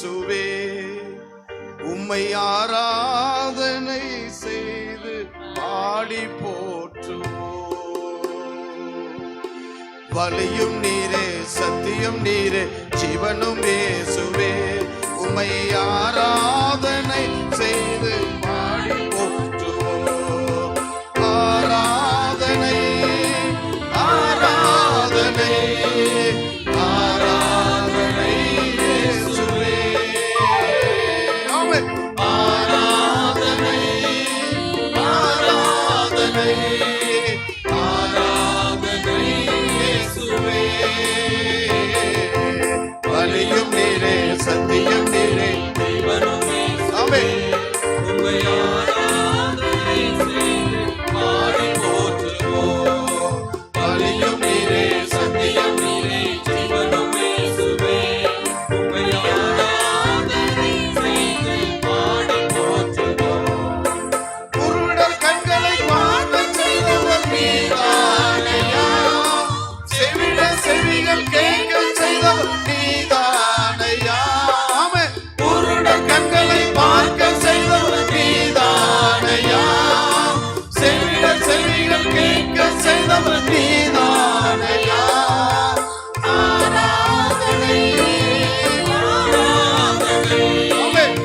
இயேசுவே உம்மை ஆராதனை செய்து பாடி போற்றுவோம். வழியும் நீரே, சத்தியம் நீரே, ஜீவனும் இயேசுவே உம்மை ஆராதனை செய்து பாடி போற்றுவோம். ஆராதனை ஆராதனை ஆராதனை இயேசுவே. ஆமென். ஆராதனை ஆராதனை ஆராதனை இயேசுவே. வழியும் நீரே, சத்தியம் நீரே, ஜீவனும் இயேசுவே உம்மை ஆராதனை செய்து பாடி போற்றுவோம். வழியும் நீரே, சத்தியம் நீரே, ஜீவனும் இயேசுவே உம்மை ஆராதனை செய்து பாடி போற்றுவோம். குருடர் கண்களை பார்க்கச் செய்தவர் நீதானையா, செவிடர் செவிகள் கேட்கச் செய்தவர் நீதானையா. ஆமென். குருடர் கண்களை பார்க்கச் செய்தவர் நீதானையா, செவிடர் செவிகள் கேட்கச் செய்தவர் நீதானையா. ஆராதனை ஆராதனை ஆமென்.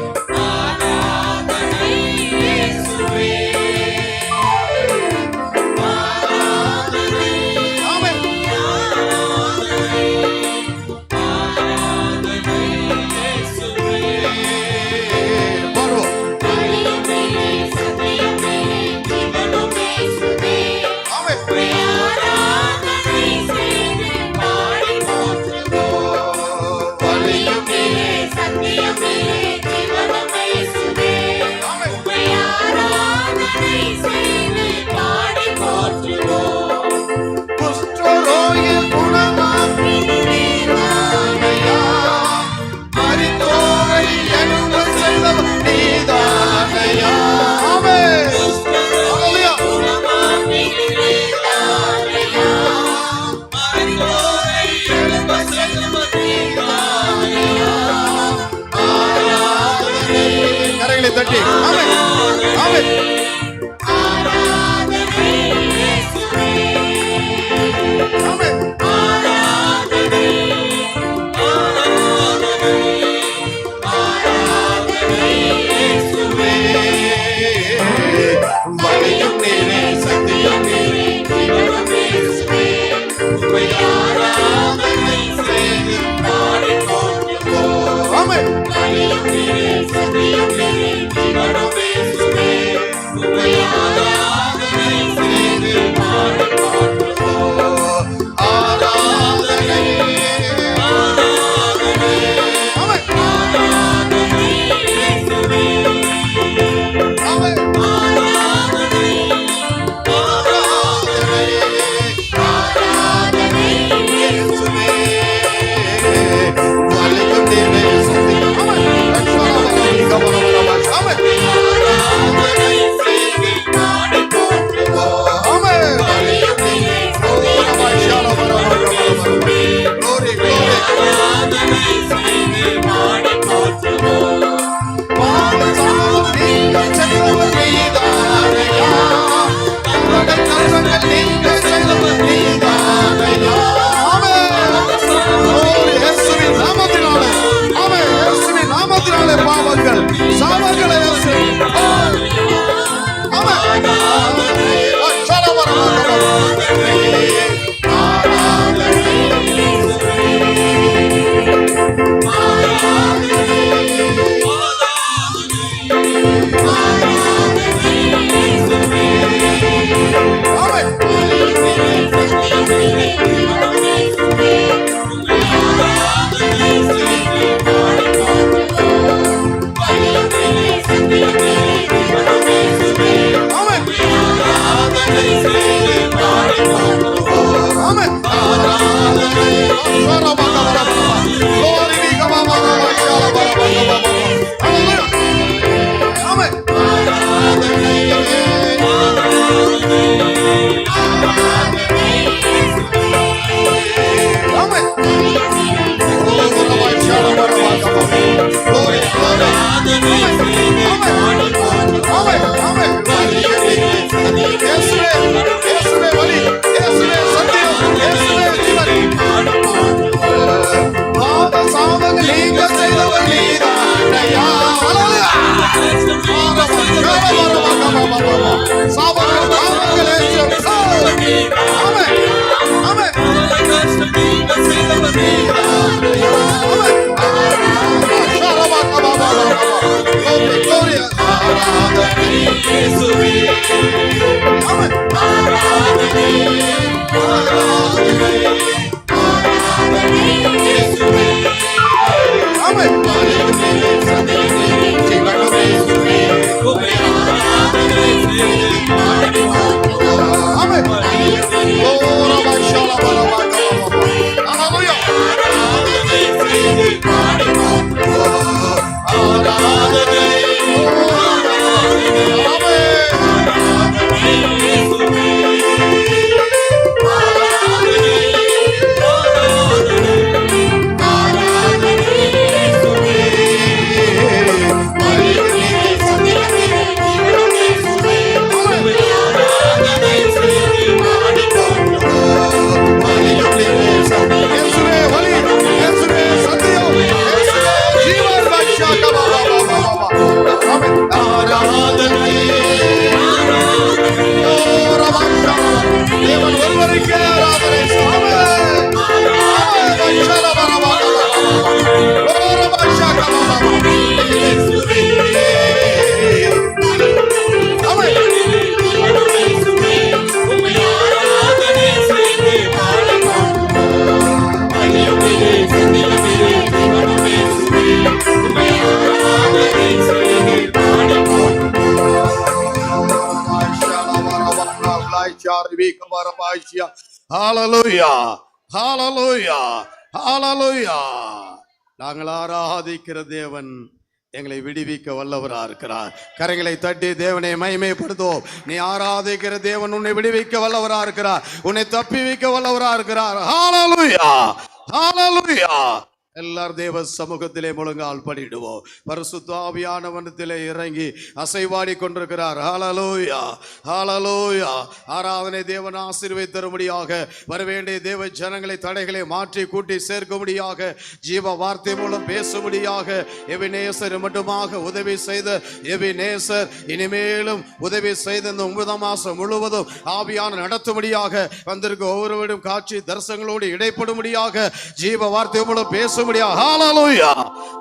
ஆராதனை இயேசுவே. ஆராதனை ஆமென். ஆராதனை ஆராதனை இயேசுவே. வருவோம். வழியும் நீரே, சத்தியம் நீரே, ஜீவனும் இயேசுவே ஆமென். உம்மை ஆராதனை செய்து பாடி போற்றுவோம். வழியும் நீரே, சத்தியம் நீரே, ஜீவனும் இயேசுவே ஆமென். உம்மை ஆராதனை செய்து பாடி போற்றுவோம். குஷ்டரோகி குணமாக்கினீர் நீதானையா, மரித்தோரை எழும்பச் செய்தவர் நீதானையா. ஆமென். ஹல்லேலூயா. குணமாக்கினீர் நீதானையா, மரித்தோரை எழும்பச் செய்தவர் நீதானையா. ஆராதனை. கரங்களை தட்டி ஆமென் ஆமென். ஆராதனை இயேசுவே. ஆமென். ஆராதனை ஆராதனை ஆராதனை இயேசுவே. வழியும் நீரே, சத்தியம் நீரே, ஜீவனும் இயேசுவே உம்மை ஆராதனை செய்து பாடி போற்றுவோம். ஆமென். வழியும் நீரே, சத்தியம் நீரே, ஜீவனும் இயேசுவே சாபங்கள் பாவங்கள் ஆமென் ஆமென் நாங்கள் ஆராதிக்கிற தேவன் எங்களை விடுவிக்க வல்லவரா இருக்கிறார். கரங்களை தட்டி தேவனை மகிமைப்படுத்துவோம். நீ ஆராதிக்கிற தேவன் உன்னை விடுவிக்க வல்லவரா இருக்கிறார், உன்னை தப்பிவிக்க வல்லவரா இருக்கிறார். ஹல்லேலூயா ஹல்லேலூயா. எல்லாரும் தேவ சமூகத்திலே முழங்கால் படிடுவோம். பரிசுத்த ஆவியானவரிடத்திலே இறங்கி அசைவாடி கொண்டிருக்கிறார். ஹல்லேலூயா ஹல்லேலூயா. ஆராதனை தேவன் ஆசீர்வதித்தரும்படியாக வரவேண்டிய தேவ ஜனங்களை தடைகளை மாற்றி கூட்டி சேர்க்கும்படியாக ஜீவ வார்த்தை மூலம் பேசும்படியாக எபினேசர் மட்டுமாக உதவி செய்த எபினேசர் இனிமேலும் உதவி செய்த இந்த 9 மாசம் முழுவதும் ஆவியான நடத்தும்படியாக வந்திருக்க ஒவ்வொருவரும் காட்சி தரிசனங்களோடு இடைப்படும்படியாக ஜீவ வார்த்தை மூலம் பேச ஹல்லேலூயா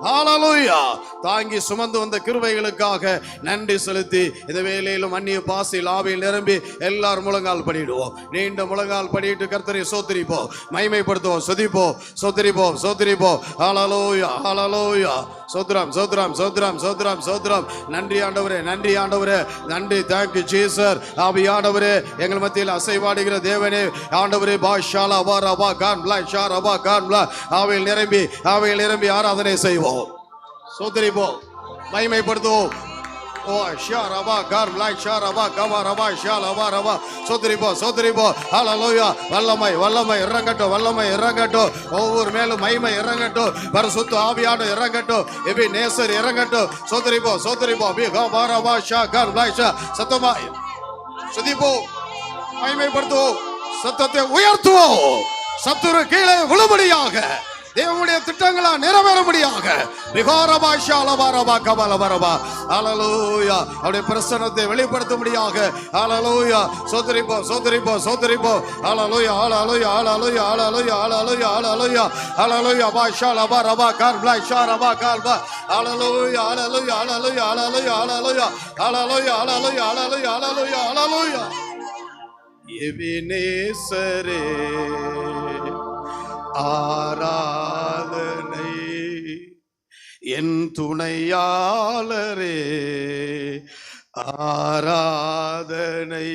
ஹல்லேலூயா. தாங்கி சுமந்து வந்த கிருபைகளுக்காக நன்றி செலுத்தி இந்த வேளையிலும் அந்நிய பாசையில் ஆவியில் நிரம்பி எல்லாரும் முழங்கால் படிடுவோம். நீண்ட முழங்கால் படிட்டு கர்த்தரை சோத்திரிப்போம், மகிமைப்படுத்துவோம், சொதிப்போம், சோத்திரிப்போம், சோத்திரிப்போம். ஹல்லேலூயா ஹல்லேலூயா. சோத்ரம் சோத்ரம் சோத்ரம் சோத்ரம் சோத்ரம். நன்றி ஆண்டவரே, நன்றி ஆண்டவரே, நன்றி. Thank you Jesus. ஆவியானவரே, எங்கள் மத்தியில் அசைவாடுகிற தேவனே ஆண்டவரே, பாஷாலா வாரபா கான் பிளா ஷாரபா கான் பிளா ஆவியில் நிரம்பி ஆவியில் நிரம்பி ஆராதனை செய்வோம், சோதரிப்போம், மகிமைப்படுத்துவோம். ஓ ஷாரபா கான் பிளா ஷாரபா கவா ரபா ஷாலபா ரபா சோதரிப்போ சோதரிப்போ. ஹல்லேலூயா. வல்லமை வல்லமை இறங்கட்டும், வல்லமை இறங்கட்டும், ஒவ்வொரு மேலும் மகிமை இறங்கட்டும், பரிசுத்த ஆவியான இறங்கட்டும், எபினேசர் இறங்கட்டும். சோதரிப்போ சோதரிப்போ கவா ரபா ஷா கான் பிளா ஷா. சத்தமா சுதிப்போம், மகிமைப்படுத்துவோம், சத்தத்தை உயர்த்துவோம். சத்துரு கீழே விழும்படியாக தேவனுடைய திட்டங்களா நிறைவேறும்படியாக அவருடைய பிரசன்னத்தை வெளிப்படுத்தும்படியாக ஹல்லேலூயா. சோதரிப்போ சோதரிப்போ சோதரிப்போ. ஹல்லேலூயா ஹல்லேலூயா ஹல்லேலூயா ஹல்லேலூயா ஹல்லேலூயா ஹல்லேலூயா ஹல்லேலூயா. பாஷாலா ரபா கான் பிளா ஷாரபா கான் பா. ஹல்லேலூயா ஹல்லேலூயா ஹல்லேலூயா ஹல்லேலூயா ஹல்லேலூயா ஹல்லேலூயா ஹல்லேலூயா ஹல்லேலூயா ஹல்லேலூயா ஹல்லேலூயா. எபினேசரே ஆராதனை, என் துணையாளரே ஆராதனை,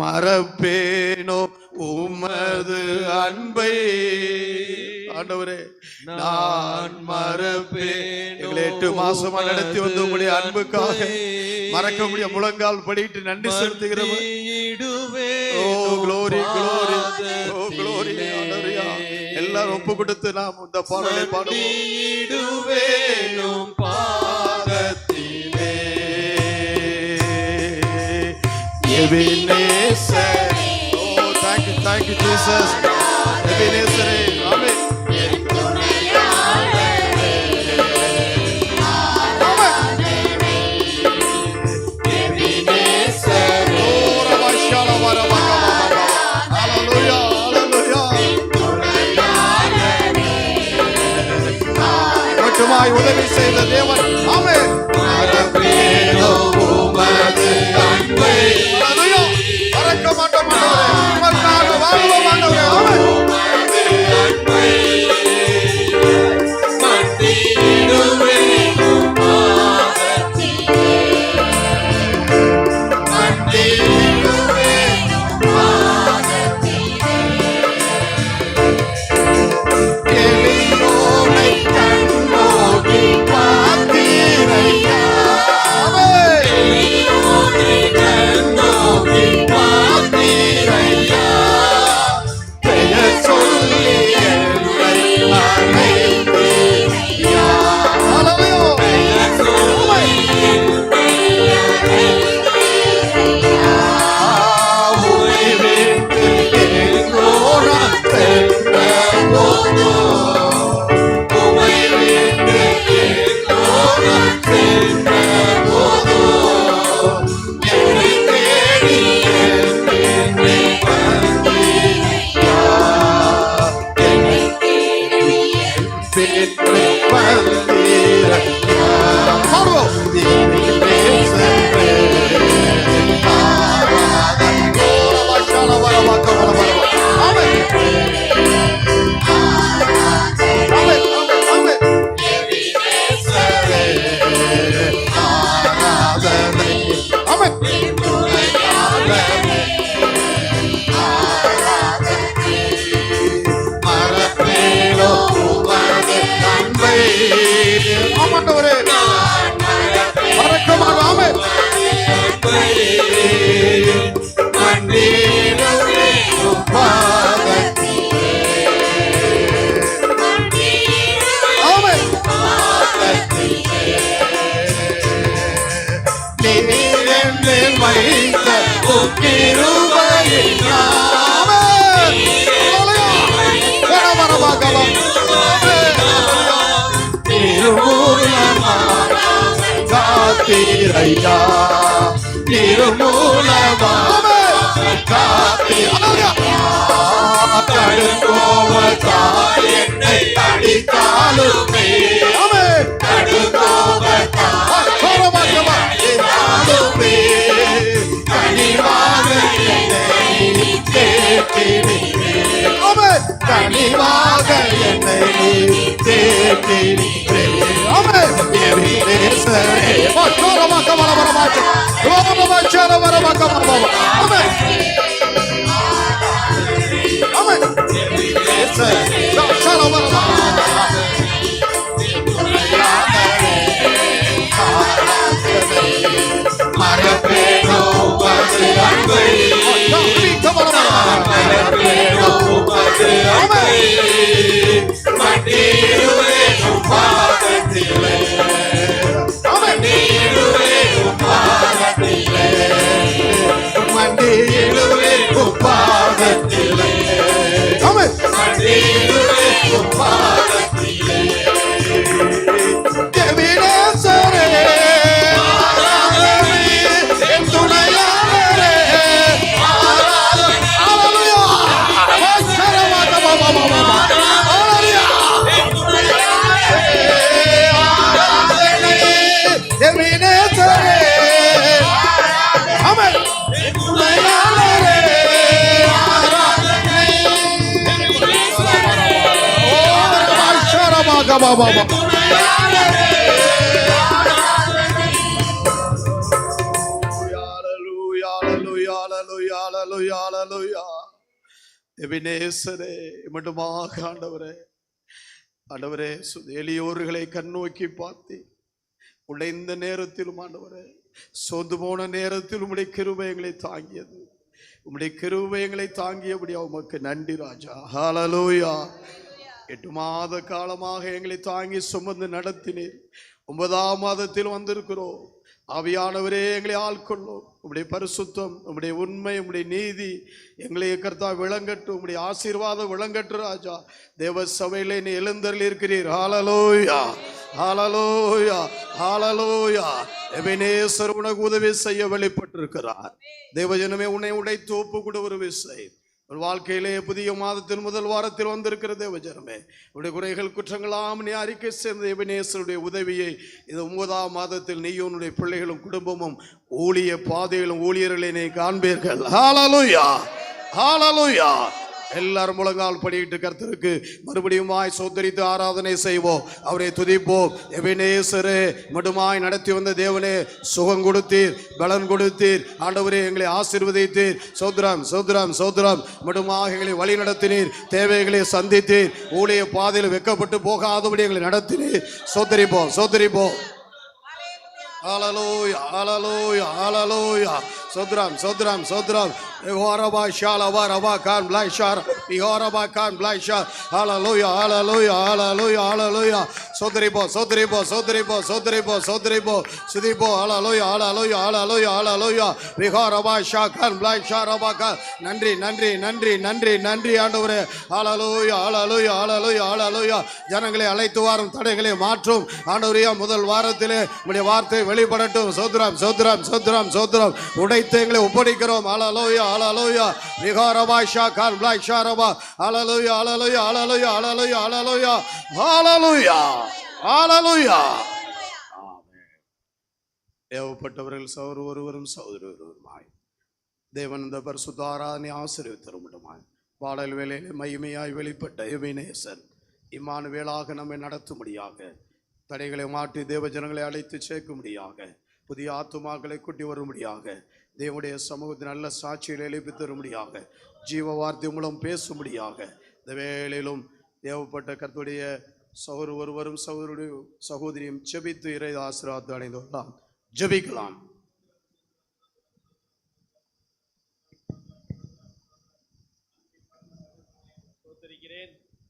மறப்பேனோ உமது அன்பை. ஆண்டவரே, நான் மறப்பேன். 8 மாசமா நடத்தி வந்த உங்களுடைய அன்புக்காக மறக்க முடிய முழங்கால் படிட்டு நன்றி செலுத்துகிறோம். O glory glory O glory. எல்லாரும் ஒப்பு கொடுத்து நாம் இந்த பாடலை பாடுவோம். பாதத்திலே Ebenezer. O thank you Jesus. எபினேசரே ஆமென். இம்மட்டுமாய் உதவி செய்த தேவன். ஆமென். மறக்க மாட்டோம் ஆண்டவரே. உமக்காக வாழ்வோம் ஆண்டவரே. ஆமென். கனிவாக என்னை ஆண்டவரே எளியோர்களை கண்ணோக்கி பார்த்து உடைந்த நேரத்திலும் ஆண்டவரே சோர்ந்து போன நேரத்தில் உம்முடைய கிருபை எங்களை தாங்கியது. உம்முடைய கிருபை எங்களை தாங்கியபடியா உமக்கு நன்றி ராஜா. ஹல்லேலூயா. 8 மாத காலமாக எங்களை தாங்கி சுமந்து நடத்தினீர். 9ஆம் மாதத்தில் வந்திருக்கிறோம். ஆவியானவரே எங்களை ஆள்கொள்ளும். உம்முடைய பரிசுத்தம், உம்முடைய உண்மை, உம்முடைய நீதி எங்களை கர்த்தா விளங்கட்டும். உம்முடைய ஆசீர்வாதம் விளங்கட்டும் ராஜா. தேவ சபையிலே நீ எழுந்தருளி இருக்கிறீர். ஹல்லேலூயா, ஹல்லேலூயா, ஹல்லேலூயா. எபேனேசர் உனக்கு உதவி செய்ய வெளிப்பட்டிருக்கிறார். தேவஜனமே உன்னை உடைத்து ஒப்பு கூட ஒரு விசை ஒரு வாழ்க்கையிலே புதிய மாதத்தின் முதல் வாரத்தில் வந்திருக்கிற தேவஜனமே, உடைய குறைகள் குற்றங்களாம் நீ அறிக்கை சேர்ந்த எபினேசருடைய உதவியை இந்த 9ஆம் மாதத்தில் நீயும் உன்னுடைய பிள்ளைகளும் குடும்பமும் ஊழிய பாதைகளும் ஊழியர்களை நீ காண்பீர்கள். ஹல்லேலூயா, ஹல்லேலூயா. எல்லாரும் முழங்கால் படியிட்டு கர்த்தருக்கு மறுபடியுமாய் சோதரித்து ஆராதனை செய்வோம், அவரை துதிப்போம். எபினேசரே, மட்டுமாய் நடத்தி வந்த தேவனே, சுகம் கொடுத்தீர், பலன் கொடுத்தீர். ஆண்டவரே, எங்களை ஆசீர்வதித்தீர். சோத்ரம் சோத்ரம் சோத்ரம். மட்டுமாக எங்களை வழி நடத்தினீர், தேவைகளை சந்தித்தீர், ஊழிய பாதையில் வெக்கப்பட்டு போகாதபடி எங்களை நடத்தினீர். சோதரிப்போம் சோதரிப்போம். ஹல்லேலூயா, ஹல்லேலூயா, ஹல்லேலூயா. சோத்ரம் சோத்ரம் சோத்ரம். Ihoraba shalava raba kan blaishar. Ihoraba kan blaishar. Hallelujah, hallelujah, hallelujah, hallelujah. Sodribo, sodribo, sodribo, sodribo, sodribo, sudibo. Hallelujah, hallelujah, hallelujah, hallelujah. Ihoraba shakan blaishar raba kan. நன்றி நன்றி நன்றி நன்றி நன்றி ஆண்டவரே. ஹல்லேலூயா, ஹல்லேலூயா, ஹல்லேலூயா, ஹல்லேலூயா. ஜனங்களை அழைத்து வாரும், தடைகளை மாற்றும் ஆண்டவரே. முதல் வாரத்திலே உம்முடைய வார்த்தை வெளிப்படட்டும். சோத்ரம் சோத்ரம் சோத்ரம் சோத்ரம். உடைத்து எங்களை ஒப்படைக்கிறோம். ஹல்லேலூயா, ஹல்லேலூயா. விகாரபா ஷாகால் பிளாய் ஷாரபா. ஹல்லேலூயா, ஹல்லேலூயா, ஹல்லேலூயா, ஹல்லேலூயா, ஹல்லேலூயா, ஹல்லேலூயா, ஹல்லேலூயா. ஆமென். தேவப்பட்டவர்கள் சகோதர ஒருவரும் சகோதரி ஒருவருமாய் தேவன் இந்த பரிசுத்த ஆராதனை ஆசீர்வதித்தருமாய் பாடல் வேளையிலே மகிமையாய் வெளிப்பட்ட எபினேசர் இம்மானுவேலாக நம்மை நடத்தும்படியாக, தடைகளை மாற்றி தேவ ஜனங்களை அழைத்து சேர்க்கும்படியாக, புதிய ஆத்துமாக்களை கூட்டி வரும்படியாக, தேவனுடைய சமூகத்தின் நல்ல சாட்சியில் எழுப்பி தரும்படியாக, ஜீவ வார்த்தை மூலம் பேசும்படியாக இந்த வேளையிலும் தேவப்பட்ட கர்த்தருடைய சகோதர ஒருவரும் சகோதரியும் ஜெபித்து இறை ஆசீர்வாதத்தை அடைந்து வரலாம். ஜெபிக்கலாம்.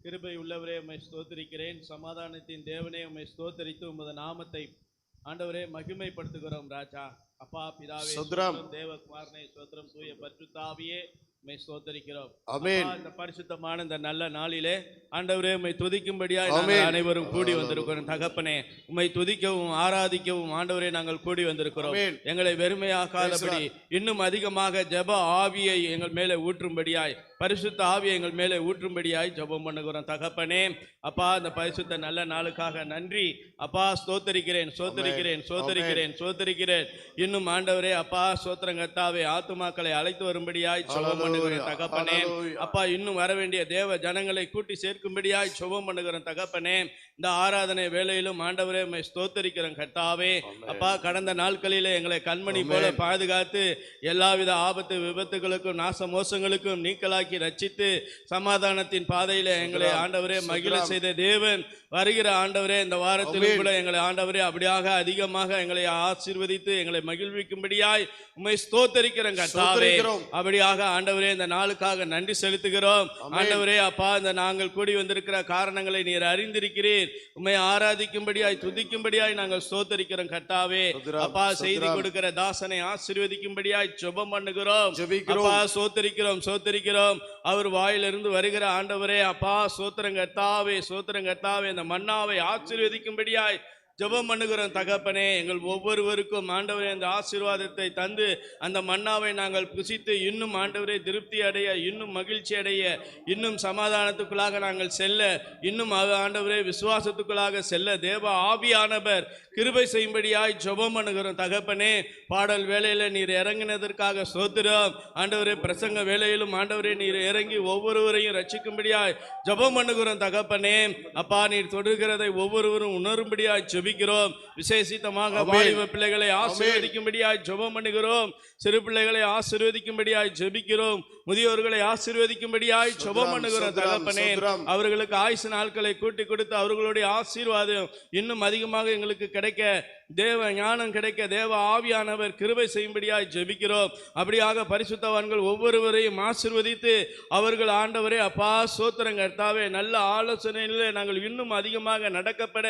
கிருபை உள்ளவரே, உம்மை ஸ்தோத்திரிக்கிறேன். சமாதானத்தின் தேவனே, உம்மை ஸ்தோத்திரித்து உமது நாமத்தை ஆண்டவரே மகிமைப்படுத்துகிறோம். ராஜா, அப்பா, பிதாவே, தேவகுமாரனே ஸ்தோத்திரம். தூய பரிசுத்தாவியே, உம்மை ஸ்தோத்திரிக்கிறோம். ஆமென். இந்த பரிசுத்தமான இந்த நல்ல நாளிலே ஆண்டவரே உம்மை துதிக்கும்படியாய் நாங்கள் அனைவரும் கூடி வந்திருக்கிறோம். தகப்பனே, உம்மை துதிக்கவும் ஆராதிக்கவும் ஆண்டவரே நாங்கள் கூடி வந்திருக்கிறோம். எங்களை வெறுமையாக்காதபடி இன்னும் அதிகமாக ஜெப ஆவியை எங்கள் மேலே ஊற்றும்படியாய், பரிசுத்த ஆவியை எங்கள் மேலே ஊற்றும்படியாய் ஜெபம் பண்ணுகிறோம். தகப்பனே, அப்பா, இந்த பரிசுத்த நல்ல நாளுக்காக நன்றி அப்பா. ஸ்தோத்திரிக்கிறேன் ஸ்தோத்திரிக்கிறேன் ஸ்தோத்திரிக்கிறேன் ஸ்தோத்திரிக்கிறேன். இன்னும் ஆண்டவரே அப்பா ஸ்தோத்திரம் கர்த்தாவே, ஆத்துமாக்களை அழைத்து வரும்படியாய் ஜெபம் பண்ணுகிறேன். தகப்பனே, அப்பா, இன்னும் வர வேண்டிய தேவ ஜனங்களை கூட்டி சேர்க்கும்படியாய் ஜெபம் பண்ணுகிறேன். தகப்பனே, இந்த ஆராதனை வேளையிலும் ஆண்டவரே உம்மை ஸ்தோத்திரிக்கிறேன் கர்த்தாவே. அப்பா, கடந்த நாட்களிலே எங்களை கண்மணி போல பாதுகாத்து எல்லாவித ஆபத்து விபத்துகளுக்கும் நாச மோசங்களுக்கும் நீக்கலாக்கி ரட்சித்து சமாதானத்தின் பாதையில எங்களை ஆண்டவரே மகிழ செய்த தேவன், வருகிற ஆண்டவரே இந்த வாரத்திலும் கூட எங்களை ஆண்டவரே அப்படியாக அதிகமாக எங்களை ஆசீர்வதித்து எங்களை மகிழ்விக்கும்படியாய் உம்மை ஸ்தோத்திரிக்கிறோம் கர்த்தாவே. அப்படியாக ஆண்டவரே இந்த நாளுக்காக நன்றி செலுத்துகிறோம். ஆண்டவரே அப்பா, இந்த நாங்கள் கூடி வந்திருக்கிற காரணங்களை நீர் அறிந்திருக்கிறீர். உம்மை ஆராதிக்கும்படியாய் துதிக்கும்படியாய் நாங்கள் ஸ்தோத்திரிக்கிறோம் கர்த்தாவே. அப்பா, செய்தி கொடுக்கிற தாசனை ஆசீர்வதிக்கும்படியாய் ஜெபம் பண்ணுகிறோம். அப்பா, ஸ்தோத்திரிக்கிறோம் ஸ்தோத்திரிக்கிறோம். அவர் வாயிலிருந்து வருகிற ஆண்டவரே அப்பா ஸ்தோத்திரம் கர்த்தாவே, ஸ்தோத்திரம் கர்த்தாவே, இந்த மன்னாவை ஆசீர்வதிக்கும்படியாய் ஜெபம் பண்ணுகிறோம். தகப்பனே, எங்கள் ஒவ்வொருவருக்கும் ஆண்டவரே அந்த ஆசீர்வாதத்தை தந்து அந்த மன்னாவை நாங்கள் புசித்து இன்னும் ஆண்டவரே திருப்தி அடைய, இன்னும் மகிழ்ச்சி அடைய, இன்னும் சமாதானத்துக்குள்ளாக நாங்கள் செல்ல, இன்னும் ஆண்டவரே விசுவாசத்துக்குள்ளாக செல்ல தேவ ஆவியானவர் கிருபை செய்யும்படியாய் ஜெபம் பண்ணுகிறோம். தகப்பனே, பாடல் வேளையில நீர் இறங்கினதற்காக ஸ்தோத்திரம். ஆண்டவரே, பிரசங்க வேளையிலும் ஆண்டவரே நீர் இறங்கி ஒவ்வொருவரையும் ரட்சிக்கும்படியாய் ஜெபம் பண்ணுகிறோம். தகப்பனே, அப்பா, நீர் தொடுகிறதை ஒவ்வொருவரும் உணரும்படியாய் ஜெபிக்கிறோம். விசேஷித்தமாக வாலிப பிள்ளைகளை ஆசீர்வதிக்கும்படியாய் ஜெபம் பண்ணுகிறோம். சிறு பிள்ளைகளை ஆசீர்வதிக்கும்படியாய் ஜெபிக்கிறோம். முதியோர்களை ஆசீர்வதிக்கும்படியாய் ஜெபம் பண்ணுகிறோம். தகப்பனே, அவர்களுக்கு ஆயுசு நாட்களை கூட்டி கொடுத்து அவர்களுடைய ஆசீர்வாதம் இன்னும் அதிகமாக எங்களுக்கு கிடைக்க, தேவ ஞானம் கிடைக்க தேவ ஆவியானவர் கிருபை செய்யும்படியாய் ஜெபிக்கிறோம். அப்படியாக பரிசுத்தவான்கள் ஒவ்வொருவரையும் ஆசீர்வதித்து அவர்கள் ஆண்டவரே அப்பா ஸ்தோத்திரம் கர்த்தாவே நல்ல ஆலோசனையிலே நாங்கள் இன்னும் அதிகமாக நடக்கப்பட,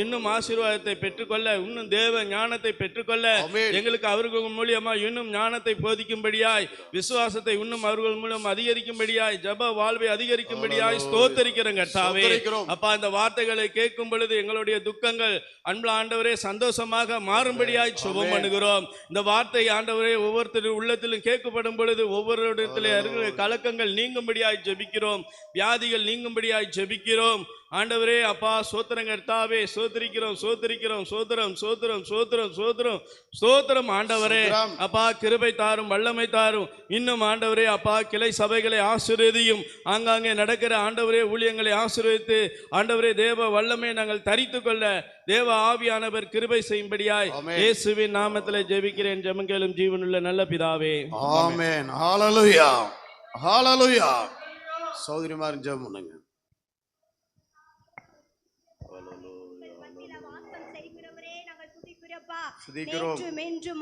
இன்னும் ஆசீர்வாதத்தை பெற்றுக்கொள்ள, இன்னும் தேவ ஞானத்தை பெற்றுக்கொள்ள எங்களுக்கு அவர்கள் மூலியமா இன்னும் ஞானத்தை போதிக்கும்படியாய், விசுவாசத்தை இன்னும் அவர்கள் மூலம் அதிகரிக்கும்படியாய், ஜெப வாழ்வை அதிகரிக்கும்படியாய் ஸ்தோத்திரிக்கிறோம் கர்த்தாவே. அப்பா, இந்த வார்த்தைகளை கேட்கும் பொழுது எங்களுடைய துக்கங்கள் அன்புள்ள ஆண்டவரே சந்தோஷம் சந்தோஷமாக மாறும்படியாய் சுபம் பண்ணுகிறோம். இந்த வார்த்தை ஆண்டவரே ஒவ்வொருத்தரும் உள்ளத்திலும் கேட்கப்படும் பொழுது ஒவ்வொருடத்திலே இருக்கிற கலக்கங்கள் நீங்கும்படியாய் ஜெபிக்கிறோம். வியாதிகள் நீங்கும்படியாய் ஜெபிக்கிறோம். ஆண்டவரே அப்பா சோத்திரம் கர்த்தாவே சோத்திரிக்கிறோம் சோத்திரிக்கிறோம் சோத்திரம் சோத்திரம் சோத்திரம் சோத்திரம் சோத்திரம் ஆண்டவரே அப்பா கிருபை தாரும் வல்லமை தாரும். இன்னும் ஆண்டவரே அப்பா கிளை சபைகளை ஆசீர்வதியும். ஆங்காங்கே நடக்கிற ஆண்டவரே ஊழியங்களை ஆசீர்வதித்து ஆண்டவரே தேவ வல்லமை நாங்கள் தரித்து கொள்ள தேவ ஆவியானவர் கிருபை செய்யும்படியாய் இயேசுவின் நாமத்திலே ஜெபிக்கிறேன் ஜெபங்களும் ஜீவனுள்ள நல்ல பிதாவே ஆமென். ஹalleluya ஹalleluya. சகோதரிமார் ஜெபம் பண்ணுங்க.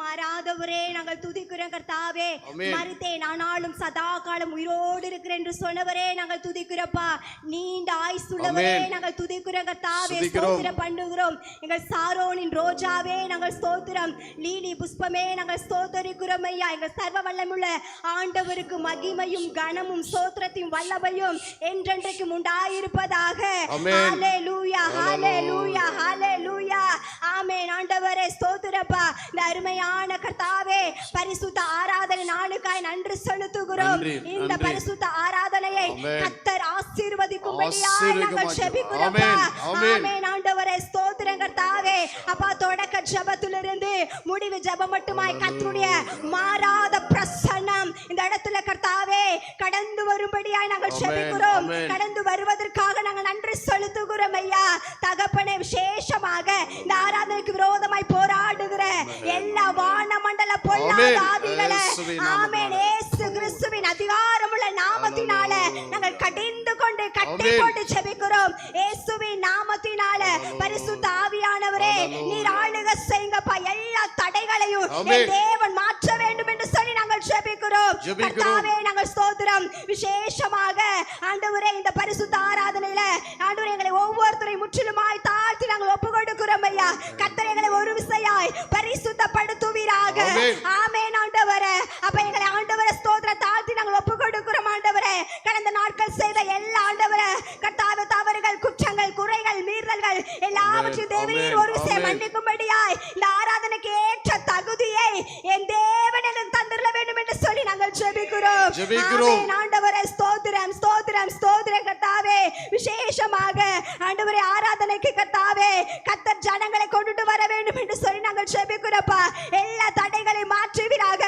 மாறாதவரே நாங்கள் துதிக்கிறோம் கர்த்தாவே. மரித்தேன் ஆனாலும் சதா காலம் உயிரோடு இருக்கிறேன் என்று சொன்னவரே நாங்கள் துதிக்கிறோப்பா. நீண்ட ஆயுசுள்ளவரே நாங்கள் துதிக்கிறோம் கர்த்தாவே. ஸ்தோத்திரம் பண்ணுகிறோம். எங்கள் சாரோனின் ரோஜாவே நாங்கள் ஸ்தோத்திரம். லீலி புஷ்பமே நாங்கள் ஸ்தோத்தரிக்கிறோம் ஐயா. எங்கள் சர்வ வல்லமுள்ள ஆண்டவருக்கு மகிமையும் கனமும் ஸ்தோத்திரத்தையும் வல்லமையும் என்றென்றைக்கும் உண்டாயிருப்பதாக. ஹalleluya ஹalleluya ஹalleluya. ஆமென். ஆண்டவரே ஸ்தோத்திரப்பா. இந்த அருமையான கர்த்தாவே பரிசுத்த ஆராதனை நாளுக்காய் நன்றி செலுத்துகிறோம். இந்த பரிசுத்த ஆராதனையை கர்த்தர் ஆசீர்வதிக்கும்படியாய் நாங்கள் ஜெபிக்கிறோம். ஆமென். ஆண்டவரே ஸ்தோத்திரம் கர்த்தாவே. அப்பா தொடக்க ஜெபத்திலிருந்து முடிவு ஜெபம் மட்டுமாய் கர்த்தருடைய மாறாத பிரசன்னம் இந்த இடத்துல கர்த்தாவே கடந்து வரும்படியாய் நாங்கள் ஜெபிக்கிறோம். கடந்து வருவதற்காக நாங்கள் நன்றி செலுத்துகிறோம் ஐயா. தகப்பனே விசேஷமாக இந்த ஆராதனைக்கு விரோதமாய் போராடுகிற எல்லா வானமண்டல பொல்லாத ஆவிகளை ஆமென் இயேசு கிறிஸ்துவின் அதிகாரமுள்ள நாமத்தினால நாங்கள் கடிந்து கொண்டு கட்டிக்கொண்டு ஜெபிக்கிறோம். இயேசுவின் நாமத்தினால பரிசுத்த ஆவியானவரே நீர் ஆளுகை செய்யுங்கப்பா. எல்லா தடைகளையும் தேவன் மாற்ற வேண்டும் என்று சொல்லி நாங்கள் ஜெபிக்கிறோம். கர்த்தாவே நாங்கள் ஸ்தோத்திரம். விசேஷமாக ஆண்டவரே இந்த பரிசுத்த ஆராதனையில ஆண்டவரே எங்களை ஒவ்வொருத்தரையும் முற்றிலுமாய் தாழ்த்தி நாங்கள் ஒப்பு கொடுக்கிறோம் ஐயா. கர்த்தர் எங்களை ஒரு விசையாய் பரிசுத்தப்படுத்துவீராக. ஆமென் ஆண்டவரே. அப்ப எங்களை ஆண்டவரே ஸ்தோத்திர தாழ்த்தி நாங்கள் ஒப்பு கொடுக்கிறோம் ஆண்டவரே. கடந்த நாட்கள் செய்த எல்லா ஆண்டவரே கர்த்தாவே தவறுகள் குற்றங்கள் குறைகள் மீறல்கள் எல்லாவற்றையும் தேவரீர் ஒரு விசை மன்னிக்கும்படியாய் இந்த ஆராதனைக்கு ஏற்ற தகுதியை என் தேவன் எனக்கு தந்திர வேண்டும் என்று சொல்லி நாங்கள் ஜெபிக்கிறோம். ஆமென் ஆண்டவரே ஸ்தோத்திரம் ஸ்தோத்திரம் ஸ்தோத்திரம் கர்த்தாவே. விசேஷமாக ஆண்டவரே ஆராதனைக்கு கர்த்தாவே கர்த்தர் ஜனங்களை கொண்டுட்டு வர வேண்டும் என்று சொல்லி நாங்கள் ஜெபிக்கிறோம்ப்பா. எல்லா தடைகளை மாற்றுவீராக.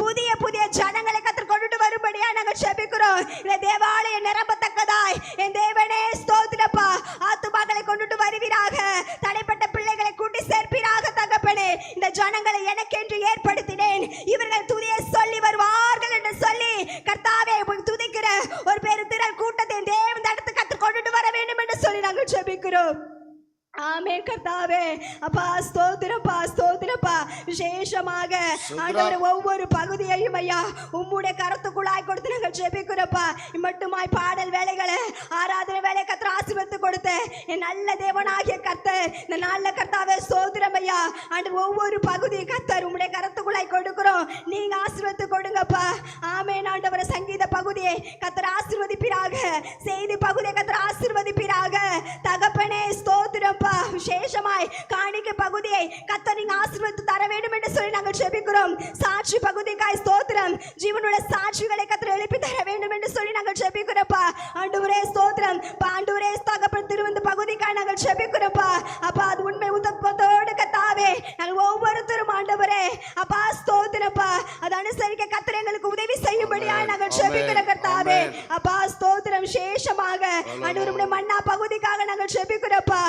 புதிய புதிய ஜனங்களை கர்த்தர் கொண்டுட்டு வரும்படியா நாங்கள் ஜெபிக்கிறோம். இந்த தேவாலய நிரம்பத்தக்கதாய் என் தேவனே ஸ்தோத்திரப்பா. ஆத்துமாக்களை கொண்டுட்டு வருவீராக. தடைப்பட்ட பிள்ளைகளை கூட்டி சேர்ப்பீராக தகப்பனே. இந்த ஜனங்களை எனக்கென்று ஏற்படுத்தினேன். இவர்கள் துதியை சொல்லி வருவார்கள் என்று சொல்லி கர்த்தாவே துதிக்கிற ஒரு பெருந்திரள் கூட்டத்தை தேவன் இடத்துக்கு கர்த்தர் கொண்டுட்டு வர வேண்டும் என்று சொல்லி நாங்கள் ஜெபிக்கிறோம். ஆமென் கர்த்தாவே. அப்பா ஸ்தோத்திரப்பா ஸ்தோத்திரப்பா. விசேஷமாக ஆண்டவரே ஒவ்வொரு பகுதியையும் ஐயா உம்முடைய கரத்துக்குள்ளாய் கொடுத்து நாங்கள் ஜெபிக்கிறோம்ப்பா. மட்டுமாய் பாடல் வேலைகளை ஆராதனை வேலை கர்த்தர் ஆசீர்வதித்து கொடுத்த என் நல்ல தேவனாகிய கர்த்தர் இந்த நல்ல கர்த்தாவே ஸ்தோத்திரம் ஐயா. ஆண்டவர் ஒவ்வொரு பகுதி கர்த்தர் உம்முடைய கரத்துக்குள்ளாய் கொடுக்கிறோம். நீங்க ஆசீர்வதித்து கொடுங்கப்பா. ஆமென் ஆண்டவரே. சங்கீத பகுதியை கர்த்தர் ஆசீர்வதிப்பீராக. செய்தி பகுதியை கர்த்தர் ஆசீர்வதிப்பீராக தகப்பனே ஸ்தோத்திரம். விசேஷமாய் காணிக்கை பகுதியை கர்த்தர் நீங்க ஆசீர்வதித்து தர வேண்டும் என்று சொல்லி நாங்கள் ஜெபிக்கிறோம். சாட்சி பகுதிக்காய் ஸ்தோத்திரம். ஜீவனுள்ள சாட்சிகளை கர்த்தர் எழுப்பி தர வேண்டும் என்று சொல்லி நாங்கள் ஜெபிக்கிறோம்ப்பா. ஆண்டவரே ஸ்தோத்திரம். ஆண்டவரே தகப்பன் திருவந்த பகுதிக்காய் நாங்கள் ஜெபிக்கிறோம்ப்பா. அப்பா அது உண்மை உத்தமத்தோடு கர்த்தாவே நாங்கள் ஒவ்வொருத்தரும் ஆண்டவரே அப்பா ஸ்தோத்திரப்பா அது அனுசரிக்க கர்த்தர் எங்களுக்கு உதவி செய்யும்படியாய் நாங்கள் ஜெபிக்கிறோம் கர்த்தாவே. அப்பா ஸ்தோத்திரம். விசேஷமாக ஆண்டவருடைய மன்னா பகுதிக்காக நாங்கள் ஜெபிக்கிறோம்ப்பா.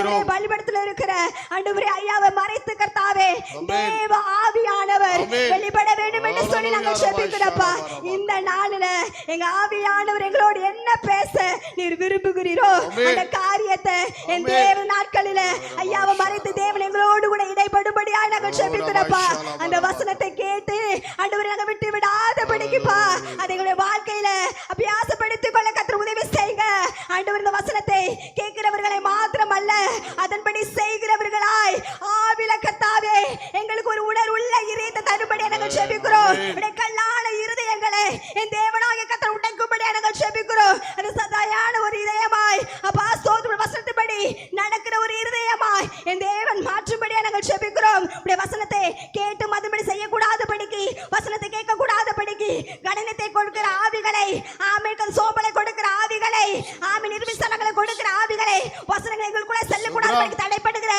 பலிபீடத்தில் இருக்கிற ஆண்டவரே ஐயாவை மறைத்து கர்த்தாவே தேவ ஆவியானவர் வெளிப்பட வேண்டும் என்று சொல்லி நாங்கள் ஜெபிக்கிறோம்ப்பா. இந்த நாளில எங்க ஆவியானவர் எங்களோடு என்ன பேச நீர் விரும்புகிறீரோ அந்த காரியத்தை என் தேவ நாட்களில ஐயாவை மறைத்து தேவன் எங்களோடு கூட இடைப்படும்படியாய் நாங்கள் ஜெபிக்கிறோம்ப்பா. அந்த வசனத்தை கேட்டு ஆண்டவரே நாங்கள் விட்டு விடாதபடிக்குப்பா அதை எங்களுடைய வாழ்க்கையில அபியாசப்படுத்திக் கொள்ள கர்த்தர் உதவி செய்யுங்க ஆண்டவர். இந்த வசனத்தை கேட்கிறவர்களை மாத்திரமல்ல அதன்படி செய்கிறவர்களாய் ஆவில கர்த்தாவே எங்களுக்கு ஒரு உணர்வுள்ள இதயத்தை தரும்படி நாங்கள் ஜெபிக்கிறோம். கல்லான இருதயங்களை என் தேவனாகிய கர்த்தர் உடைக்கும்படி நாங்கள் ஜெபிக்கிறோம். அது சதாயான ஒரு இதயமாய் அப்பா ஸ்தோத்திர வசனத்தின்படி நடக்கிற ஒரு இருதயமாய் என் தேவன் மாற்றும்படி நாங்கள் ஜெபிக்கிறோம். ஆவிகளை ஆமென் நிர்விசனங்களை கொடுக்கிற ஆவிகளை வசனங்களை எங்களுக்குள்ள செல்லக்கூடாது தடைப்படுகிற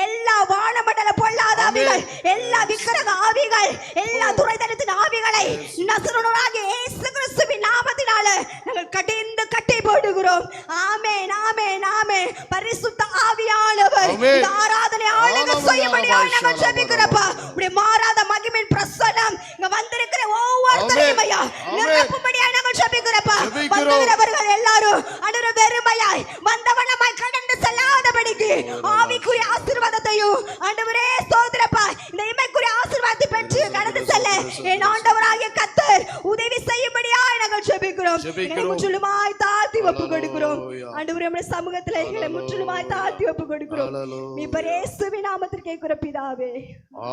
எல்லா வானமண்டல பொல்லாத ஆவிகள் எல்லா விக்கிரக ஆவிகள் எல்லா துரைத்தனத்தின் ஆவிகளை நசரேயனாகிய இயேசு கிறிஸ்துவின் நாமத்தினால நாங்கள் கடிந்து கட்டி போடுகிறோம். ஆமென் ஆமென் ஆமென். பரிசுத்த ஆவியானவர் இந்த ஆராதனை ஆளுகை செய்யும்படியாக நாங்கள் ஜெபிக்கிறோம்ப்பா. உம்முடைய மாறாத மகிமையின் பிரசன்னம் இங்க வந்திருக்கிற ஒவ்வொருத்தரையும் ஐயா நிரப்பும்படியாக நாங்கள் ஜெபிக்கிறோம்ப்பா. வந்தவர்கள் எல்லாரும் ஆண்டவரே வெறுமையாய் வந்தவனமாய் கடந்து செல்லாதபடிக்கு ஆவிக்குரிய ஆசீர்வாதத்தையும் ஆண்டவரே ஸ்தோத்திரப்பா இந்த இமைக்குரிய ஆசீர்வாதத்தை பெற்று கடந்து செல்ல என் ஆண்டவராகிய கர்த்தர் உதவி செய்யும்படியாக நாங்கள் ஜெபிக்கிறோம். எங்களை முற்றிலுமாய் தாழ்த்தி ஒப்புக் கொடுக்கிறோம். ஆண்டவரே உம்முடைய சமூகத்தில் எங்களை முற்றிலுமாய் தாழ்த்தி ஒப்புக் கொடுக்கிறோம். நீ இயேசுவின் நாமத்தில் கேட்கிற பிதாவே.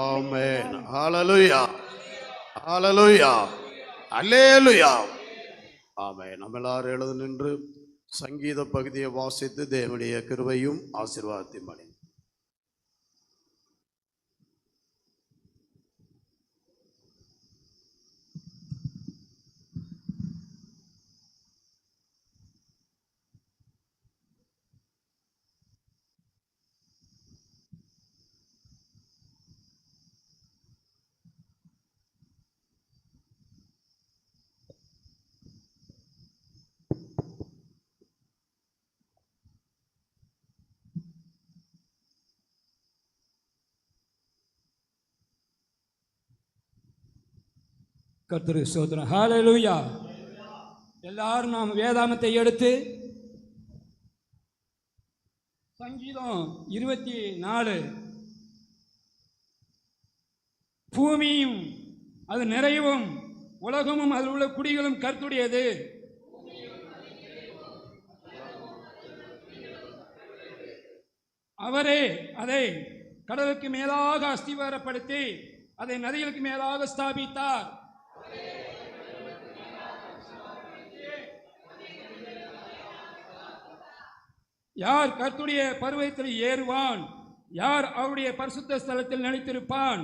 ஆமென். ஹalleluya. ஹalleluya. அல்லேலூயா. ஆமென். நம்ம எல்லாரும் எழுந்து நின்று சங்கீத பகுதியை வாசித்து தேவனுடைய கிருபையும் ஆசீர்வாதத்தையும் அடைவோம். கர்த்தருக்கு ஸ்தோத்திரம். ஹalleluya. எல்லாரும் நாம் வேதாகமத்தை எடுத்து சங்கீதம் 24 பூமியும் அது நிறைவும் உலகமும் அதில் உள்ள குடிகளும் கர்த்தருடையது. அவரே அதை கடலுக்கு மேலாக அஸ்திவாரப்படுத்தி அதை நதிகளுக்கு மேலாக ஸ்தாபித்தார். யார் கர்த்தருடைய பர்வதத்தில் ஏறுவான்? யார் அவருடைய பரிசுத்த ஸ்தலத்தில் நிலைத்திருப்பான்?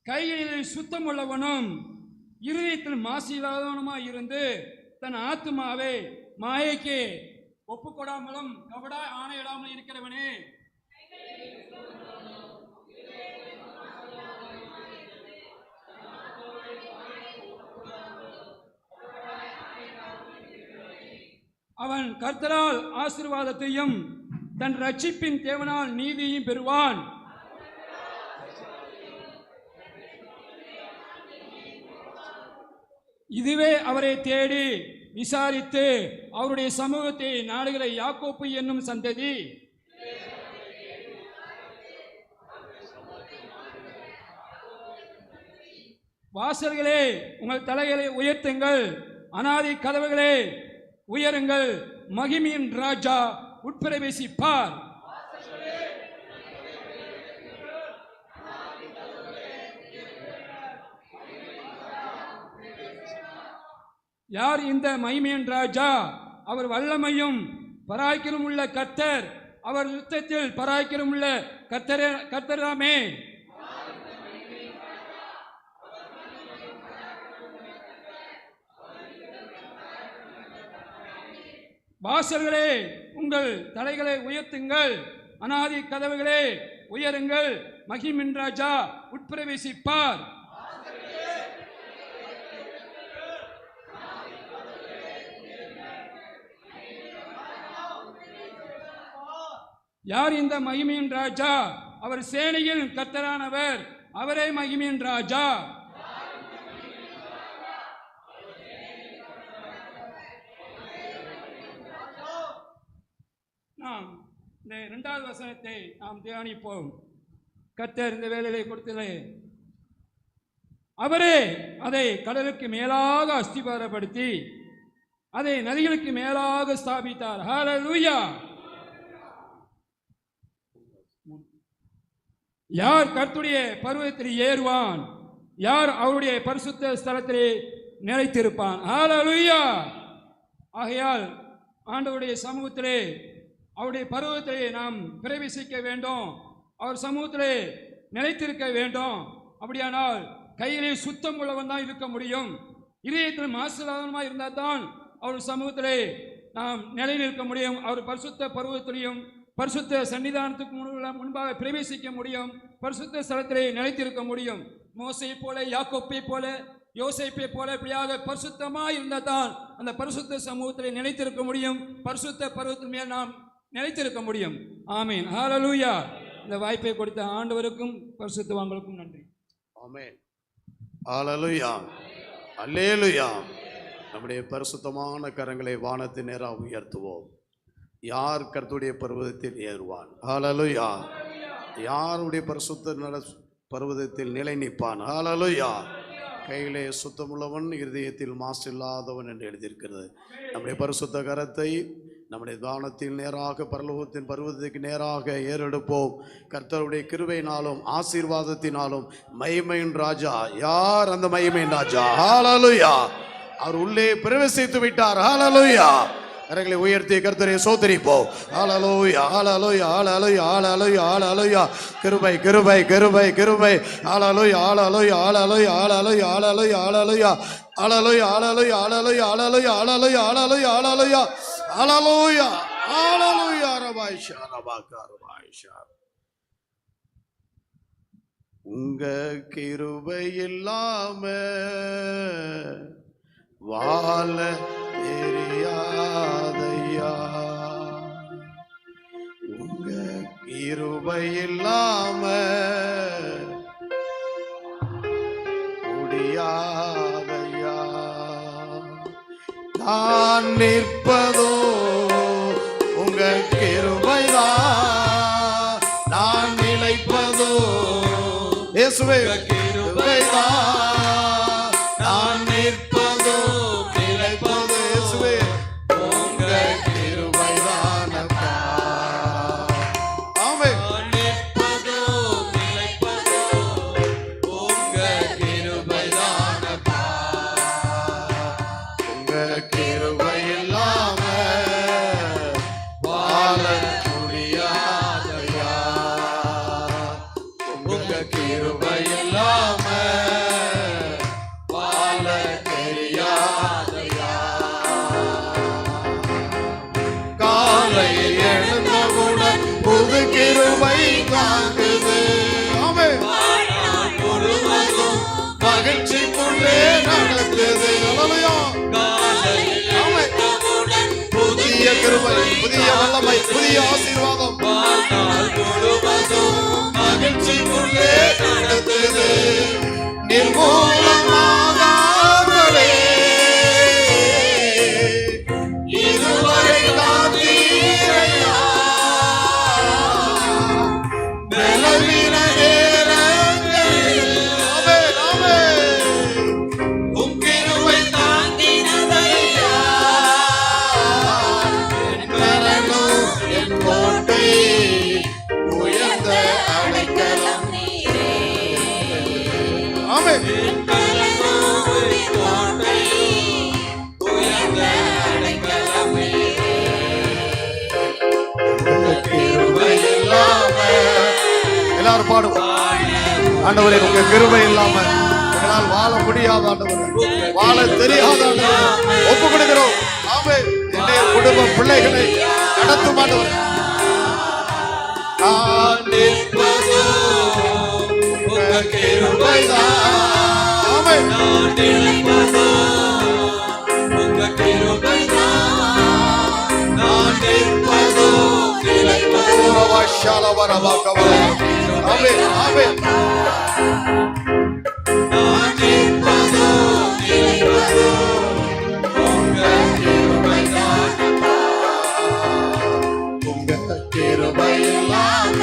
கைகளில் சுத்தம் உள்ளவனும் இருதயத்தில் மாசு இல்லாதவனுமாய் இருந்து தன் ஆத்துமாவை மாயைக்கு ஒப்புக்கொடாமலும் கபடா ஆணையிடாமலும் இருக்கிறவனே. அவன் கர்த்தரால் ஆசீர்வாதத்தையும் தன் ரட்சிப்பின் தேவனால் நீதியையும் பெறுவான். இதுவே அவரை தேடி விசாரித்து அவருடைய சமூகத்தை நாடுகிற யாக்கோப்பு என்னும் சந்ததி. வாசல்களே உங்கள் தலைகளை உயர்த்துங்கள், அநாதி கதவுகளே உயருங்கள், மகிமையின் ராஜா உட்பிரவேசிப்பார். யார் இந்த மகிமையின் ராஜா? அவர் வல்லமையும் பராக்கிரமும் உள்ள கர்த்தர். அவர் யுத்தத்தில் பராக்கிரமும் உள்ள கர்த்தராமே. வாசல்களே உங்கள் தலைகளை உயர்த்துங்கள், அநாதி கதவுகளே உயருங்கள், மகிமையின் ராஜா உட்பிரவேசிப்பார். யார் இந்த மகிமையின் ராஜா? அவர் சேனையின் கர்த்தரானவர், அவரே மகிமையின் ராஜா. நாம் இந்த 2வது வசனத்தை நாம் தியானிப்போம். கர்த்தர் இந்த வேலையை கொடுத்தது, அவரே அதை கடலுக்கு மேலாக அஸ்திபாரப்படுத்தி அதை நதிகளுக்கு மேலாக ஸ்தாபித்தார். ஹல்லேலூயா. யார் கர்த்தருடைய பர்வதத்தில் ஏறுவான்? யார் அவருடைய பரிசுத்த ஸ்தலத்திலே நிலைத்திருப்பான்? ஹல்லேலூயா. ஆகையால் ஆண்டவருடைய சமூகத்திலே அவருடைய பர்வதத்திலே நாம் பிரவேசிக்க வேண்டும், அவர் சமூகத்திலே நிலைத்திருக்க வேண்டும். அப்படியானால் கையிலே சுத்தம் உள்ளவன் தான் இருக்க முடியும். இதயத்தில் மாசுலாதனமாக இருந்தால் தான் அவர் சமூகத்திலே நாம் நிலை நிற்க முடியும். அவர் பரிசுத்த பருவத்திலையும் பரிசுத்த சன்னிதானத்துக்கு முன்பாக பிரவேசிக்க முடியும். பரிசுத்த ஸ்தலத்திலே நிலைத்திருக்க முடியும். மோசையை போல, யாக்கோப்பை போல, யோசேப்பை போல இப்படியாக பரிசுத்தமாக இருந்தால் தான் அந்த பரிசுத்த சமூகத்திலே நிலைத்திருக்க முடியும். பரிசுத்த பருவத்தின் மேல் நாம் நிலைத்திருக்க முடியும். ஆமீன், ஹல்லேலூயா. இந்த வாய்ப்பை கொடுத்த ஆண்டவருக்கும் பரிசுத்தவான்களுக்கும் நன்றி. ஆமென், ஹல்லேலூயா, அல்லேலூயா. நம்முடைய பரிசுத்தமான கரங்களை வானத்தின் நேராக உயர்த்துவோம். யார் கர்த்தருடைய பர்வதத்தில் ஏறுவான்? ஹல்லேலூயா. யாருடைய பரிசுத்த பர்வதத்தில் நிலை நிற்பான்? ஹல்லேலூயா. கையிலே சுத்தமுள்ளவன், இருதயத்தில் மாசு இல்லாதவன் என்று எழுதியிருக்கிறது. நம்முடைய பரிசுத்த கரத்தை நம்முடைய தானத்தில் நேராக பரலோகத்தின் பர்வதத்துக்கு நேராக ஏறெடுப்போம். கர்த்தருடைய கிருபையினாலும் ஆசீர்வாதத்தினாலும் மகிமையின் ராஜா. யார் அந்த மகிமையின் ராஜா? ஹல்லேலூயா. அவர் உள்ளே பிரவேசித்து விட்டார். ஹல்லேலூயா. கரங்களை உயர்த்தி கர்த்தரை சோதரிப்போம். ஹல்லேலூயா, ஹல்லேலூயா, ஹல்லேலூயா, ஹல்லேலூயா, ஹல்லேலூயா. கிருபை, கிருபை, கிருபை, கிருபை. ஹல்லேலூயா, ஹல்லேலூயா, ஹல்லேலூயா, ஹல்லேலூயா, ஹல்லேலூயா, ஹல்லேலூயா, ஹல்லேலூயா, ஹல்லேலூயா, ஹல்லேலூயா, ஹல்லேலூயா, ஹல்லேலூயா, ஹல்லேலூயா, ஹல்லேலூயா, ஹல்லேலூயா, ஹல்லேலூயா. ரபாயிஷா, ரபாகா, ரபாயிஷா. உங்க கிருபை இல்லாம வாழ தெரியாதையா, உங்க கிருபை இல்லாம முடியாதையா. நான் நிற்பதோ உங்க கிருபைதான், நான் நிலைப்பதோ இயேசுவே கிருபைதான், நான் நிற்பதோ நிலைப்பதோ இயேசுவே உங்க கிருபைதானப்பா. ஆமென். நிற்பதோ நிலைப்பதோ உங்க கிருபைதானப்பா. உங்க கிருபை இல்லாம வாழ முடியாதையா, உங்க கிருபை இல்லாம வாழ தெரியாதையா. காலை எழுந்தவுடன் புது கிருபை தாங்குது. ஆமென். முழுவதும் மகிழ்ச்சிக்குள்ளே நடக்குது. ஹல்லேலூயா. ஆமென். புதிய கிருபை, புதிய வல்லமை, புதிய ஆசீர்வாதம் முழுவதும் மகிழ்ச்சிக்குள்ளே நடக்குது. நிர்மூலமாகாமலே இதுவரை காத்தீரையா, பலவீன நேரங்களில் ஆமென், ஆமென். உம் கிருபை தாங்கினதையா, என் கரமும் என் கோட்டை, உயர்ந்த அடைக்கலம் நீரே. ஆமென். எல்லாரும் பாடுவோம். ஆண்டவரே உங்க கிருபை இல்லாம எங்களால் வாழ முடியாத ஆண்டவரே, வாழ தெரியாத ஆண்டவரே ஒப்பு கொடுக்கிறோம். ஆமென். என்னுடைய குடும்ப பிள்ளைகளை நடத்தும் ஆண்டவரே. நான் நிற்பதோ உங்க கிருபைதான். ஆமென். நான் நிற்பதோ உங்க கிருபைதான், நான் நிற்பதோ நிலைப்பதோ. ரவாஷால வரவாகவா. ஆமென், ஆமென். நான் நிற்பதோ நிலைப்பதோ உங்க கிருபைதான், உங்க கிருபை இல்லாம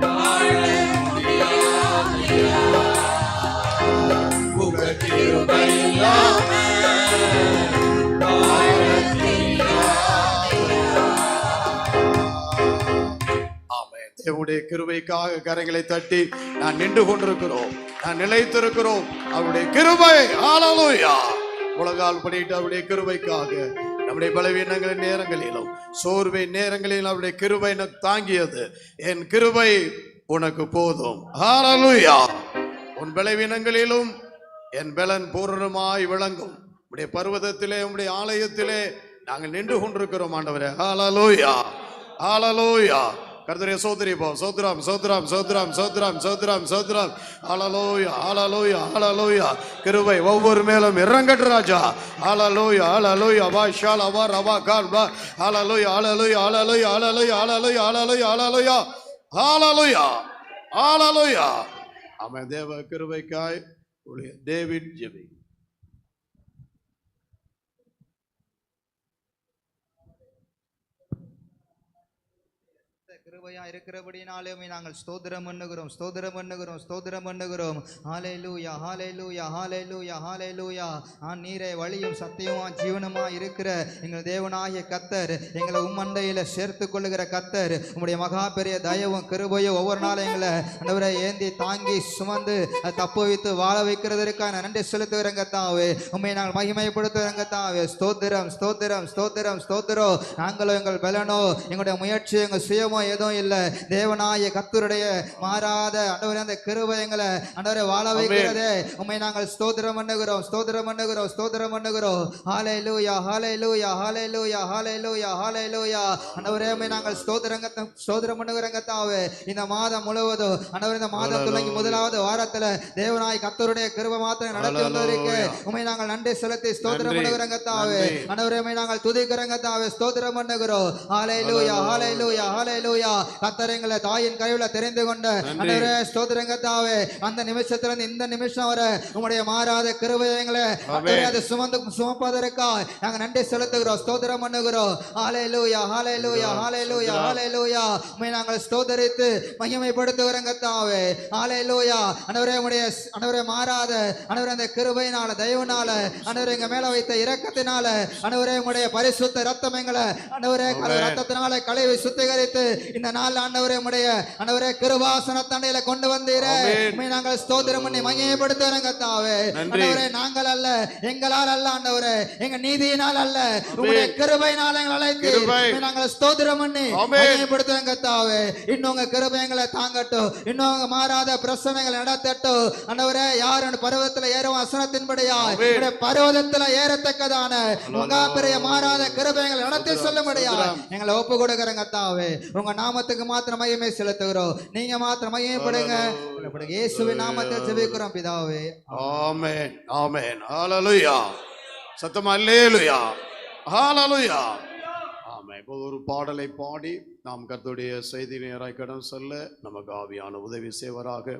வாழ முடியாதையா, உங்க கிருபை இல்லாம வாழ தெரியாதையா. ஆமென். தேவனுடைய கிருபைக்காக கரங்களை தட்டி நான் நின்று கொண்டிருக்கிறோம், நான் நிலைத்திருக்கிறோம். அவருடைய கிருபை. ஹல்லேலூயா. உலகால் பண்ணிட்டு அவருடைய கிருபைக்காக நம்முடைய பலவீனங்களின் நேரங்களிலும் சோர்வின் நேரங்களிலும் அவருடைய கிருபை எனக்கு தாங்கியது. என் கிருபை உனக்கு போதும். ஹல்லேலூயா. உன் பலவீனங்களிலும் என் பலன் பூரணமாய் விளங்கும். உம்முடைய பர்வதத்திலே உம்முடைய ஆலயத்திலே நாங்கள் நின்று கொண்டிருக்கிறோம் ஆண்டவரே. ஹalleluya ஹalleluya. கர்த்தரே சோதரிப்போம். சோத்ரம் சோத்ரம் சோத்ரம் சோத்ரம் சோத்ரம் சோத்ரம். ஹalleluya ஹalleluya ஹalleluya. கிருபை ஒவ்வொரு மேலும் இறங்கட்டும் ராஜா. ஹalleluya ஹalleluya. பாஷால் அவர் ரவா கால் பா. ஹalleluya ஹalleluya ஹalleluya ஹalleluya ஹalleluya ஹalleluya ஹalleluya ஹalleluya ஹalleluya. ஆமென். தேவ கிருபைக்காய் டேவிட் ஜெபி. கிருபையா இருக்கிறபடினாலே நாங்கள் ஸ்தோத்திரம் பண்ணுகிறோம், ஸ்தோத்திரம் பண்ணுகிறோம், ஸ்தோத்திரம் பண்ணுகிறோம். ஹalleluya ஹalleluya ஹalleluya ஹalleluya. நீரே வழியும் சத்தியமா ஜீவனுமா இருக்கிற எங்கள் தேவனாகிய கர்த்தர், எங்களை உம்மண்டையில சேர்த்து கொள்ளுகிற கர்த்தர், உம்முடைய மகா பெரிய தயவும் கிருபையும் ஒவ்வொரு நாளும் எங்களை ஆண்டவரே ஏந்தி தாங்கி சுமந்து தப்பு வைத்து வாழ வைக்கிறதற்கான நன்றி செலுத்துகிறங்க தாவே. உண்மை நாங்கள் மகிமைப்படுத்துகிறங்க தாவே. ஸ்தோத்திரம் ஸ்தோத்திரம் ஸ்தோத்திரம் ஸ்தோத்திரம். நாங்களோ எங்கள் பலனோ எங்களுடைய முயற்சி எங்கள் சுயமோ எதுவும் இல்லை. தேவனாய கர்த்தருடைய மாறாத ஆண்டவரே அந்த கிருபை எங்களை ஆண்டவரே வாழ வைக்கிறதே. உம்மை நாங்கள் ஸ்தோத்திரம் பண்ணுகிறோம், ஸ்தோத்திரம் பண்ணுகிறோம், ஸ்தோத்திரம் பண்ணுகிறோம். ஹalleluya ஹalleluya ஹalleluya ஹalleluya ஹalleluya. ஆண்டவரே உம்மை நாங்கள் ஸ்தோத்திரம் பண்ணுகிறோம் கர்த்தாவே. இந்த மாதம் முழுவதும் ஆண்டவரே இந்த மாதம் தொடங்கி முதலாவது வாரத்துல தேவனாய கர்த்தருடைய கிருபை மாத்திரம் நடத்தி வந்திருக்கு. உம்மை நாங்கள் நன்றி செலுத்தி ஸ்தோத்திரம் பண்ணுகிறோம் கர்த்தாவே. ஆண்டவரே உம்மை நாங்கள் துதிக்கிறோம் கர்த்தாவே. ஸ்தோத்திரம் பண்ணுகிறோம். ஹalleluya ஹalleluya ஹalleluya. கர்த்தர் எங்களை தாயின் கருவில தெரிந்து கொண்ட ஆண்டவரே ஸ்தோத்திரம் கர்த்தாவே. அந்த நிமிஷத்துல இருந்து இந்த நிமிஷம் வரை உம்முடைய மாறாத கிருபை எங்களை அதை சுமப்பதற்காக நாங்கள் நன்றி செலுத்துகிறோம், ஸ்தோத்திரம் பண்ணுகிறோம். ஹalleluya ஹalleluya ஹalleluya ஹalleluya. உம்மை நாங்கள் ஸ்தோத்திரித்து மகிமைப்படுத்துகிறோம் கர்த்தாவே. ஹalleluya. ஆண்டவரே உம்முடைய ஆண்டவரே மாறாத ஆண்டவரே அந்த கிருபையினால தயவுனால ஆண்டவரே எங்க மேல வைத்த இரக்கத்தினால ஆண்டவரே உம்முடைய பரிசுத்த ரத்தம் எங்களை ஆண்டவரே ரத்தத்தினால கழுவி சுத்திகரித்து இந்த நாள் ஆண்டவரே உம்முடைய ஆண்டவரே கிருபாசன தண்டையில கொண்டு வந்தீரே. உம்மை நாங்கள் ஸ்தோத்திரம் பண்ணி மகிமைப்படுத்துகிறோம் கர்த்தாவே. ஆண்டவரே நாங்கள் அல்ல, எங்களால் அல்ல ஆண்டவரே, எங்க நீதியினால் அல்ல, உம்முடைய கிருபையினால் எங்களை அழைத்து நாங்கள் ஸ்தோத்திரம் பண்ணி மகிமைப்படுத்துகிறோம் கர்த்தாவே. இன்னும் உங்க கிருபை எங்களை தாங்கட்டும், இன்னும் உங்க மாறாத பிரசவங்களை நடத்தட்டும் ஆண்டவரே. யாரும் பர்வதத்துல ஏறும் வசனத்தின்படியா பர்வதத்துல ஏறத்தக்கதான உங்க பெரிய மாறாத கிருபைகளை நடத்தி சொல்ல முடியாது எங்களை ஒப்பு கொடுக்கிறோம் கர்த்தாவே. உங்க நாமத்துக்கு மாத்திரம் மகிமை செலுத்துகிறோம். நீங்க மாத்திரம் மகிமைப்படுங்க. இயேசுவின் நாமத்தில் ஜெபிக்கிறோம் பிதாவே. ஆமென் ஆமென். ஹalleluya. சத்தமா அல்லேலூயா ஹalleluya. ஆமென். இப்போ ஒரு பாடலை பாடி நாம் கர்த்தருடைய செய்தி நேராய் கடன் செல்ல நமக்கு ஆவியான உதவி செய்வராக.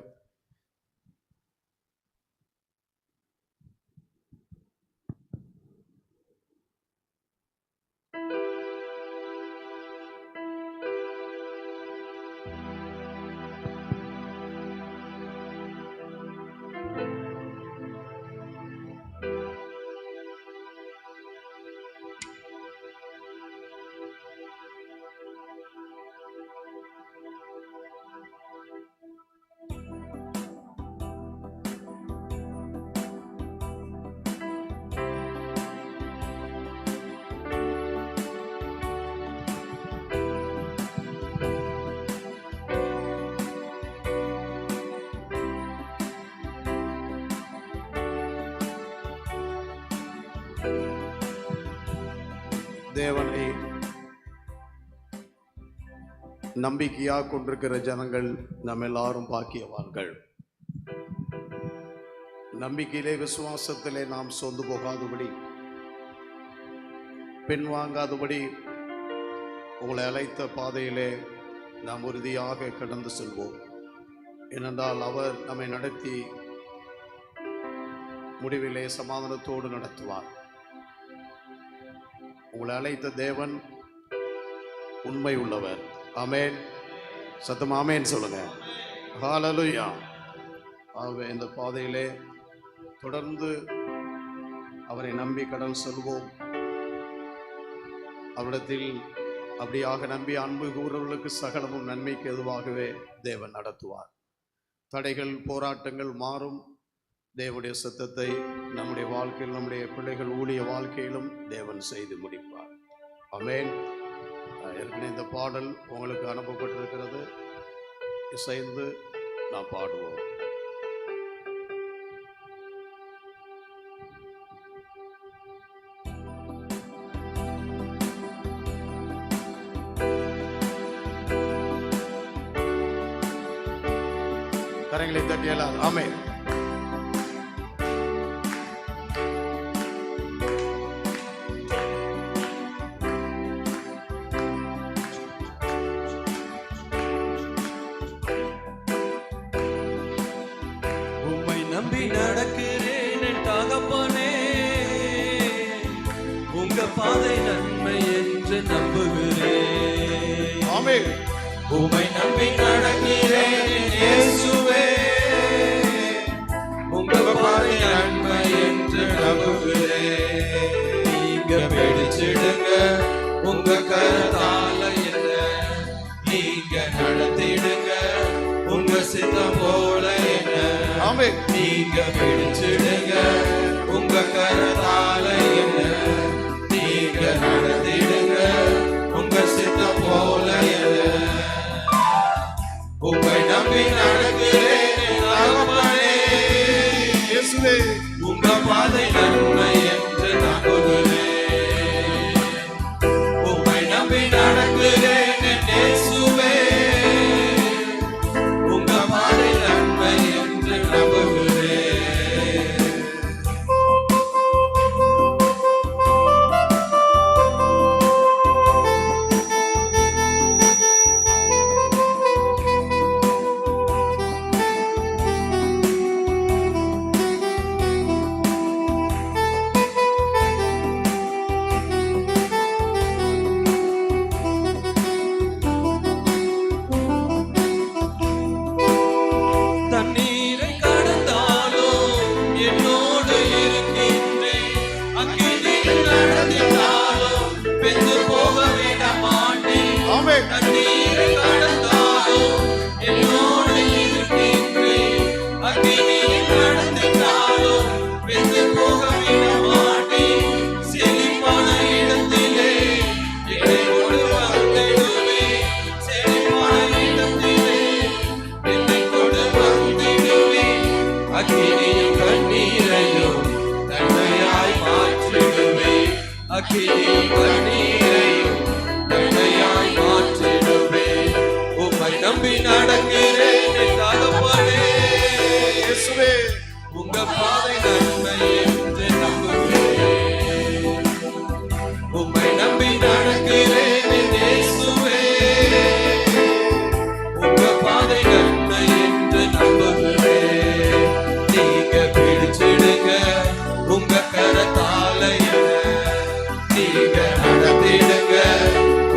தேவனை நம்பிக்கையாக கொண்டிருக்கிற ஜனங்கள் நம்ம எல்லாரும் பாக்கியவான்கள். நம்பிக்கையிலே விசுவாசத்திலே நாம் சொந்து போகாதபடி, பின்வாங்காதபடி உங்களை அழைத்த பாதையிலே நாம் உறுதியாக கடந்து செல்வோம். ஏனென்றால் அவர் நம்மை நடத்தி முடிவிலே சமாதானத்தோடு நடத்துவார். உங்களை அழைத்த தேவன் உண்மை உள்ளவர். ஆமென். சத்தம் ஆமென் சொல்லுங்க. ஹalleluya. ஆகவே இந்த பாதையிலே தொடர்ந்து அவரை நம்பி கடந்து செல்வோம். அவரிடத்தில் அப்படியாக நம்பி அன்பு கூறுவர்களுக்கு சகலமும் நன்மைக்கு எதுவாகவே தேவன் நடத்துவார். தடைகள் போராட்டங்கள் மாறும். தேவனுடைய சத்தத்தை நம்முடைய வாழ்க்கையில், நம்முடைய பிள்ளைகள் ஊழிய வாழ்க்கையிலும் தேவன் செய்து முடிப்பார். ஆமென். ஏற்கனவே இந்த பாடல் உங்களுக்கு அனுப்பப்பட்டிருக்கிறது. இசைந்து நாம் பாடுவோம். கரங்களை தட்டி எல்லாரும் ஆமென். உம்மை நம்பி நடக்கிறேன் என் தகப்பனே, உங்க பாதை நன்மை என்று நம்புகிறேன். ஆமென். உம்மை நம்பி நடக்கிறேன் என் இயேசுவே, உங்க பாதை நன்மை என்று நம்புகிறேன். நீங்க பிடிச்சிடுங்க உங்க கரத்தால என்ன, நீங்க நடத்திடுங்க உங்க சித்தம் போல என்ன. ஆமென். நீங்க பிடிச்சிடுங்க உங்க கரத்தால என்ன, நீங்க நடத்திடுங்க உங்க சித்தம் போல என்ன. உம்மை நம்பி நடக்கிறேன் என் தகப்பனே, இயேசுவே உங்க பாதை நன்மை என்று நம்புகிறேன். உம்மை நம்பி நடக்கிறேன் என் இயேசுவே, உங்க பாதை நன்மை என்று நம்புகிறேன். தண்ணீரை கடந்தாலும் என்னோடு இருக்கின்றேன், அக்கினியில் நடந்தாலும் வெந்து போக விட மாட்டேன். ஆமென். தண்ணீரை கடந்தாலும் என்னோடு இருக்கின்றேன், அக்கினியில் நடந்தாலும் வெந்து போக விட மாட்டேன். செழிப்பான இடத்திலே என்னை கொண்டு வந்திடுவேன், செழிப்பான இடத்திலே என்னை கொண்டு வந்திடுவேன். அக்கினியும் கண்ணீரையும் நன்மையாய் மாற்றிடுவேன், அக்கினியும் கண்ணீரையும் நன்மையாய் மாற்றிடுவேன். உம்மை நம்பி நடக்கிறேன் என் தகப்பனே, இயேசுவே உங்க பாதை நன்மை என்று நம்புகிறேன். உம்மை நம்பி நடக்கிறேன் என் இயேசுவே, உங்க பாதை நன்மை என்று நம்புகிறேன். நீங்க பிடிச்சிடுங்க உங்க கரத்தால என்ன, நீங்க நடத்திடுங்க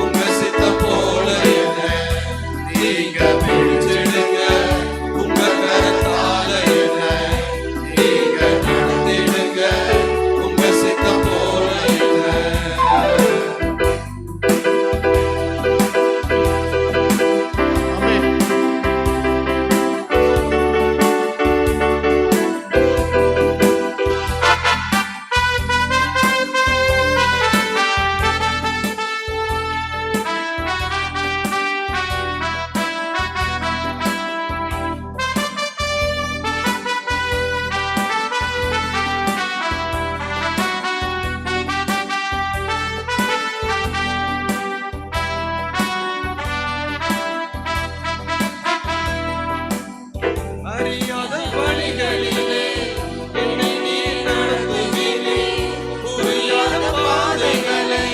உங்க சித்தம் போல என்ன. நீங்க பிடிச்சிடுங்க உங்க கரத்தால என்ன, நீங்க நடத்திடுங்க உங்க சித்தம் போல என்ன. ஆமென். அறியாத வழிகளிலே என்னை நீர் நடத்துகிறீர், புரியாத பாதைகளை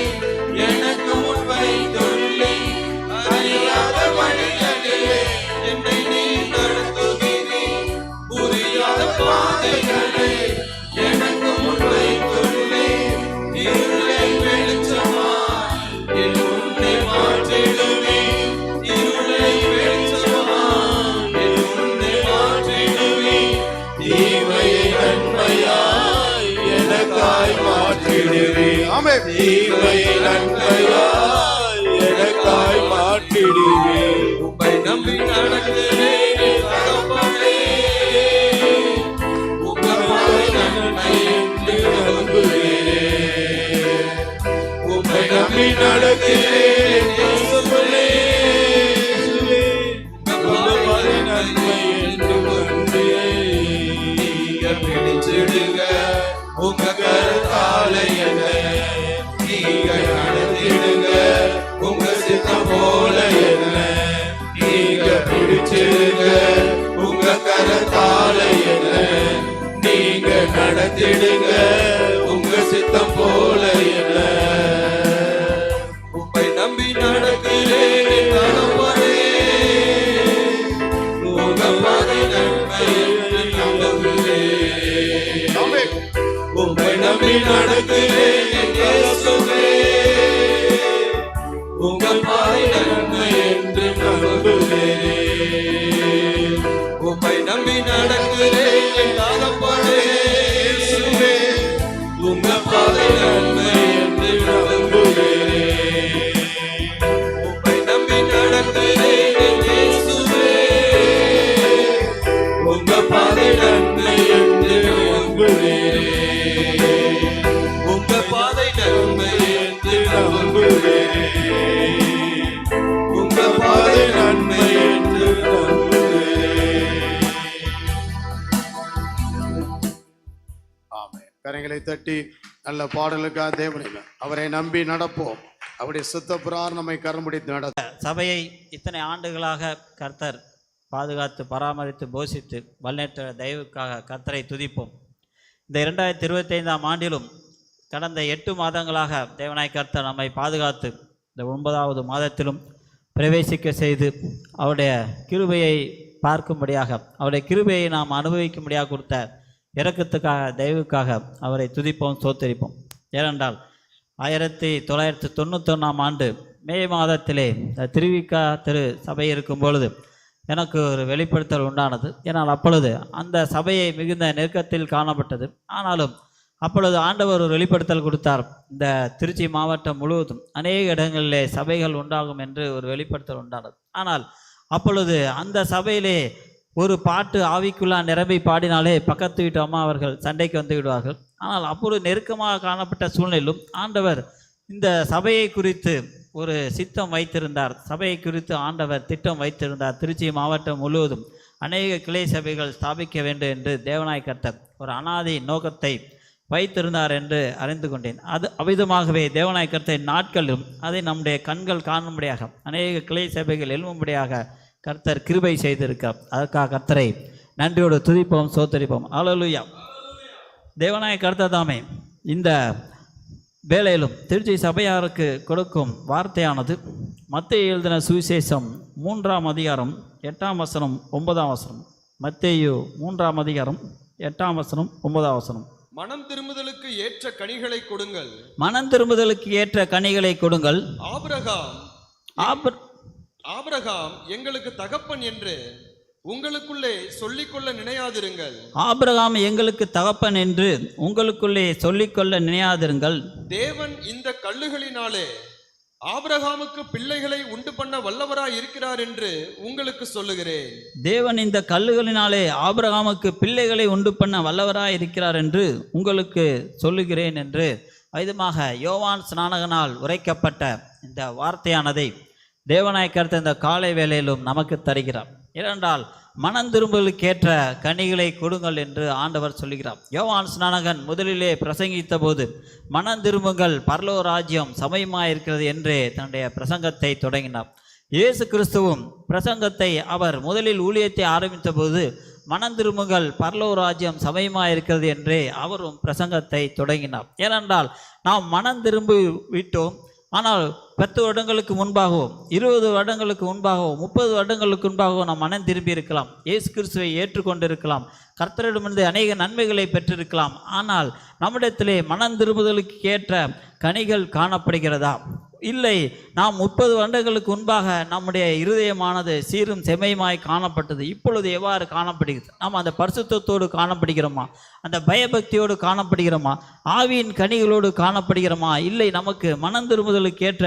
எனக்கு முன்வைத்துள்ளீர். அறியாத வழிகளிலே என்னை நீர் நடத்துகிறீர், புரியாத பாதைகளை எனக்கு முன்வைத்துள்ளீர். இருளை வெளிச்சமாய் என் முன்னே மாற்றிடுவீர், இருளை வெளிச்சமாய் என் முன்னே மாற்றிடுவீர். தீமையை நன்மையாய் எனக்காய் மாற்றிடுவீர், ஆமென். தீமையை நன்மையாய் எனக்காய் மாற்றிடுவீர். உம்மை நம்பி நடக்கிறேன் என் தகப்பனே, உங்க பாதை நன்மை என்று நம்புகிறேன். உம்மை நம்பி நடக்கிறேன் இயேசுவே, உங்க பாதை நன்மை என்று நம்புகிறேன். நீங்க பிடிச்சிடுங்க உங்க கரத்தால என்ன, நீங்க நடத்திடுங்க உங்க சித்தம் போல என்ன. நீங்க பிடிச்சிடுங்க உங்க கர நடத்திடுங்க உங்க சித்தம் போல என்ன உம்மை நம்பி நடக்கிறேன் தகப்பனே உங்க பாதை நன்மை என்று நம்புகிறேன் உம்மை நம்பி நடக்கிறேன் இயேசுவே உங்க பாதை நன்மை என்று நம்புகிறேன் உம்மை நம்பி நடக்கிறேன் தகப்பனே இயேசுவே உங்க பாதை நன்மை என்று நம்புகிறேன் உம்மை நம்பி நடக்கிறேன் இயேசுவே உங்க பாதை நன்மை என்று நம்புகிறேன் உங்க பாதை நன்மை என்று நம்புகிறேன் உங்க பாதை நன்மை என்று நம்புகிறேன். ஆமென். கரங்களை தட்டி நல்ல பாடலுக்காக தேவனை அவரை நம்பி நடப்போம். அவருடைய சுத்தப்புறார் நம்மை கரமுடித்து நடத்த சபையை இத்தனை ஆண்டுகளாக கர்த்தர் பாதுகாத்து பராமரித்து போஷித்து வல்நேற்ற தயவுக்காக கர்த்தரை துதிப்போம். இந்த 2025ஆம் ஆண்டிலும் கடந்த 8 மாதங்களாக தேவனாய் கர்த்தர் நம்மை பாதுகாத்து இந்த 9வது மாதத்திலும் பிரவேசிக்க செய்து அவருடைய கிருபையை பார்க்கும்படியாக அவருடைய கிருபையை நாம் அனுபவிக்கும்படியாக கொடுத்த இரக்கத்துக்காக தயவுக்காக அவரை துதிப்போம் சோத்தரிப்போம். ஏனென்றால் 1991ஆம் ஆண்டு மே மாதத்திலே திருவிக்கா திரு சபை இருக்கும் பொழுது எனக்கு ஒரு வெளிப்படுத்தல் உண்டானது. ஏனால் அப்பொழுது அந்த சபையை மிகுந்த நெருக்கத்தில் காணப்பட்டது. ஆனாலும் அப்பொழுது ஆண்டவர் ஒரு வெளிப்படுத்தல் கொடுத்தார். இந்த திருச்சி மாவட்டம் முழுவதும் அநேக இடங்களிலே சபைகள் உண்டாகும் என்று ஒரு வெளிப்படுத்தல் உண்டானது. ஆனால் அப்பொழுது அந்த சபையிலே ஒரு பாட்டு ஆவிக்குள்ளா நிரம்பி பாடினாலே பக்கத்து வீட்டு அம்மா அவர்கள் சண்டைக்கு வந்து விடுவார்கள். ஆனால் அப்பொழுது நெருக்கமாக காணப்பட்ட சூழ்நிலையிலும் ஆண்டவர் இந்த சபையை குறித்து ஒரு சித்தம் வைத்திருந்தார். சபையை குறித்து ஆண்டவர் திட்டம் வைத்திருந்தார். திருச்சி மாவட்டம் முழுவதும் அநேக கிளை சபைகள் ஸ்தாபிக்க வேண்டும் என்று தேவனாய் கர்த்தர் ஒரு அனாதி நோக்கத்தை வைத்திருந்தார் என்று அறிந்து கொண்டேன். அது அவ்விதமாகவே தேவனாய் கர்த்தரின் நாட்களிலும் அதை நம்முடைய கண்கள் காணும்படியாக அநேக கிளை சபைகள் எழும்பும்படியாக கர்த்தர் கிருபை செய்திருக்கார். அதற்காக கர்த்தரை நன்றியோடு துதிப்போம் சோத்தரிப்போம். அல்லேலூயா. தேவனாய் கர்த்தர் தாமே இந்த வேளையிலும் திருச்சி சபையாருக்கு கொடுக்கும் வார்த்தையானது மத்தேயு எழுதின சுவிசேஷம் 3ஆம் அதிகாரம் 8ஆம் வசனம் 9ஆம் வசனம். மத்தேயு 3ஆம் அதிகாரம் 8ஆம் வசனம் 9ஆம் வசனம். மனம் திரும்புதலுக்கு ஏற்ற கனிகளை கொடுங்கள். மனம் திரும்புதலுக்கு ஏற்ற கனிகளை கொடுங்கள். ஆபிரகாம் எங்களுக்கு தகப்பன் என்று உங்களுக்குள்ளே சொல்லிக்கொள்ள நினையாதிருங்கள். ஆபிரகாம் எங்களுக்கு தகப்பன் என்று உங்களுக்குள்ளே சொல்லிக்கொள்ள நினையாதிருங்கள். தேவன் இந்த கல்லுகளினாலே ஆபிரகாமுக்கு பிள்ளைகளை உண்டு பண்ண வல்லவராய் இருக்கிறார் என்று உங்களுக்கு சொல்லுகிறேன். தேவன் இந்த கல்லுகளினாலே ஆபிரகாமுக்கு பிள்ளைகளை உண்டு பண்ண வல்லவராய் இருக்கிறார் என்று உங்களுக்கு சொல்லுகிறேன் என்று விதமாக யோவான் ஸ்நானகனால் உரைக்கப்பட்ட இந்த வார்த்தையானதை தேவனாய் கர்த்தர் இந்த காலை வேளையிலும் நமக்கு தருகிறார். ஏனென்றால் மனம் திரும்பலுக்கேற்ற கனிகளை கொடுங்கள் என்று ஆண்டவர் சொல்லுகிறார். யோவான் ஸ்நானகன் முதலிலே பிரசங்கித்த போது மனம் திரும்புங்கள் பரலோக ராஜ்யம் சமயமாயிருக்கிறது என்றே தன்னுடைய பிரசங்கத்தை தொடங்கினார். இயேசு கிறிஸ்துவும் பிரசங்கத்தை அவர் முதலில் ஊழியத்தை ஆரம்பித்த போது மனம் திரும்புங்கள் பரலோக ராஜ்யம் சமயமாயிருக்கிறது என்றே அவரும் பிரசங்கத்தை தொடங்கினார். ஏனென்றால் நாம் மனம் திரும்பி விட்டோம். ஆனால் 10 வருடங்களுக்கு முன்பாகவும் 20 வருடங்களுக்கு முன்பாகவும் 30 வருடங்களுக்கு முன்பாகவும் நாம் மனம் திரும்பி இருக்கலாம். இயேசு கிறிஸ்துவை ஏற்றுக்கொண்டிருக்கலாம். கர்த்தரிடமிருந்து அநேக நன்மைகளை பெற்றிருக்கலாம். ஆனால் நம்மிடத்திலே மனம் திரும்புதலுக்கு ஏற்ற கனிகள் காணப்படுகிறதா? இல்லை. நாம் 30 வருடங்களுக்கு முன்பாக நம்முடைய இருதயமானது சீரும் செமையுமாய் காணப்பட்டது. இப்பொழுது எவ்வாறு காணப்படுகிறது? நாம் அந்த பரிசுத்தத்தோடு காணப்படுகிறோமா? அந்த பயபக்தியோடு காணப்படுகிறோமா? ஆவியின் கனிகளோடு காணப்படுகிறோமா? இல்லை, நமக்கு மனம் திரும்புதலுக்கு ஏற்ற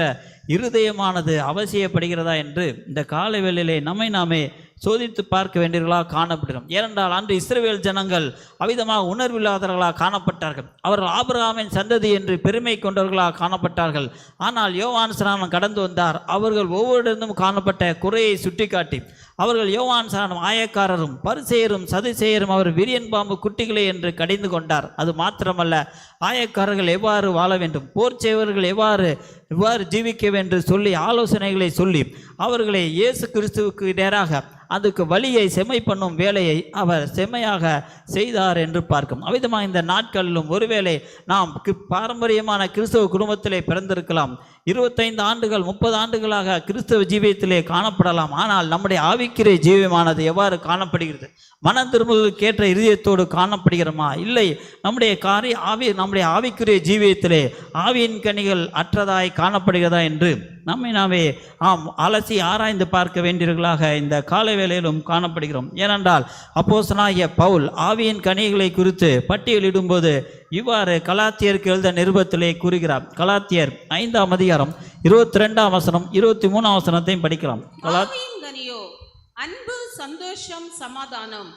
இருதயமானது அவசியப்படுகிறதா என்று இந்த காலை வேளையிலே நம்மை நாமே சோதித்து பார்க்க வேண்டியவர்களாக காணப்படுகிறோம். ஏனென்றால் அன்று இஸ்ரவேல் ஜனங்கள் அவிதமாக உணர்வில்லாதவர்களாக காணப்பட்டார்கள். அவர்கள் ஆபிரகாமின் சந்ததி என்று பெருமை கொண்டவர்களாக காணப்பட்டார்கள். ஆனால் யோவான் ஸ்நானன் கடந்து வந்தார். அவர்கள் ஒவ்வொருடனும் காணப்பட்ட குறையை சுட்டிக்காட்டி அவர்கள் யோவான் சாணம் ஆயக்காரரும் பரிசேயரும் சதுசேயரும் அவர் விரியன் பாம்பு குட்டிகளே என்று கடிந்து கொண்டார். அது மாத்திரமல்ல, ஆயக்காரர்கள் எவ்வாறு வாழ வேண்டும், போர் செய்வர்கள் எவ்வாறு ஜீவிக்க வேண்டும் சொல்லி ஆலோசனைகளை சொல்லி அவர்களை இயேசு கிறிஸ்துவுக்கு நேராக அதுக்கு வழியை செம்மை பண்ணும் வேலையை அவர் செம்மையாக செய்தார் என்று பார்க்கும். அவ்விதமாக இந்த நாட்களிலும் ஒருவேளை நாம் பாரம்பரியமான கிறிஸ்தவ குடும்பத்திலே பிறந்திருக்கலாம், 25 ஆண்டுகள் 30 ஆண்டுகளாக கிறிஸ்தவ ஜீவியத்திலே காணப்படலாம். ஆனால் நம்முடைய ஆவிக்குரிய ஜீவியமானது எவ்வாறு காணப்படுகிறது? மனம் திரும்புதலுக்கு ஏற்ற இதயத்தோடு காணப்படுகிறோமா? இல்லை, நம்முடைய ஆவிக்குரிய ஜீவியத்திலே ஆவியின் கனிகள் அற்றதாய் காணப்படுகிறதா என்று நம்மை நாமே அலசி ஆராய்ந்து பார்க்க வேண்டியவர்களாக இந்த காலை வேளையிலும் காணப்படுகிறோம். ஏனென்றால் அப்போஸ்தலனாகிய பவுல் ஆவியின் கனிகளை குறித்து பட்டியலிடும்போது இவ்வாறு கலாத்தியருக்கு எழுத நிருபத்திலே கூறுகிறார். கலாத்தியர் 5ஆம் அதிகாரம் 22ஆம் வசனம் 23ஆம் வசனத்தையும் படிக்கலாம். ஆவியின் கனியோ அன்பு, சந்தோஷம், சமாதானம்,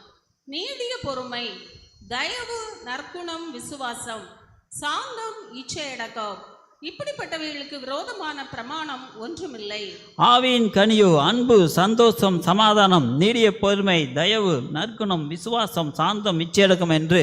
நீடிய பொறுமை, தயவு, நற்குணம், விசுவாசம், சாந்தம், இச்சையடக்கம், இப்படிப்பட்டவைகளுக்கு விரோதமான பிரமாணம் ஒன்றுமில்லை. ஆவியின் கனியோ அன்பு, சந்தோஷம், சமாதானம், நீடிய பொறுமை, தயவு, நற்குணம், விசுவாசம், சாந்தம், இச்சையடக்கம் என்று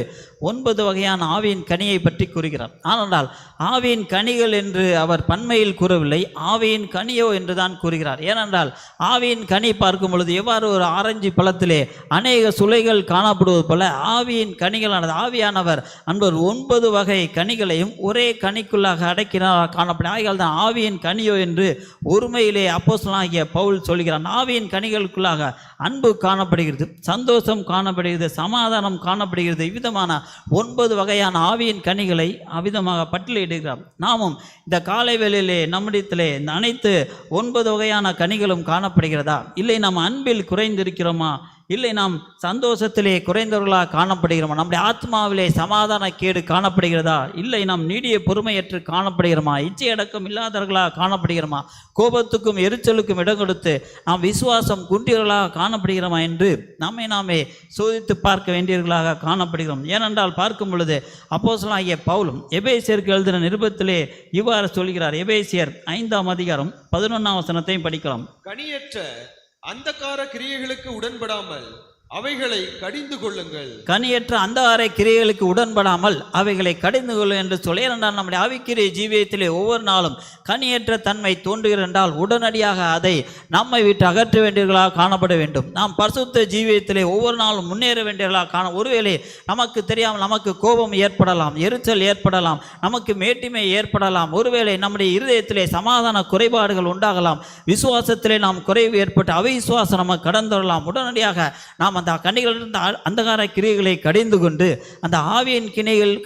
9 வகையான ஆவியின் கனியை பற்றி கூறுகிறார். ஆனால் ஆவியின் கனிகள் என்று அவர் பன்மையில் கூறவில்லை, ஆவியின் கனியோ என்று தான் கூறுகிறார். ஏனென்றால் ஆவியின் கனி பார்க்கும் பொழுது எவ்வாறு ஒரு ஆரஞ்சு பழத்திலே அநேக சுளைகள் காணப்படுவது போல ஆவியின் கனிகளானது ஆவியானவர் அன்பர் 9 வகை கனிகளையும் ஒரே கனிக்குள்ளாக அடக்கினார் காணப்படும். ஆகியால் தான் ஆவியின் கனியோ என்று ஒருமையிலே அப்போஸ்தலனாகிய பவுல் சொல்கிறான். ஆவியின் கனிகளுக்குள்ளாக அன்பு காணப்படுகிறது, சந்தோஷம் காணப்படுகிறது, சமாதானம் காணப்படுகிறது. இவ்விதமான 9 வகையான ஆவியின் கனிகளை அவ்விதமாக பட்டியலிடுகிறார். நாமும் இந்த காலை வேளையிலே நம்மிடத்திலே இந்த அனைத்து 9 வகையான கனிகளும் காணப்படுகிறதா? இல்லை நாம் அன்பில் குறைந்திருக்கிறோமா? இல்லை நாம் சந்தோஷத்திலே குறைந்தவர்களாக காணப்படுகிறோமா? நம்முடைய ஆத்மாவிலே சமாதான கேடு காணப்படுகிறதா? இல்லை நாம் நீடிய பொறுமையற்று காணப்படுகிறோமா? இச்சையடக்கம் இல்லாதவர்களாக காணப்படுகிறோமா? கோபத்துக்கும் எரிச்சலுக்கும் இடம் கொடுத்து நாம் விசுவாசம் குன்றியவர்களாக காணப்படுகிறோமா என்று நம்மை நாமே சோதித்து பார்க்க வேண்டியவர்களாக காணப்படுகிறோம். ஏனென்றால் பார்க்கும் பொழுது அப்போஸ்தலனாகிய பவுலும் எபேசியருக்கு எழுதின நிருபத்திலே இவ்வாறு சொல்கிறார். எபேசியர் 5ஆம் அதிகாரம் 11ஆம் வசனத்தையும் படிக்கலாம். கனியற்ற அந்தகார கிரியைகளுக்கு உடன்படாமல் அவைகளை கடிந்து கொள்ளுங்கள். கனியற்ற அந்தகார கிரியைகளுக்கு உடன்படாமல் அவைகளை கடிந்து கொள்ளுங்கள் என்று சொல்ல. ஏனென்றால் நம்முடைய ஆவிக்குரிய ஜீவியத்திலே ஒவ்வொரு நாளும் கனியற்ற தன்மை தோன்றுகிறது என்றால் உடனடியாக அதை நம்மை விட்டு அகற்ற வேண்டியவர்களாக காணப்பட வேண்டும். நாம் பரிசுத்த ஜீவியத்திலே ஒவ்வொரு நாளும் முன்னேற வேண்டியவர்களாக ஒருவேளை நமக்கு தெரியாமல் நமக்கு கோபம் ஏற்படலாம், எரிச்சல் ஏற்படலாம், நமக்கு மேட்டிமை ஏற்படலாம், ஒருவேளை நம்முடைய இருதயத்திலே சமாதான குறைபாடுகள் உண்டாகலாம், விசுவாசத்திலே நாம் குறைவு ஏற்பட்டு அவிசுவாசம் நமக்கு கடந்து வரலாம். உடனடியாக நாம் அந்த கனிகளிலிருந்து அந்தகார கிரியைகளை கடிந்து கொண்டு அந்த ஆவியின்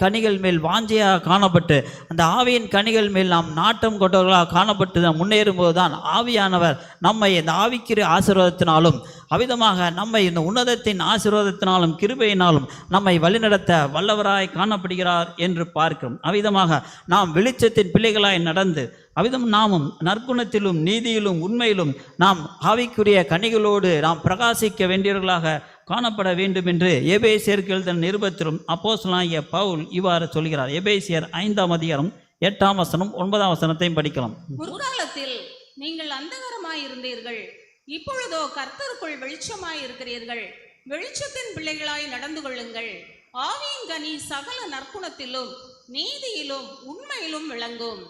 கனிகள் மேல் வாஞ்சையாக காணப்பட்டு அந்த ஆவியின் கனிகள் மேல் நாம் நாட்டம் கொண்டவர்களாக காணப்பட்டு நாம் முன்னேறும் போதுதான் ஆவியானவர் நம்மை இந்த ஆவிக்குரிய ஆசீர்வாதத்தினாலும் அவ்விதமாக நம்மை இந்த உன்னதத்தின் ஆசீர்வாதத்தினாலும் கிருபையினாலும் நம்மை வழிநடத்த வல்லவராய் காணப்படுகிறார் என்று பார்க்கிறோம். அவ்விதமாக நாம் வெளிச்சத்தின் பிள்ளைகளாய் நடந்து அவ்விதம் நாமும் நற்குணத்திலும் நீதியிலும் உண்மையிலும் நாம் ஆவிக்குரிய கனிகளோடு நாம் பிரகாசிக்க வேண்டியவர்களாக காணப்பட வேண்டும் என்று எபேசியருக்கு எழுதின நிருபத்திலும் அப்போஸ்தலனாகிய பவுல் இவ்வாறு சொல்கிறார். எபேசியர் 5ஆம் அதிகாரம் 8ஆம் வசனம் 9ஆம் வசனத்தையும் படிக்கலாம். முற்காலத்தில் நீங்கள் அந்தகாரமாய் இருந்தீர்கள், இப்பொழுதோ கர்த்தருக்குள் வெளிச்சமாய் இருக்கிறீர்கள். வெளிச்சத்தின் பிள்ளைகளாய் நடந்து கொள்ளுங்கள். ஆவியின் கனி சகல நற்குணத்திலும் நீதியிலும் உண்மையிலும் விளங்கும்.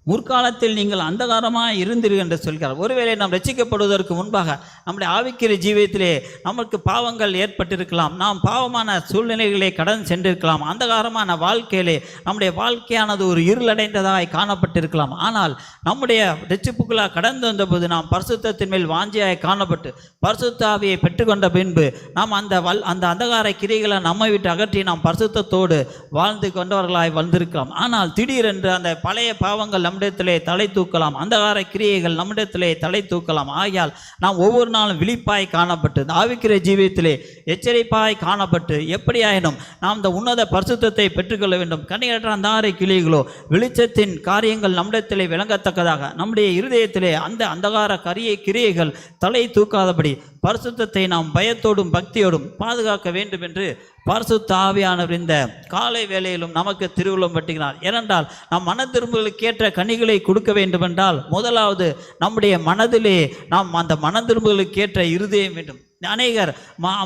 முற்காலத்தில் நீங்கள் அந்தகாரமாக இருந்தீர்கள் என்று சொல்கிறார். ஒருவேளை நாம் ரட்சிக்கப்படுவதற்கு முன்பாக நம்முடைய ஆவிக்குரிய ஜீவியத்திலே நமக்கு பாவங்கள் ஏற்பட்டிருக்கலாம், நாம் பாவமான சூழ்நிலைகளை கடந்து சென்றிருக்கலாம், அந்தகாரமான வாழ்க்கையிலே நம்முடைய வாழ்க்கையானது ஒரு இருளடைந்ததாய் காணப்பட்டிருக்கலாம். ஆனால் நம்முடைய ரட்சிப்புகளாக கடந்து வந்தபோது நாம் பரிசுத்தத்தின் மேல் வாஞ்சியாய் காணப்பட்டு பரிசுத்த ஆவியை பெற்றுக்கொண்ட பின்பு நாம் அந்த அந்தகார கிரியைகளை நம்மை விட்டு அகற்றி நாம் பரிசுத்தத்தோடு வாழ்ந்து கொண்டவர்களாய் வந்திருக்கலாம். ஆனால் திடீரென்று அந்த பழைய பாவங்கள் நம்மிடத்திலே தலை தூக்கலாம், அந்தகார கிரியைகள் நம்மிடத்திலே தலை தூக்கலாம். ஆகையால் நாம் ஒவ்வொரு நாளும் விழிப்பாய் காணப்பட்டு ஆவிக்குரிய ஜீவியத்திலே எச்சரிப்பாய் காணப்பட்டு எப்படியாயினும் நாம் இந்த உன்னத பரிசுத்தத்தை பெற்றுக்கொள்ள வேண்டும். கனியற்ற அந்தகார கிளிகளோ வெளிச்சத்தின் காரியங்கள் நம்மிடத்திலே விளங்கத்தக்கதாக நம்முடைய இருதயத்திலே அந்த அந்தகார கிரியைகள் தலை தூக்காதபடி பரிசுத்தத்தை நாம் பயத்தோடும் பக்தியோடும் பாதுகாக்க வேண்டும் என்று பரிசுத்த ஆவியானவர் இந்த காலை வேளையிலும் நமக்கு திருவுளம் பட்டுகிறார். ஏனென்றால் நம் மன திரும்புதலுக்கு ஏற்ற கனிகளை கொடுக்க வேண்டுமென்றால் முதலாவது நம்முடைய மனதிலே நாம் அந்த மன திரும்புதலுக்கு ஏற்ற இருதயம் வேண்டும். அநேகர்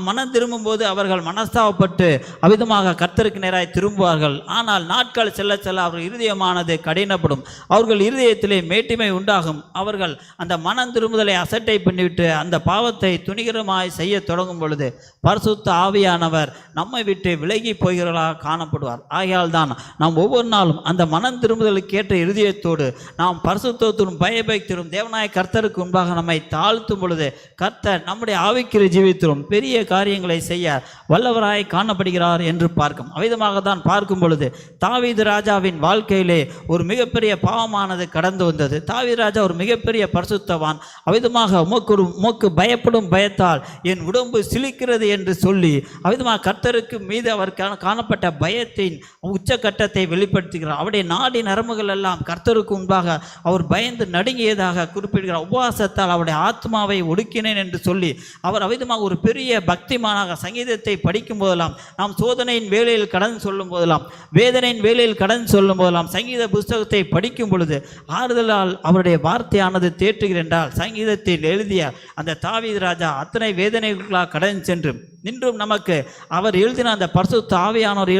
மனம் திரும்பும்போது அவர்கள் மனஸ்தாபப்பட்டு அவிதமாக கர்த்தருக்கு நேராய் திரும்புவார்கள். ஆனால் நாட்கள் செல்ல செல்ல அவர்கள் இருதயமானது கடினப்படும், அவர்கள் இருதயத்திலே மேட்டிமை உண்டாகும். அவர்கள் அந்த மனம் திரும்புதலை அசட்டை பண்ணிவிட்டு அந்த பாவத்தை துணிகரமாய் செய்ய தொடங்கும் பொழுது பரிசுத்த ஆவியானவர் நம்மை விட்டு விலகி போகிறவர்களாக காணப்படுவார். ஆகையால் தான் நாம் ஒவ்வொரு நாளும் அந்த மனம் திரும்புதலுக்கு ஏற்ற இருதயத்தோடு நாம் பரிசுத்தத்திலும் பயபக்தியும் தேவனாய கர்த்தருக்கு முன்பாக நம்மை தாழ்த்தும் பொழுது கர்த்தர் நம்முடைய ஆவிக்குரிய ஜீவித்திலும் பெரிய காரியங்களை செய்ய வல்லவராய் காணப்படுகிறார் என்று பார்க்கும். அவ்விதமாக தான் பார்க்கும் பொழுது தாவீது ராஜாவின் வாழ்க்கையிலே ஒரு மிகப்பெரிய பாவமானது கடந்து வந்தது. தாவீது ராஜா ஒரு மிகப்பெரிய பரிசுத்தவான். அவ்விதமாக உமக்கு பயப்படும் பயத்தால் என் உடம்பு சிலிக்கிறது என்று சொல்லி அவ்விதமாக கர்த்தருக்கு மீது அவர் காணப்பட்ட பயத்தின் உச்சக்கட்டத்தை வெளிப்படுத்துகிறார். அவருடைய நாடி நரம்புகள் எல்லாம் கர்த்தருக்கு முன்பாக அவர் பயந்து நடுங்கியதாக குறிப்பிடுகிறார். உபவாசத்தால் அவருடைய ஆத்மாவை ஒடுக்கினேன் என்று சொல்லி அவர் அவ்விதமாக ஒரு பெரிய பக்திமானாக சங்கீதத்தை படிக்கும் போதெல்லாம், நாம் சோதனையின் வேளையில் கடந்து சொல்லும் போதெல்லாம், வேதனையின் வேளையில் கடந்து சொல்லும் போதெல்லாம், சங்கீத புஸ்தகத்தை படிக்கும் பொழுது ஆறுதலால் அவருடைய வார்த்தையானது தேற்றுகிறேன் என்றால் சங்கீதத்தில் எழுதிய அந்த தாவீது ராஜா அத்தனை வேதனைகளாக கடந்து சென்று இன்றும் நமக்கு அவர் எழுதின அந்த பரிசுத்த ஆவியானவர்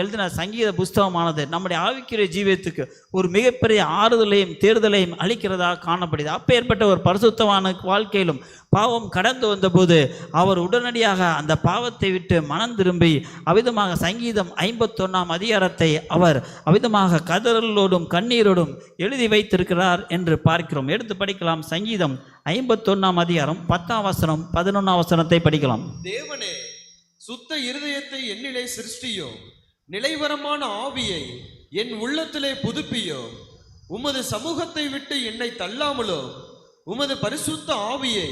எழுதின சங்கீத புஸ்தகமானது நம்முடைய ஆவிக்குரிய ஜீவியத்துக்கு ஒரு மிகப்பெரிய ஆறுதலையும் தேர்தலையும் அளிக்கிறதாக காணப்படுகிறது. அப்பேற்பட்ட ஒரு பரிசுத்தமான வாழ்க்கையிலும் பாவம் கடந்து வந்தபோது அவர் உடனடியாக அந்த பாவத்தை விட்டு மனம் திரும்பி அவ்விதமாக சங்கீதம் 51 அதிகாரத்தை அவர் அவ்விதமாக கதறலோடும் கண்ணீரோடும் எழுதி வைத்திருக்கிறார் என்று பார்க்கிறோம். எடுத்து படிக்கலாம். சங்கீதம் 51 அதிகாரம் 10 வசனம் 11 வசனத்தை படிக்கலாம். தேவனே, சுத்த இருதயத்தை என்னிலே சிருஷ்டியோ, நிலைவரமான ஆவியை என் உள்ளத்திலே புதுப்பியோ, உமது சமூகத்தை விட்டு என்னை தள்ளாமலோ, உமது பரிசுத்த ஆவியை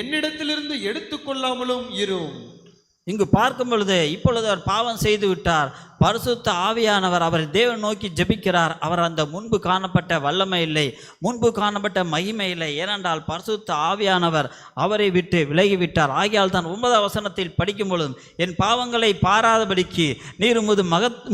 என்னிடத்திலிருந்து எடுத்துக்கொள்ளாமலும் இரும். இங்கு பார்க்கும் பொழுது இப்பொழுது அவர் பாவம் செய்து விட்டார். பரிசுத்த ஆவியானவர் அவர் தேவன் நோக்கி ஜெபிக்கிறார். அவர் அந்த முன்பு காணப்பட்ட வல்லமை இல்லை, முன்பு காணப்பட்ட மகிமை இல்லை. ஏனென்றால் பரிசுத்த ஆவியானவர் அவரை விட்டு விலகிவிட்டார். ஆகையால் தான் 9 வசனத்தில் படிக்கும் பொழுதும் என் பாவங்களை பாராதபடிக்கு நீர் உமது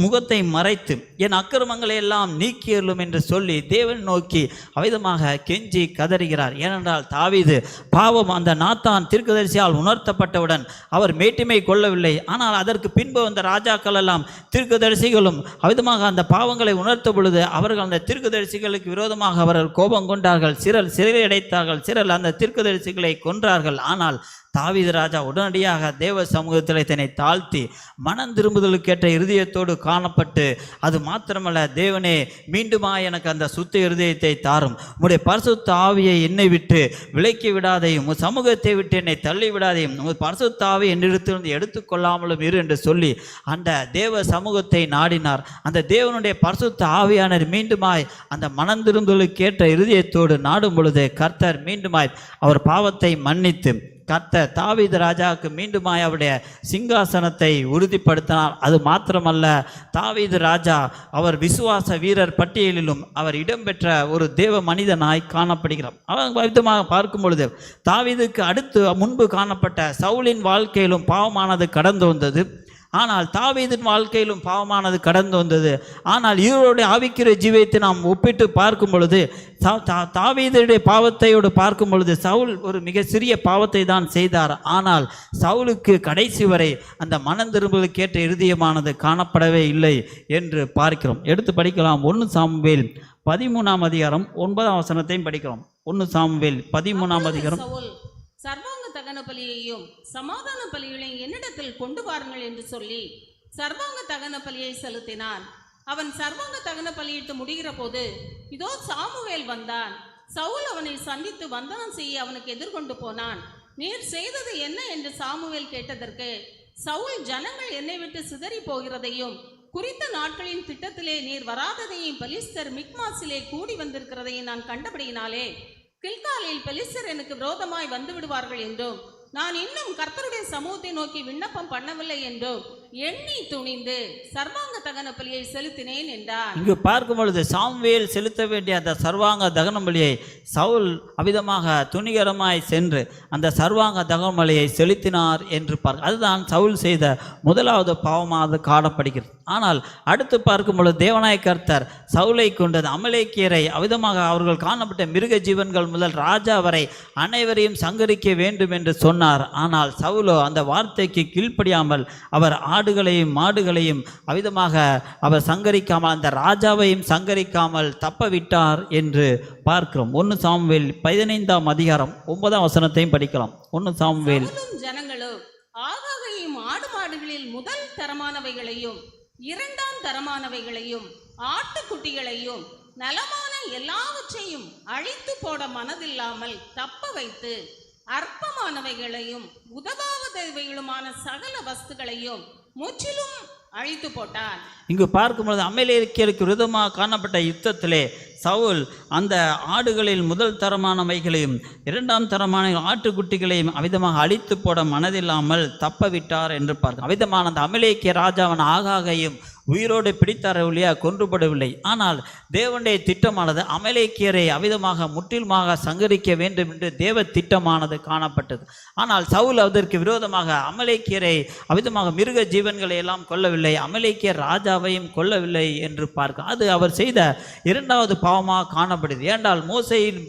முகத்தை மறைத்து என் அக்கிரமங்களை எல்லாம் நீக்கியருளும் என்று சொல்லி தேவன் நோக்கி அவ்விதமாக கெஞ்சி கதறுகிறார். ஏனென்றால் தாவீது பாவம் அந்த நாத்தான் தீர்க்கதரிசியால் உணர்த்தப்பட்டவுடன் அவர் மேட்டிமை கொள்ளவில்லை. ஆனால் அதற்கு பின்பு வந்த ராஜாக்கள் எல்லாம் தீர்க்கதரிசிகளும் அவ்விதமாக அந்த பாவங்களை உணர்த்த பொழுது அவர்கள் அந்த தீர்க்கதரிசிகளுக்கு விரோதமாக அவர்கள் கோபம் கொண்டார்கள், சிறையில் அடைத்தார்கள், சிலர் அந்த தீர்க்கதரிசிகளை கொன்றார்கள். ஆனால் தாவீது ராஜா உடனடியாக தேவ சமூகத்தில் தன்னை தாழ்த்தி மனம் திரும்புதலுக்கேற்ற இருதயத்தோடு காணப்பட்டு, அது மாத்திரமல்ல, தேவனே மீண்டுமா எனக்கு அந்த சுத்த இருதயத்தை தாரும், உம்முடைய பரிசுத்த ஆவியை என்னை விட்டு விலக்கி விடாதையும், உன் சமூகத்தை விட்டு என்னை தள்ளி விடாதையும், உங்கள் பரிசுத்த ஆவி என்னிடத்திலிருந்து எடுத்துக்கொள்ளாமலும் இரு என்று சொல்லி அந்த தேவ சமூகத்தை நாடினார். அந்த தேவனுடைய பரிசுத்த ஆவியானர் மீண்டுமாய் அந்த மனம் திரும்புதலுக்கேற்ற இருதயத்தோடு நாடும் பொழுது கர்த்தர் மீண்டுமாய் அவர் பாவத்தை மன்னித்து கர்த்தர் தாவீது ராஜாவுக்கு மீண்டுமாய் அவருடைய சிங்காசனத்தை உறுதிப்படுத்தினார். அது மாத்திரமல்ல, தாவீது ராஜா அவர் விசுவாச வீரர் பட்டியலிலும் அவர் இடம்பெற்ற ஒரு தேவ மனிதனாய் காணப்படுகிறார். அவர் விதமாக பார்க்கும் பொழுது தாவீதுக்கு அடுத்து முன்பு காணப்பட்ட சவுலின் வாழ்க்கையிலும் பாவமானது கடந்து வந்தது. ஆனால் தாவீதின் வாழ்க்கையிலும் பாவமானது கடந்து வந்தது. ஆனால் இவருடைய ஆவிக்குரிய ஜீவியத்தை நாம் ஒப்பிட்டு பார்க்கும் பொழுது தாவீதுடைய பாவத்தையோடு பார்க்கும் பொழுது சவுல் ஒரு மிக சிறிய பாவத்தை தான் செய்தார். ஆனால் சவுலுக்கு கடைசி வரை அந்த மனம் திரும்பலுக்கேற்ற இருதயமானது காணப்படவே இல்லை என்று பார்க்கிறோம். எடுத்து படிக்கலாம். 1 சாமுவேல் 13 அதிகாரம் 9 வசனத்தையும் படிக்கிறோம். 1 சாமுவேல் 13 அதிகாரம். சர்வாங்க தகன பலியையும் சமாதான பலிகளையும் என்னிடத்தில் கொண்டு வாருங்கள் என்று சொல்லி சர்வாங்க தகன பலியை செலுத்தினான். அவன் சர்வாங்க தகன பலியிட்டு முடிகிற போது இதோ சாமுவேல் வந்தான். சவுல் அவனை சந்தித்து வந்தனம் செய்ய அவனுக்கு எதிர்கொண்டு போனான். நீர் செய்தது என்ன என்று சாமுவேல் கேட்டதற்கு, சவுல் ஜனங்கள் என்னை விட்டு சிதறி போகிறதையும் குறித்த நாட்களின் திட்டத்திலே நீர் வராததையும் பெலிஸ்தர் மிக்மாசிலே கூடி வந்திருக்கிறதையும் நான் கண்டபடியினாலே கில்காலில் பெலிஸ்தர் எனக்கு விரோதமாய் வந்து விடுவார்கள் என்றும் நான் இன்னும் கர்த்தருடைய சமூகத்தை நோக்கி விண்ணப்பம் பண்ணவில்லை என்றும் எண்ணி துணிந்து சர்வாங்க தகன பலியை செலுத்தினேன் என்றான். இங்கு பார்க்கும் பொழுது சாமுவேல் செலுத்த வேண்டிய அந்த சர்வாங்க தகன பலியை சவுல் அவிதமாக துணிகரமாய் சென்று அந்த சர்வாங்க தகன பலியை செலுத்தினார் என்று அதுதான் சவுல் செய்த முதலாவது பாவமாக காணப்படுகிறது. ஆனால் அடுத்து பார்க்கும் பொழுது தேவனாய கர்த்தர் சவுலை கொண்டது அமலேக்கியரை அவிதமாக அவர்கள் காணப்பட்ட மிருக ஜீவன்கள் முதல் ராஜா வரை அனைவரையும் சங்கரிக்க வேண்டும் என்று சொன்னார். ஆனால் சவுலோ அந்த வார்த்தைக்கு கீழ்ப்படியாமல் அவர் ஆடுகளையும் மாடுகளையும் அவிதமாக அவர் சங்கரிக்காமல் அந்த ராஜாவையும் சங்கரிக்காமல் தப்பவிட்டார் என்று பார்க்கிறோம். 1 சாமுவேல் 15ஆம் அதிகாரம் 9ஆம் வசனத்தையும் படிக்கலாம். 1 சாமுவேல். ஜனங்களும் ஆகாகையும் ஆடு மாடுகளில் முதல் தரமானவைகளையும் 2ஆம் தரமானவைகளையும் ஆட்டுக்குட்டிகளையும் நலமான எல்லாவற்றையும் அழித்து போட மனதில்லாமல் தப்ப வைத்து அற்பமானவைகளையும் உதவாதவைகளுமான சகல வஸ்துகளையும் முற்றிலும் அழித்து போட்டான். இங்கு பார்க்கும்போது அமலேக்கியருக்கு விரோதமாக காணப்பட்ட யுத்தத்திலே சவுல் அந்த ஆடுகளில் முதல் தரமானவைகளையும் 2ஆம் தரமான ஆட்டுக்குட்டிகளையும் அவிதமாக அழித்து போட மனதில்லாமல் தப்பவிட்டார் என்று பார்க்கிறோம். அவிதமான அந்த அமலேக்கிய ராஜாவன் ஆகாகையும் உயிரோடு பிடித்தார ஒழியா கொன்றுபடவில்லை. ஆனால் தேவனுடைய திட்டமானது அமலேக்கியரை அவிதமாக முற்றிலுமாக சங்கரிக்க வேண்டும் என்று தேவ திட்டமானது காணப்பட்டது. ஆனால் சவுல் அதற்கு விரோதமாக அமலேக்கியரை அவிதமாக மிருக ஜீவன்களை எல்லாம் கொல்லவில்லை, அமலேக்கியர் ராஜாவையும் கொல்லவில்லை என்று பார்க்க அது அவர் செய்த 2வது பாவமாக காணப்படுது. ஏனென்றால் மோசையின்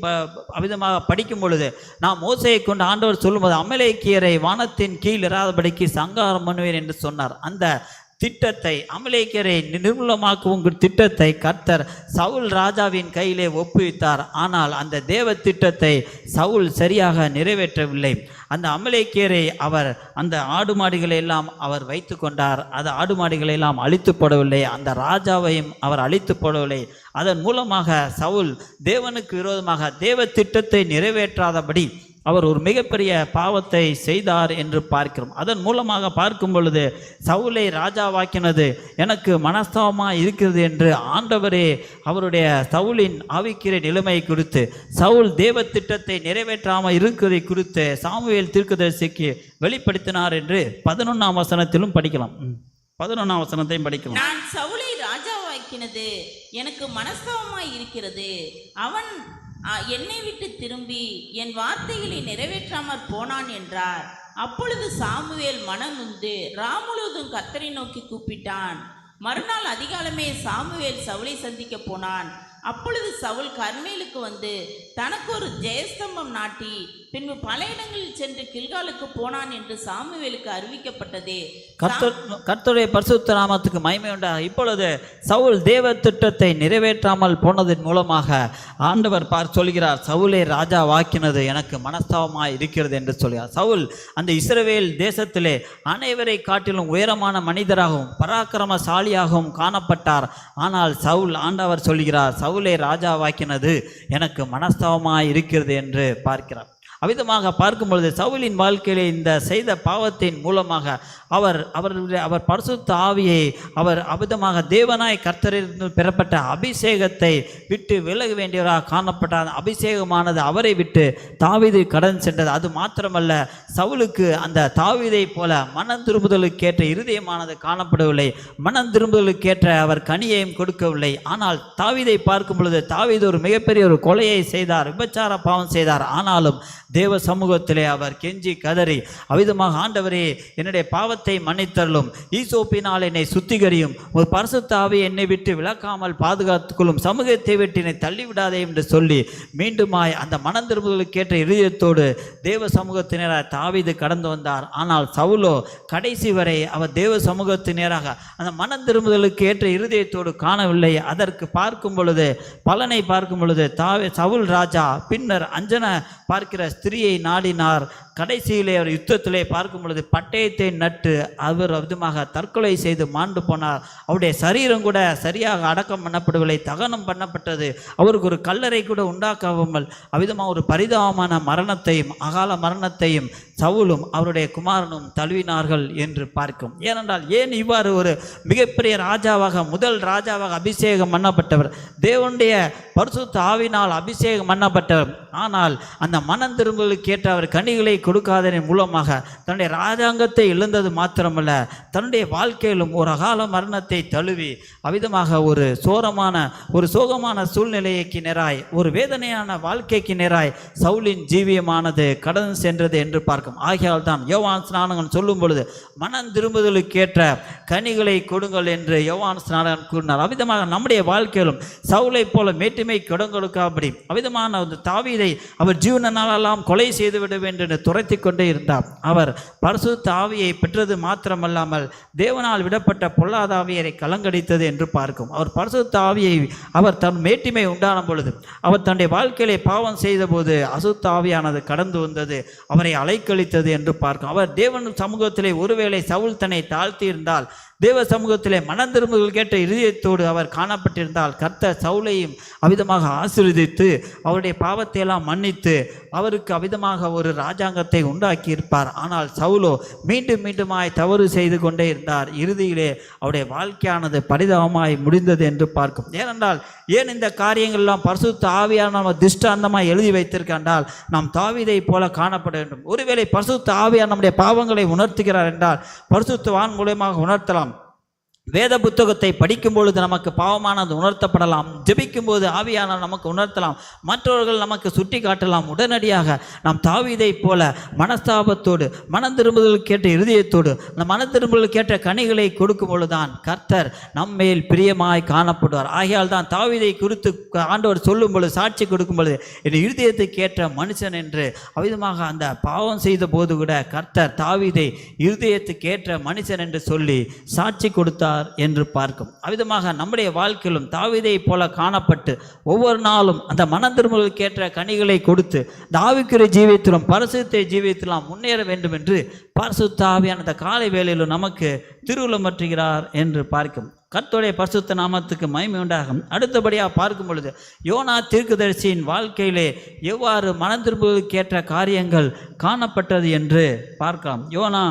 அவிதமாக படிக்கும் பொழுது நாம் மோசையை கொண்டு ஆண்டவர் சொல்லும்போது அமலேக்கியரை வானத்தின் கீழ் இராதபடிக்கு சங்காரம் பண்ணுவேன் என்று சொன்னார். அந்த திட்டத்தை அமலேக்கியரை நிர்மூலமாக்கும் திட்டத்தை கர்த்தர் சவுல் ராஜாவின் கையிலே ஒப்புவித்தார். ஆனால் அந்த தேவ திட்டத்தை சவுல் சரியாக நிறைவேற்றவில்லை. அந்த அமலேக்கியரை அவர் அந்த ஆடு மாடுகளை எல்லாம் அவர் வைத்து கொண்டார். அந்த ஆடு மாடுகளை எல்லாம் அழித்து போடவில்லை, அந்த ராஜாவையும் அவர் அழித்து போடவில்லை. அதன் மூலமாக சவுல் தேவனுக்கு விரோதமாக தேவ திட்டத்தை நிறைவேற்றாதபடி அவர் ஒரு மிகப்பெரிய பாவத்தை செய்தார் என்று பார்க்கிறோம். அதன் மூலமாக பார்க்கும் பொழுது சவுலை ராஜாவாக்கினது எனக்கு மனஸ்தாபமாக இருக்கிறது என்று ஆண்டவரே அவருடைய சவுலின் ஆவிக்கிற நிலைமை குறித்து சவுல் தேவ திட்டத்தை நிறைவேற்றாமல் இருக்கிறதை குறித்து சாமுவேல் தீர்க்கதரிசிக்கு வெளிப்படுத்தினார் என்று 11ஆம் வசனத்திலும் படிக்கலாம். 11ஆம் வசனத்தையும் படிக்கலாம். நான் சவுலை ராஜாவாக்கினது எனக்கு மனஸ்தாபமாய் இருக்கிறது, அவன் என்னை விட்டு திரும்பி என் வார்த்தைகளை நிறைவேற்றாமற் போனான் என்றார். அப்பொழுது சாமுவேல் மனநொந்து முழுவதும் கர்த்தரை நோக்கி கூப்பிட்டான். மறுநாள் அதிகாலமே சாமுவேல் சவுலை சந்திக்க போனான். அப்பொழுது சவுல் கர்மேலுக்கு வந்து தனக்கு ஒரு ஜெயஸ்தம்பம் நாட்டி பின்பு பல இடங்களில் சென்று கில்காலுக்கு போனான் என்று சாமுவேலுக்கு அறிவிக்கப்பட்டது. கர்த்தருடைய பரிசுத்த நாமத்துக்கு மகிமை உண்டாக. இப்பொழுது சவுல் தேவ திட்டத்தை நிறைவேற்றாமல் போனதன் மூலமாக ஆண்டவர் சொல்கிறார், சவுலை ராஜா வாக்கினது எனக்கு மனஸ்தாபமாய் இருக்கிறது என்று சொல்கிறார். சவுல் அந்த இஸ்ரவேல் தேசத்திலே அனைவரை காட்டிலும் உயரமான மனிதராகவும் பராக்கிரமசாலியாகவும் காணப்பட்டார். ஆனால் சவுல் ஆண்டவர் சொல்கிறார், சவுலை ராஜாவாக்கினது எனக்கு மனஸ்தாபமாய் இருக்கிறது என்று பார்க்கிறார். அவ்விதமாக பார்க்கும் பொழுது சவுலின் வாழ்க்கையிலே இந்த செய்த பாவத்தின் மூலமாக அவர் பரிசுத்த ஆவியை அவர் அவிதமாக தேவனாய் கர்த்தரிலிருந்து பெறப்பட்ட அபிஷேகத்தை விட்டு விலக வேண்டியவராக காணப்பட்டார். அபிஷேகமானது அவரை விட்டு தாவீது கடன் சென்றது. அது மாத்திரமல்ல, சவுலுக்கு அந்த தாவீதை போல மனம் திரும்புதலுக்கேற்ற இருதயமானது காணப்படவில்லை, மனம் திரும்புதலுக்கேற்ற அவர் கனியையும் கொடுக்கவில்லை. ஆனால் தாவீதை பார்க்கும் பொழுது தாவீது ஒரு மிகப்பெரிய ஒரு கொலையை செய்தார், விபச்சார பாவம் செய்தார். ஆனாலும் தேவ சமூகத்திலே அவர் கெஞ்சி கதறி அவிதமாக, ஆண்டவரே என்னுடைய பாவத்தை மன்னித்தருளும், ஈசோப்பினால் என்னை சுத்திகரியும், ஒரு பரிசுத்த ஆவியை என்னை விட்டு விலக்காமல் பாதுகாத்துக்கொள்ளும், சமூகத்தை விட்டு என்னை தள்ளிவிடாதே என்று சொல்லி மீண்டுமாய் அந்த மனம் திரும்புதலுக்கேற்ற இதயத்தோடு தேவ சமூகத்தினராக தாவீது கடந்து வந்தார். ஆனால் சவுலோ கடைசி வரை அவர் தேவ சமூகத்தினராக அந்த மனம் திரும்புதலுக்கு ஏற்ற இருதயத்தோடு காணவில்லை. அதற்கு பார்க்கும் பொழுது பலனை பார்க்கும் பொழுது சவுல் ராஜா பின்னர் அஞ்சன பார்க்கிற ஸ்திரியை நாடினார். கடைசியிலே அவர் யுத்தத்திலே பார்க்கும் பொழுது பட்டயத்தை நட்டு அவர் விதமாக தற்கொலை செய்து மாண்டு போனார். அவருடைய சரீரம் கூட சரியாக அடக்கம் பண்ணப்படவில்லை, தகனம் பண்ணப்பட்டது. அவருக்கு ஒரு கல்லறை கூட உண்டாக்காமல் அவ்விதமாக ஒரு பரிதாபமான மரணத்தையும் அகால மரணத்தையும் சவுலும் அவருடைய குமாரனும் தழுவினார்கள் என்று பார்க்கும். ஏனென்றால் ஏன் இவ்வாறு ஒரு மிகப்பெரிய ராஜாவாக முதல் ராஜாவாக அபிஷேகம் பண்ணப்பட்டவர், தேவனுடைய பரிசுத்த ஆவினால் அபிஷேகம் பண்ணப்பட்டவர், ஆனால் அந்த மனம் திரும்பலுக்கு ஏற்ற அவர் கனிகளை கொடுக்காததன் மூலமாக தன்னுடைய ராஜாங்கத்தை இழந்தது மாத்திரமல்ல, தன்னுடைய வாழ்க்கையிலும் ஒரு அகால மரணத்தை தழுவி அவ்விதமாக ஒரு சோகமான சூழ்நிலைக்கு நேராய், ஒரு வேதனையான வாழ்க்கைக்கு நேராய் சவுலின் ஜீவியமானது கடந்து சென்றது என்று பார்க்கும். ஆகையால் தான் யோவான் ஸ்நானகன் சொல்லும் பொழுது மனம் திரும்புதலுக்கேற்ற கனிகளை கொடுங்கள் என்று யோவான் ஸ்நானகன் கூறினார். அவ்விதமாக நம்முடைய வாழ்க்கையிலும் சவுலை போல மேட்டுமை கொடுக்காபடி அவ்விதமான தாவீதை அவர் ஜீவனாலெல்லாம் கொலை செய்துவிட வேண்டும் என்று துரைத்தி கொண்டே இருந்தார். அவர் பரிசுத்த ஆவியை பெற்றது மாத்திரமல்லாமல் தேவனால் விடப்பட்ட பொல்லாத ஆவியரை கலங்கடித்தது என்று பார்க்கும். அவர் பரிசுத்த ஆவியை அவர் தன் மேட்டிமை உண்டான பொழுது, அவர் தன்னுடைய வாழ்க்கையிலே பாவம் செய்த போது அசுத்த ஆவியானது கடந்து வந்தது, அவரை அலைக்கழித்தது என்று பார்க்கும். அவர் தேவன் சமூகத்திலே ஒருவேளை சவுல் தன்னை தாழ்த்தி இருந்தால், தேவ சமூகத்திலே மனம் திரும்புதல் கேட்ட இருதயத்தோடு அவர் காணப்பட்டிருந்தால், கர்த்தர் சவுலையும் அவிதமாக ஆசீர்வதித்து அவருடைய பாவத்தை எல்லாம் மன்னித்து அவருக்கு அவிதமாக ஒரு ராஜாங்கத்தை உண்டாக்கி இருப்பார். ஆனால் சவுலோ மீண்டுமாய் தவறு செய்து கொண்டே இருந்தார். இறுதியிலே அவருடைய வாழ்க்கையானது பரிதாபமாய் முடிந்தது என்று பார்க்கும். ஏனென்றால் ஏன் இந்த காரியங்கள் எல்லாம் பரிசுத்த ஆவியான திஷ்டாந்தமாய் எழுதி வைத்திருக்கின்றால், நாம் தாவீதை போல காணப்பட வேண்டும். ஒருவேளை பரிசுத்த ஆவியான நம்முடைய பாவங்களை உணர்த்துகிறார் என்றால் பரிசுத்தவான் மூலமாக உணர்த்தலாம். வேத புத்தகத்தை படிக்கும் பொழுது நமக்கு பாவமானது உணர்த்தப்படலாம். ஜெபிக்கும் போது ஆவியான நமக்கு உணர்த்தலாம். மற்றவர்கள் நமக்கு சுட்டி காட்டலாம். உடனடியாக நாம் தாவீதை போல மனஸ்தாபத்தோடு, மனம் திரும்புதல் கேட்ட இருதயத்தோடு, அந்த மன திரும்புதல் கேட்ட கனிகளை கொடுக்கும் பொழுதுதான் கர்த்தர் நம்மேல் பிரியமாய் காணப்படுவார். ஆகையால் தான் தாவீதை குறித்து ஆண்டவர் சொல்லும் பொழுது, சாட்சி கொடுக்கும் பொழுது, என் இருதயத்துக்கு ஏற்ற மனுஷன் என்று அவ்விதமாக அந்த பாவம் செய்த போது கூட கர்த்தர் தாவீதை இருதயத்துக்கு ஏற்ற மனுஷன் என்று சொல்லி சாட்சி கொடுத்தார் என்று பார்க்கும். அவ்விதமாக நம்முடைய வாழ்க்கையிலும் தாவீதை போல காணப்பட்டு ஒவ்வொரு நாளும் அந்த மனம் திரும்புதலுக்கு ஏற்ற கனிகளை கொடுத்து இந்த ஆவிக்குரிய ஜீவியத்திலும் பரிசுத்த ஜீவியத்திலும் முன்னேற வேண்டும் என்று பரிசுத்த ஆவியான அந்த காலை வேளையிலும் நமக்கு திருவுளம் பற்றுகிறார் என்று பார்க்கும். கர்த்தருடைய பரிசுத்த நாமத்துக்கு மகிமை உண்டாகும். அடுத்தபடியாக பார்க்கும் பொழுது யோனா தீர்க்கதரிசியின் வாழ்க்கையிலே எவ்வாறு மனம் திரும்புவதற்கு ஏற்ற காரியங்கள் காணப்பட்டது என்று பார்க்கலாம். யோனா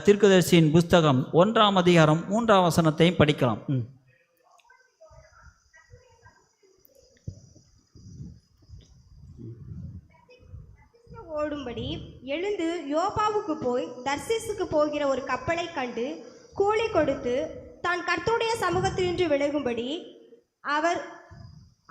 தீர்க்கதரிசியின் புஸ்தகம் 1ஆம் அதிகாரம் 3ஆம் வசனத்தையும் படிக்கலாம். ஓடும்படி எழுந்து யோப்பாவுக்கு போய் தர்சீசுக்கு போகிற ஒரு கப்பலை கண்டு கூலி கொடுத்து தான் கர்த்தருடைய சமூகத்தினின்று விலகும்படி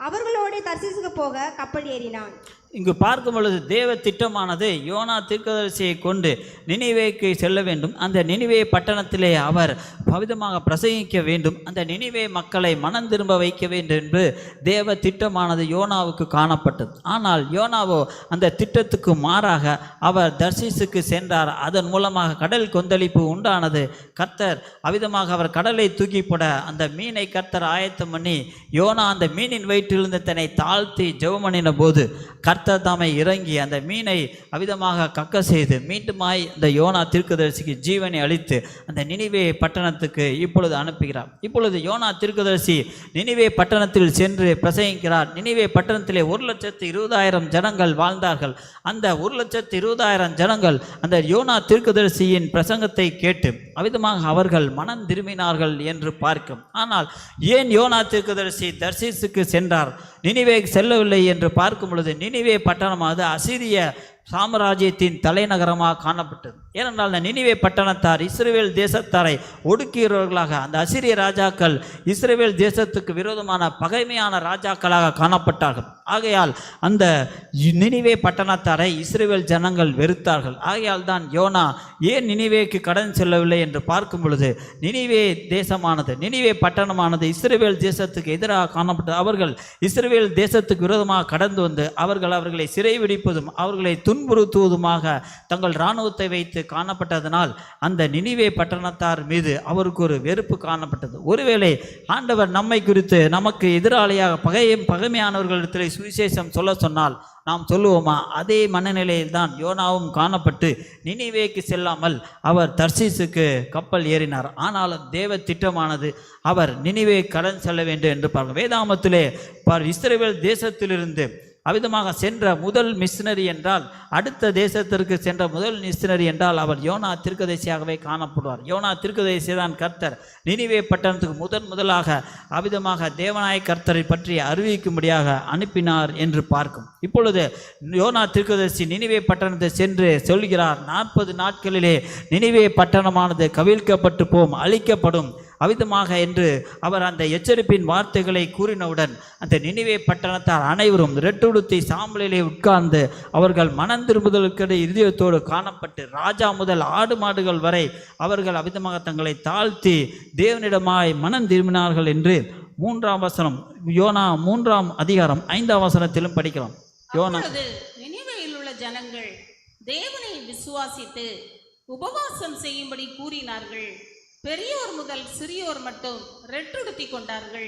அவர்களோட தர்சீசுக்கு போக கப்பல் ஏறினான். இங்கு பார்க்கும் பொழுது தேவ திட்டமானது யோனா தீர்க்கதரிசியை கொண்டு நினிவேக்கு செல்ல வேண்டும். அந்த நினிவே பட்டணத்திலே அவர் பவிதமாக பிரசங்கிக்க வேண்டும். அந்த நினிவே மக்களை மனம் திரும்ப வைக்க வேண்டும் என்று தேவ திட்டமானது யோனாவுக்கு காணப்பட்டது. ஆனால் யோனாவோ அந்த திட்டத்துக்கு மாறாக அவர் தர்சீசுக்கு சென்றார். அதன் மூலமாக கடல் கொந்தளிப்பு உண்டானது. கர்த்தர் அவிதமாக அவர் கடலை தூக்கி போட அந்த மீனை கர்த்தர் ஆயத்தம் பண்ணி யோனா அந்த மீனின் வயிற்றிலிருந்து தன்னை தாழ்த்தி ஜெபம் பண்ணின போது கர்த்தர் தாமே இறங்கி அந்த மீனை அவிதமாக கக்க செய்து மீண்டுமாய் இந்த யோனா தீர்க்கதரிசிக்கு ஜீவனை அளித்து அந்த நினிவே பட்டணத்துக்கு இப்பொழுது அனுப்புகிறார். இப்பொழுது யோனா தீர்க்கதரிசி நினிவே பட்டணத்தில் சென்று பிரசங்கிக்கிறார். நினிவே பட்டணத்திலே 1,20,000 ஜனங்கள் வாழ்ந்தார்கள். அந்த 1,20,000 ஜனங்கள் அந்த யோனா தீர்க்கதரிசியின் பிரசங்கத்தை கேட்டு அவிதமாக அவர்கள் மனம் திரும்பினார்கள் என்று பார்க்கும். ஆனால் ஏன் யோனா தீர்க்கதரிசி தர்சீசுக்கு சென்றார், நினிவே செல்லவில்லை என்று பார்க்கும் பொழுது நினிவே பட்டணமானது அசீரிய சாம்ராஜ்யத்தின் தலைநகரமாக காணப்பட்டது. ஏனென்றால் அந்த நினிவே பட்டணத்தார் இஸ்ரவேல் தேசத்தாரை ஒடுக்குகிறவர்களாக, அந்த அசிரிய ராஜாக்கள் இஸ்ரவேல் தேசத்துக்கு விரோதமான பகைமையான ராஜாக்களாக காணப்பட்டார்கள். ஆகையால் அந்த நினிவே பட்டணத்தாரை இஸ்ரவேல் ஜனங்கள் வெறுத்தார்கள். ஆகையால் தான் யோனா ஏன் நினிவேக்கு கடன் செல்லவில்லை என்று பார்க்கும் பொழுது நினிவே தேசமானது, நினிவே பட்டணமானது இஸ்ரவேல் தேசத்துக்கு எதிராக காணப்பட்டது. அவர்கள் இஸ்ரவேல் தேசத்துக்கு விரோதமாக கடந்து வந்து அவர்களை சிறைபிடிப்பதும் அவர்களை துன்புறுத்துவதுமாக தங்கள் இராணுவத்தை வைத்து காணப்பட்டதனால் அந்த நினிவே பட்டணத்தார் மீது அவருக்கு ஒரு வெறுப்பு காணப்பட்டது. ஒருவேளை ஆண்டவர் நம்மை குறித்து நமக்கு எதிராளியாக பகைமையானவர்களிடத்தில் சுவிசேஷம் சொல்ல சொன்னால் நாம் சொல்லுவோமா? அதே மனநிலையில் தான் யோனாவும் காணப்பட்டு நினிவேக்கு செல்லாமல் அவர் தர்சீசுக்கு கப்பல் ஏறினார். ஆனாலும் தேவ திட்டமானது அவர் நினிவே கடன் செல்ல வேண்டும் என்று பார்க்க வேதாமத்திலே இஸ்ரவேல் தேசத்திலிருந்து அவ்விதமாக சென்ற முதல் மிஷினரி என்றால், அடுத்த தேசத்திற்கு சென்ற முதல் மிஷினரி என்றால் அவர் யோனா தீர்க்கதரிசியாகவே காணப்படுவார். யோனா தீர்க்கதரிசி தான் கர்த்தர் நினிவே பட்டணத்துக்கு முதலாக அவ்விதமாக தேவனாய கர்த்தரை பற்றி அறிவிக்கும்படியாக அனுப்பினார் என்று பார்க்கும். இப்பொழுது யோனா தீர்க்கதரிசி நினிவே பட்டணத்தை சென்று சொல்கிறார், 40 நாட்களிலே நினிவே பட்டணமானது கவிழ்க்கப்பட்டு போம், அழிக்கப்படும் அவிதமாக என்று அவர் அந்த எச்சரிப்பின் வார்த்தைகளை கூறினவுடன் அந்த நினிவே பட்டணத்தார் அனைவரும் ரெட்டுடுத்தி சாம்பலிலே உட்கார்ந்து அவர்கள் மனம் திரும்புதலுக்கு இதயத்தோடு காணப்பட்டு ராஜா முதல் ஆடு மாடுகள் வரை அவர்கள் அவிதமாக தங்களை தாழ்த்தி தேவனிடமாய் மனம் திரும்பினார்கள் என்று 3ஆம் வசனம், யோனா 3ஆம் அதிகாரம் 5ஆம் வசனத்திலும் படிக்கலாம். யோனா நினிவேயில் உள்ள ஜனங்கள் தேவனை விசுவாசித்து உபவாசம் செய்யும்படி கூறினார்கள். பெரியோர் முதல் சிறியோர் மட்டும் ரெட்டுடுத்தி கொண்டார்கள்.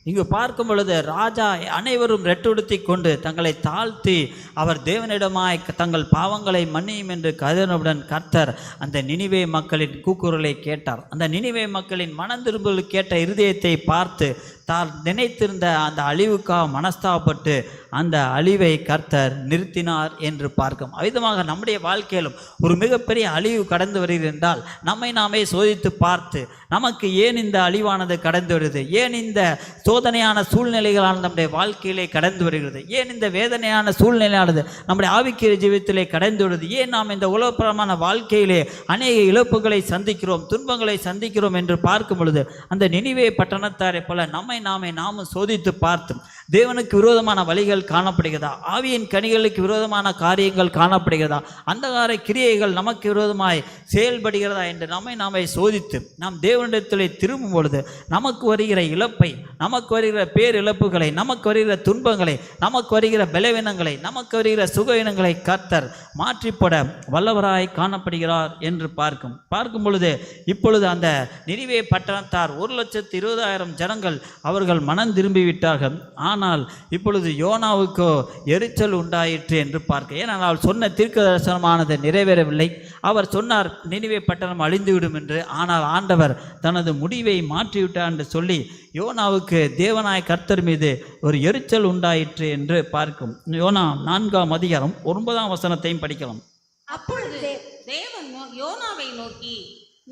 இங்கு பார்க்கும் பொழுது ராஜா அனைவரும் ரெட்டுடுத்தி கொண்டு தங்களை தாழ்த்தி அவர் தேவனிடமாய் தங்கள் பாவங்களை மன்னியும் என்று கதறினவுடன் கர்த்தர் அந்த நினிவே மக்களின் கூக்குரலை கேட்டார். அந்த நினிவே மக்களின் மனம் திரும்பல் கேட்ட இருதயத்தை பார்த்து தான் நினைத்திருந்த அந்த அழிவுக்காக மனஸ்தாபப்பட்டு அந்த அழிவை கர்த்தர் நிறுத்தினார் என்று பார்க்கும். அவ்விதமாக நம்முடைய வாழ்க்கையிலும் ஒரு மிகப்பெரிய அழிவு கடந்து வருகிறது என்றால் நம்மை நாமே சோதித்து பார்த்து நமக்கு ஏன் இந்த அழிவானது கடந்து வருகிறது, ஏன் இந்த சோதனையான சூழ்நிலைகளானது நம்முடைய வாழ்க்கையிலே கடந்து வருகிறது, ஏன் இந்த வேதனையான சூழ்நிலையானது நம்முடைய ஆவிக்குரிய ஜீவிதத்திலே கடந்து வருகிறது, ஏன் நாம் இந்த உலகப்பிரமான வாழ்க்கையிலே அநேக இழப்புகளை சந்திக்கிறோம், துன்பங்களை சந்திக்கிறோம் என்று பார்க்கும் பொழுது அந்த நினிவே பட்டணத்தாரை போல நாமும் சோதித்து பார்த்தும் தேவனுக்கு விரோதமான வழிகள் காணப்படுகிறதா, ஆவியின் கனிகளுக்கு விரோதமான காரியங்கள் காணப்படுகிறதா, அந்தகார கிரியைகள் நமக்கு விரோதமாய் செயல்படுகிறதா என்று நாமே சோதித்து நாம் தேவனிடத்திலே திரும்பும் பொழுது நமக்கு வருகிற இழப்பை, நமக்கு வருகிற பேரிழப்புகளை, நமக்கு வருகிற துன்பங்களை, நமக்கு வருகிற பலவீனங்களை, நமக்கு வருகிற சுகவீனங்களை கர்த்தர் மாற்றிப்பட வல்லவராய் காணப்படுகிறார் என்று பார்க்கும் பொழுது இப்பொழுது அந்த நினிவே பட்டணத்தார் 1,20,000 ஜனங்கள் அவர்கள் மனம் திரும்பிவிட்டார்கள். ஆனால் இப்பொழுது யோனாவுக்கோ எரிச்சல் உண்டாயிற்று என்று பார்க்க, ஏனென்றால் சொன்ன தீர்க்க தரிசனமானது நிறைவேறவில்லை. அவர் சொன்னார் நினிவே பட்டணம் அழிந்துவிடும் என்று, ஆனால் ஆண்டவர் தனது முடிவை மாற்றிவிட்டார் என்று சொல்லி யோனாவுக்கு தேவனாய கர்த்தர் மீது ஒரு எரிச்சல் உண்டாயிற்று என்று பார்க்கும். யோனா 4ஆம் அதிகாரம் 9ஆம் வசனத்தையும் படிக்கலாம். அப்பொழுது தேவன் யோனாவை நோக்கி,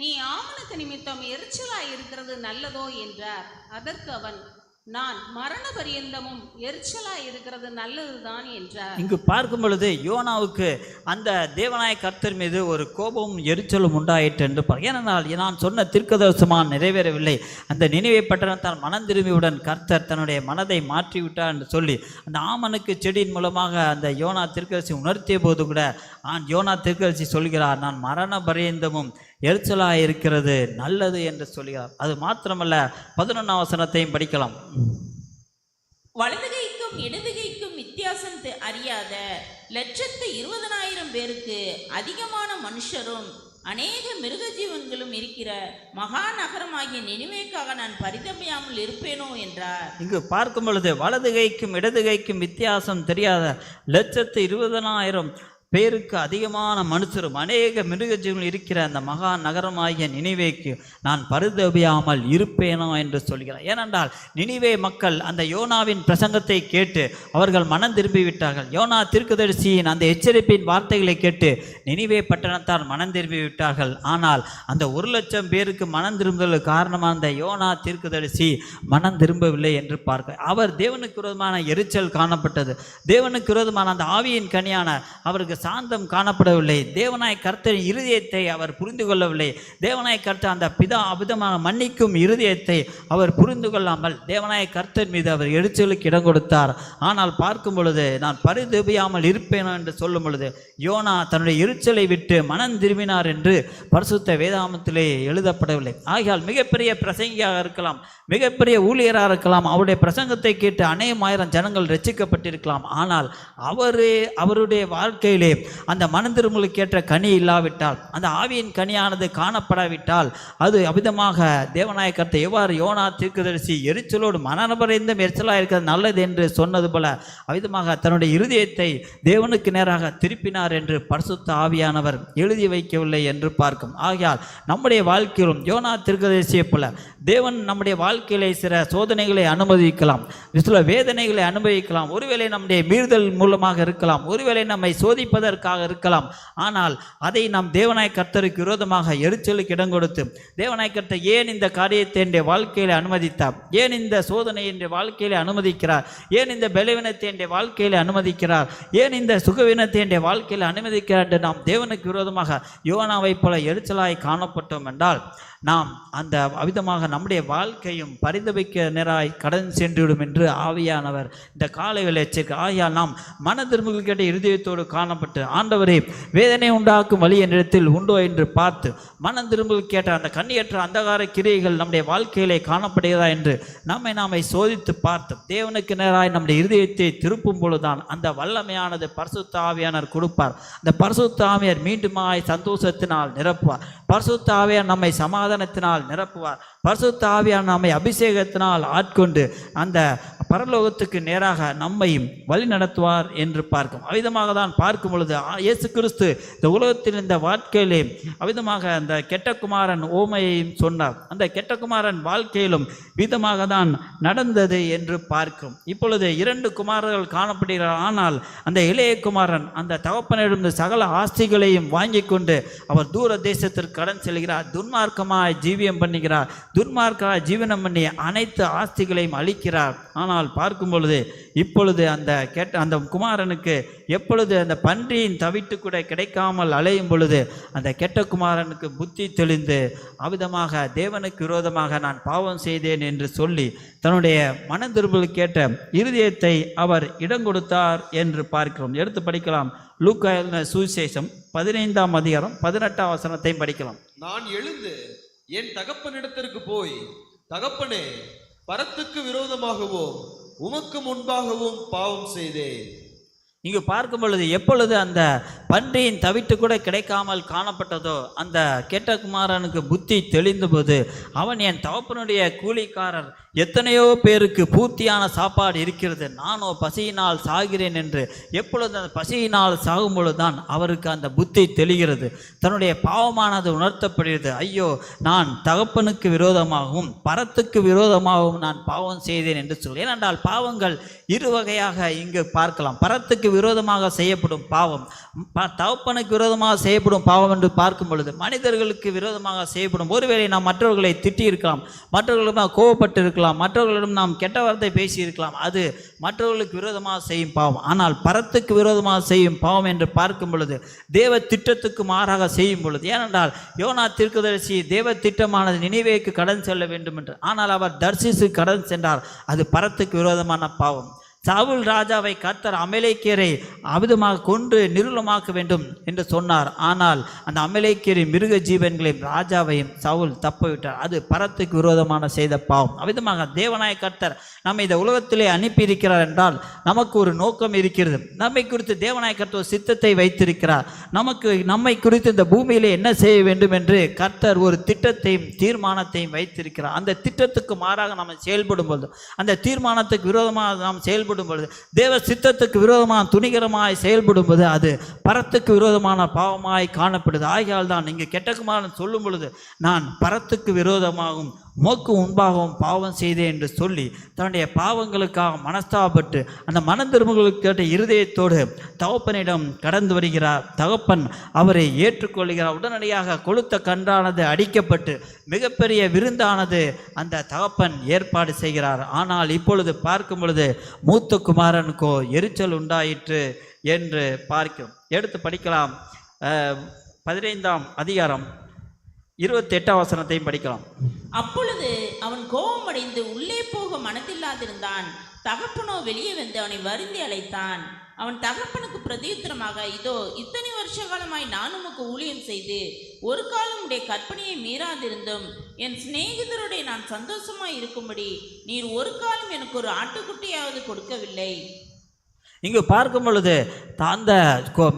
நீ ஆமணக்கு நிமித்தம் எரிச்சலாய் இருக்கிறது நல்லதோ என்றார். அதற்கு அவன், நான் மரண பரியந்தமும் எரிச்சலாய் இருக்கிறது நல்லதுதான் என்றார். இங்கு பார்க்கும் பொழுது யோனாவுக்கு அந்த தேவனாய கர்த்தர் மீது ஒரு கோபமும் எரிச்சலும் உண்டாயிற்று என்று ஏனென்றால் நான் சொன்ன தீர்க்கதரிசனம் நிறைவேறவில்லை. அந்த நினிவே பட்டணத்தால் மனம் திரும்பியுடன் கர்த்தர் தன்னுடைய மனதை மாற்றிவிட்டார் என்று சொல்லி அந்த ஆமனுக்கு செடியின் மூலமாக அந்த யோனா தீர்க்கதரிசி உணர்த்திய போது கூட யோனா தீர்க்கதரிசி சொல்கிறார், நான் மரண பரியந்தமும் எரிச்சலாக இருக்கிறது நல்லது என்று சொல்கிறார். அது மாத்திரமல்ல 11ஆம் வசனத்தையும் படிக்கலாம். வலதுகைக்கும் இடதுகைக்கும் வித்தியாசம் அறியாத 1,20,000 பேருக்கு அதிகமான மனுஷரும் அநேக மிருக ஜீவன்களும் இருக்கிற மகா நகரமாகிய நினிவேக்காக நான் பரிதபியாமல் இருப்பேனோ என்றார். இங்கு பார்க்கும் பொழுது வலதுகைக்கும் இடதுகைக்கும் வித்தியாசம் தெரியாத 1,20,000 பேருக்கு அதிகமான மனுஷரும் அநேக மிருகஜீவர்கள் இருக்கிற அந்த மகா நகரமாகிய நினிவேக்கு நான் பரிதபியாமல் இருப்பேனோ என்று சொல்கிறார். ஏனென்றால் நினிவே மக்கள் அந்த யோனாவின் பிரசங்கத்தை கேட்டு அவர்கள் மனம் திரும்பிவிட்டார்கள். யோனா தீர்க்கதரிசியின் அந்த எச்சரிப்பின் வார்த்தைகளை கேட்டு நினிவே பட்டணத்தார் மனம் திரும்பிவிட்டார்கள். ஆனால் அந்த 1,00,000 பேருக்கு மனம் திரும்புதலுக்கு காரணமான அந்த யோனா தீர்க்கதரிசி மனம் திரும்பவில்லை என்று பார்க்க, அவர் தேவனுக்கு விரோதமான எரிச்சல் காணப்பட்டது. தேவனுக்கு விரோதமான அந்த ஆவியின் கனியான அவருக்கு சாந்தம் காணப்படவில்லை. தேவனாய் கர்த்தரின் இருதயத்தை அவர் புரிந்து கொள்ளவில்லை. தேவனாய் கர்த்தர் அந்த பிதா அபிதமாக மன்னிக்கும் இருதயத்தை அவர் புரிந்து கொள்ளாமல் தேவனாய் கர்த்தர் மீது அவர் எரிச்சலுக்கு இடம் கொடுத்தார். ஆனால் பார்க்கும் பொழுது நான் பரிதபியாமல் இருப்பேனோ என்று சொல்லும் பொழுது யோனா தன்னுடைய எரிச்சலை விட்டு மனம் திரும்பினார் என்று பரிசுத்த வேதாகமத்திலே எழுதப்படவில்லை. ஆகையால் மிகப்பெரிய பிரசங்கியாக இருக்கலாம், மிகப்பெரிய ஊழியராக இருக்கலாம், அவருடைய பிரசங்கத்தை கேட்டு அநேகமாயிரம் ஜனங்கள் ரட்சிக்கப்பட்டிருக்கலாம். ஆனால் அவருடைய வாழ்க்கையிலே அந்த மனந்திரும்பலுக்கு ஏற்ற கனி இல்லாவிட்டால், அந்த ஆவியின் கனியானது காணப்படாவிட்டால், அது அவிதமாக தேவனாய கர்த்தர் எவ்வாறு யோனா தீர்க்கதரிசி எரிச்சலோடு மனநபரைந்தும் எரிச்சலாக இருக்கிறது நல்லது என்று சொன்னது போல அவிதமாக தன்னுடைய இருதயத்தை தேவனுக்கு நேராக திருப்பினார் என்று பரிசுத்த ஆவியானவர் எழுதி வைக்கவில்லை என்று பார்க்கும். ஆகையால் நம்முடைய வாழ்க்கையிலும் யோனா தீர்க்கதரிசியை போல தேவன் நம்முடைய வாழ்க்கையிலே சில சோதனைகளை அனுமதிக்கலாம், சில வேதனைகளை அனுபவிக்கலாம். ஒருவேளை நம்முடைய மீறுதல் மூலமாக இருக்கலாம், ஒருவேளை நம்மை சோதிப்பதற்காக இருக்கலாம். ஆனால் அதை நாம் தேவனாய கர்த்தருக்கு விரோதமாக எரிச்சலுக்கு இடம் கொடுத்து, தேவனாய கர்த்தர் ஏன் இந்த காரியத்தை என்னுடைய வாழ்க்கையில் அனுமதித்தார், ஏன் இந்த சோதனை என்னுடைய வாழ்க்கையில் அனுமதிக்கிறார், ஏன் இந்த பலவீனத்தை என்னுடைய வாழ்க்கையில் அனுமதிக்கிறார், ஏன் இந்த சுகவீனத்தை என்னுடைய வாழ்க்கையில் அனுமதிக்கிறார் என்று நாம் தேவனுக்கு விரோதமாக யோனாவை போல எரிச்சலாய் காணப்பட்டோம் என்றால் நாம் அந்த அவிதமாக நம்முடைய வாழ்க்கையும் பரிதபிக்க நேராய் கடந்து சென்றுவிடும் என்று ஆவியானவர் இந்த காலையில் எச்சரிக்கை. ஆகையால் நாம் மன திரும்புகள் கேட்ட இருதயத்தோடு காணப்பட்டு, ஆண்டவரே வேதனை உண்டாக்கும் வழி என்னிடத்தில் உண்டோ என்று பார்த்து, மன திரும்புகள் கேட்ட அந்த கண்ணியற்ற அந்தகார கிரியைகள் நம்முடைய வாழ்க்கையிலே காணப்படுகிறதா என்று நாமை சோதித்து பார்த்து தேவனுக்கு நேராய் நம்முடைய இருதயத்தை திருப்பும் பொழுதுதான் அந்த வல்லமையானது பரிசுத்த ஆவியானவர் கொடுப்பார். அந்த பரிசுத்த ஆவியார் மீண்டுமாய் சந்தோஷத்தினால் நிரப்புவார். பரிசுத்த ஆவியார் நம்மை சமாதானத்தினால் நிரப்புவார். பரிசுத்த ஆவியார் நம்மை அபிஷேகத்தினால் ஆட்கொண்டு அந்த பரலோகத்துக்கு நேராக நம்மையும் வழி நடத்துவார் என்று பார்க்கும். அவிதமாக தான் பார்க்கும் பொழுது இயேசு கிறிஸ்து இந்த உலகத்தில் இந்த வாழ்க்கையிலே அவிதமாக அந்த கெட்ட குமாரன் ஓமையையும் சொன்னார். அந்த கெட்ட குமாரன் வாழ்க்கையிலும் விதமாக தான் நடந்தது என்று பார்க்கும். இப்பொழுது 2 குமாரர்கள் காணப்படுகிறார். ஆனால் அந்த இளைய குமாரன் அந்த தகப்பனிடம் சகல ஆஸ்திகளையும் வாங்கி கொண்டு அவர் தூர தேசத்திற்கு கடன் செல்கிறார். துன்மார்க்கமாய் ஜீவியம் பண்ணுகிறார். துன்மார்க்க ஜீவனம் பண்ணி அனைத்து ஆஸ்திகளையும் அளிக்கிறார். ஆனால் பார்க்கும் பொழுது இப்பொழுது அந்த குமாரனுக்கு எப்பொழுது அந்த பன்றியின் தவிட்டு கூட கிடைக்காமல் அலையும் பொழுது அந்த கெட்ட குமாரனுக்கு புத்தி தெளிந்து அவிதமாக தேவனுக்கு விரோதமாக நான் பாவம் செய்தேன் என்று சொல்லி தன்னுடைய மன திரும்பலுக்கு ஏற்ற இருதயத்தை அவர் இடம் கொடுத்தார் என்று பார்க்கிறோம். எடுத்து படிக்கலாம். லூக்கா எழுதின சுவிசேஷம் 15ஆம் அதிகாரம் 18ஆம் வசனத்தையும் படிக்கலாம். நான் எழுந்து என் தகப்பனிடத்திற்கு போய், தகப்பனே, பரத்துக்கு விரோதமாகவும் உமக்கு முன்பாகவும் பாவம் செய்தேன். இங்கு பார்க்கும் பொழுது எப்பொழுது அந்த பன்றியின் தவிட்டு கூட கிடைக்காமல் காணப்பட்டதோ அந்த கெட்ட குமாரனுக்கு புத்தி தெளிந்தபோது அவன் என் தகப்பனுடைய கூலிக்காரர் எத்தனையோ பேருக்கு பூர்த்தியான சாப்பாடு இருக்கிறது, நானோ பசியினால் சாகிறேன் என்று எப்பொழுது அந்த பசியினால் சாகும் பொழுதுதான் அவருக்கு அந்த புத்தி தெளிகிறது. தன்னுடைய பாவமானது உணர்த்தப்படுகிறது. ஐயோ, நான் தகப்பனுக்கு விரோதமாகவும் பரத்துக்கு விரோதமாகவும் நான் பாவம் செய்தேன் என்று சொல்லி. ஏனென்றால் பாவங்கள் 2 வகையாக இங்கு பார்க்கலாம். பரத்துக்கு விரோதமாக செய்யப்படும் பாவம், தகப்பனுக்கு விரோதமாக செய்யப்படும் பாவம் என்று பார்க்கும் பொழுது மனிதர்களுக்கு விரோதமாக செய்யப்படும். ஒருவேளை நாம் மற்றவர்களை திட்டி இருக்கலாம், மற்றவர்களிடம் கோபப்பட்டு இருக்கலாம், மற்றவர்களிடம் நாம் கெட்ட வார்த்தை பேசி இருக்கலாம். அது மற்றவர்களுக்கு விரோதமாக செய்யும் பாவம். ஆனால் பரத்துக்கு விரோதமாக செய்யும் பாவம் என்று பார்க்கும் பொழுது தேவ திட்டத்துக்கு மாறாக செய்யும் பொழுது, ஏனென்றால் யோனா தீர்க்கதரிசி தேவ திட்டமானது நினிவேக்கு கடன் செல்ல வேண்டும் என்று, ஆனால் அவர் தர்சிசு கடன் சென்றார். அது பரத்துக்கு விரோதமான பாவம். சவுல் ராஜாவை கர்த்தர் அமலேக்கியரை அவிதமாக கொன்று நிர்மூலமாக்க வேண்டும் என்று சொன்னார். ஆனால் அந்த அமலேக்கியரின் மிருக ஜீவன்களையும் ராஜாவையும் சவுல் தப்பவிட்டார். அது பரத்துக்கு விரோதமான செய்த பாவம். அவிதமாக தேவனாய கர்த்தர் நம்மை இந்த உலகத்திலே அனுப்பியிருக்கிறார் என்றால் நமக்கு ஒரு நோக்கம் இருக்கிறது. நம்மை குறித்து தேவனாய கர்த்தர் சித்தத்தை வைத்திருக்கிறார். நம்மை குறித்து இந்த பூமியிலே என்ன செய்ய வேண்டும் என்று கர்த்தர் ஒரு திட்டத்தையும் தீர்மானத்தையும் வைத்திருக்கிறார். அந்த திட்டத்துக்கு மாறாக நாம் செயல்படும் பொழுது, அந்த தீர்மானத்துக்கு விரோதமாக நாம் செயல்படும் பொழுது, தேவ சித்தத்துக்கு விரோதமாக துணிகரமாய் செயல்படும் போது அது பரத்துக்கு விரோதமான பாவமாய் காணப்படுது. ஆகையால் தான் இங்கு கெட்டகுமாரன் சொல்லும் பொழுது நான் பரத்துக்கு விரோதமாகவும் உமக்கு முன்பாகவும் பாவம் செய்தேன் என்று சொல்லி தன்னுடைய பாவங்களுக்காக மனஸ்தாபப்பட்டு அந்த மன திரும்புகளுக்கு கேட்ட இருதயத்தோடு தகப்பனிடம் கடந்து வருகிறார். தகப்பன் அவரை ஏற்றுக்கொள்கிறார். உடனடியாக கொளுத்த கன்றானது அடிக்கப்பட்டு மிகப்பெரிய விருந்தானது அந்த தகப்பன் ஏற்பாடு செய்கிறார். ஆனால் இப்பொழுது பார்க்கும் பொழுது மூத்த குமாரனுக்கோ எரிச்சல் உண்டாயிற்று என்று பார்க்கிறோம். எடுத்து படிக்கலாம். 15ஆம் அதிகாரம் 28ஆம் வசனத்தையும் படிக்கலாம். அப்பொழுது அவன் கோபமடைந்து உள்ளே போக மனதில்லாதிருந்தான். தகப்பனோ வெளியே வந்து அவனை வருந்தி அழைத்தான். அவன் தகப்பனுக்கு பிரதியுத்தரமாக, இதோ இத்தனை வருஷ காலமாய் நான் உமக்கு ஊழியம் செய்து ஒரு காலம் உடைய கற்பனையை மீறாதிருந்தும் என் சிநேகிதருடைய நான் சந்தோஷமாய் இருக்கும்படி நீர் ஒரு காலம் எனக்கு ஒரு ஆட்டுக்குட்டியாவது கொடுக்கவில்லை. இங்கு பார்க்கும் பொழுது அந்த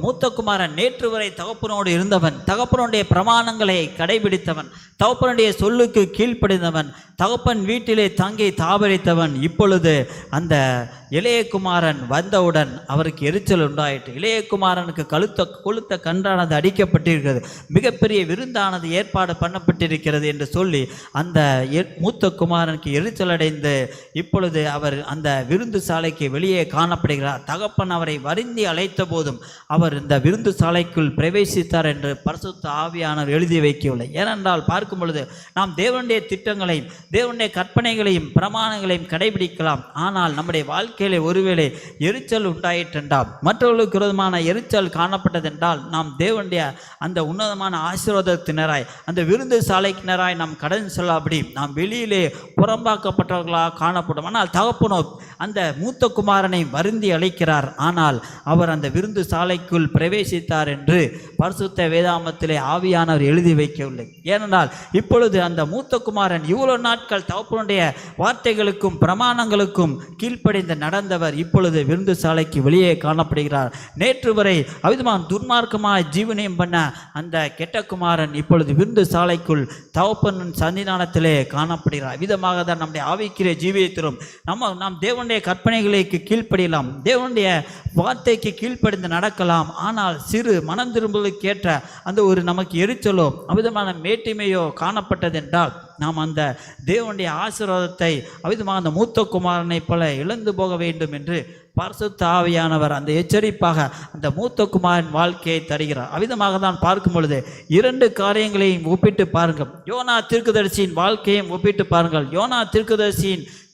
மூத்த குமாரன் நேற்று வரை தகப்பனோடு இருந்தவன், தகப்பனுடைய பிரமாணங்களை கடைபிடித்தவன், தகப்பனுடைய சொல்லுக்கு கீழ்ப்படிந்தவன், தகப்பன் வீட்டிலே தங்கி தாபரித்தவன். இப்பொழுது அந்த இளைய குமாரன் வந்தவுடன் அவருக்கு எரிச்சல் உண்டாயிற்று. இளைய குமாரனுக்கு கொளுத்த கன்றானது அடிக்கப்பட்டிருக்கிறது, மிகப்பெரிய விருந்தானது ஏற்பாடு பண்ணப்பட்டிருக்கிறது என்று சொல்லி அந்த மூத்த குமாரனுக்கு எரிச்சல் அடைந்து இப்பொழுது அவர் அந்த விருந்து சாலைக்கு வெளியே காணப்படுகிறார். தகப்பன் அவரை வருந்தி அழைத்த போதும் அவர் இந்த விருந்து சாலைக்குள் பிரவேசித்தார் என்று பரிசுத்த ஆவியானவர் எழுதி வைக்கவில்லை. ஏனென்றால் பார்க்கும் பொழுது நாம் தேவனுடைய திட்டங்களையும் தேவனுடைய கற்பனைகளையும் பிரமாணங்களையும் கடைபிடிக்கலாம். ஆனால் நம்முடைய வாழ்க்கையிலே ஒருவேளை எரிச்சல் உண்டாயிற்றென்றால், மற்றவர்களுக்கு விரோதமான எரிச்சல் காணப்பட்டதென்றால், நாம் தேவனுடைய அந்த உன்னதமான ஆசீர்வாதத்தினராய் அந்த விருந்து சாலைக்கினராய் நாம் கடன் செல்லாபடி நாம் வெளியிலே புறம்பாக்கப்பட்டவர்களாக காணப்படும். ஆனால் தகப்பனோ அந்த மூத்த குமாரனை வருந்தி அழைக்கிறார். ஆனால் அவர் அந்த விருந்து சாலைக்குள் பிரவேசித்தார் என்று பரிசுத்த வேதாமத்திலே ஆவியானவர் எழுதி வைக்கவில்லை. ஏனென்றால் இப்பொழுது அந்த மூத்த குமாரன் இவ்வளவு நாட்கள் தகப்பனுடைய வார்த்தைகளுக்கும் பிரமாணங்களுக்கும் கீழ்ப்படிந்து நடந்தவர் இப்பொழுது விருந்து சாலைக்கு வெளியே காணப்படுகிறார். நேற்று வரை அவிதமான துன்மார்க்கமாக ஜீவனியம் பண்ண அந்த கெட்ட குமாரன் இப்பொழுது விருந்து சாலைக்குள் தகப்பன் சன்னிதானத்திலே காணப்படுகிறார். விதமாக தான் நம்முடைய ஆவிக்குரிய ஜீவியத்திலும் நாம் தேவனுடைய கற்பனைகளுக்கு கீழ்ப்படியலாம், தேவனுடைய வார்த்தைக்கு கீழ்ப்படிந்து நடக்கலாம். ஆனால் சிறு மனம் திரும்புவதற்கு ஏற்ற அந்த ஒரு நமக்கு எரிச்சலோ அவிதமான மேட்டிமையோ காணப்பட்டதென்றால் நாம் அந்த தேவனுடைய ஆசீர்வாதத்தை அவிதமாக அந்த மூத்த குமாரனை போல இழந்து போக வேண்டும் என்று பரிசுத்த ஆவியானவர் அந்த எச்சரிப்பாக அந்த மூத்த குமாரன் வாழ்க்கையை தருகிறார். அவிதமாக தான் பார்க்கும் பொழுது இரண்டு காரியங்களையும் ஒப்பிட்டு பாருங்கள். யோனா தீர்க்கதரிசியின் வாழ்க்கையும் ஒப்பிட்டு பாருங்கள். யோனா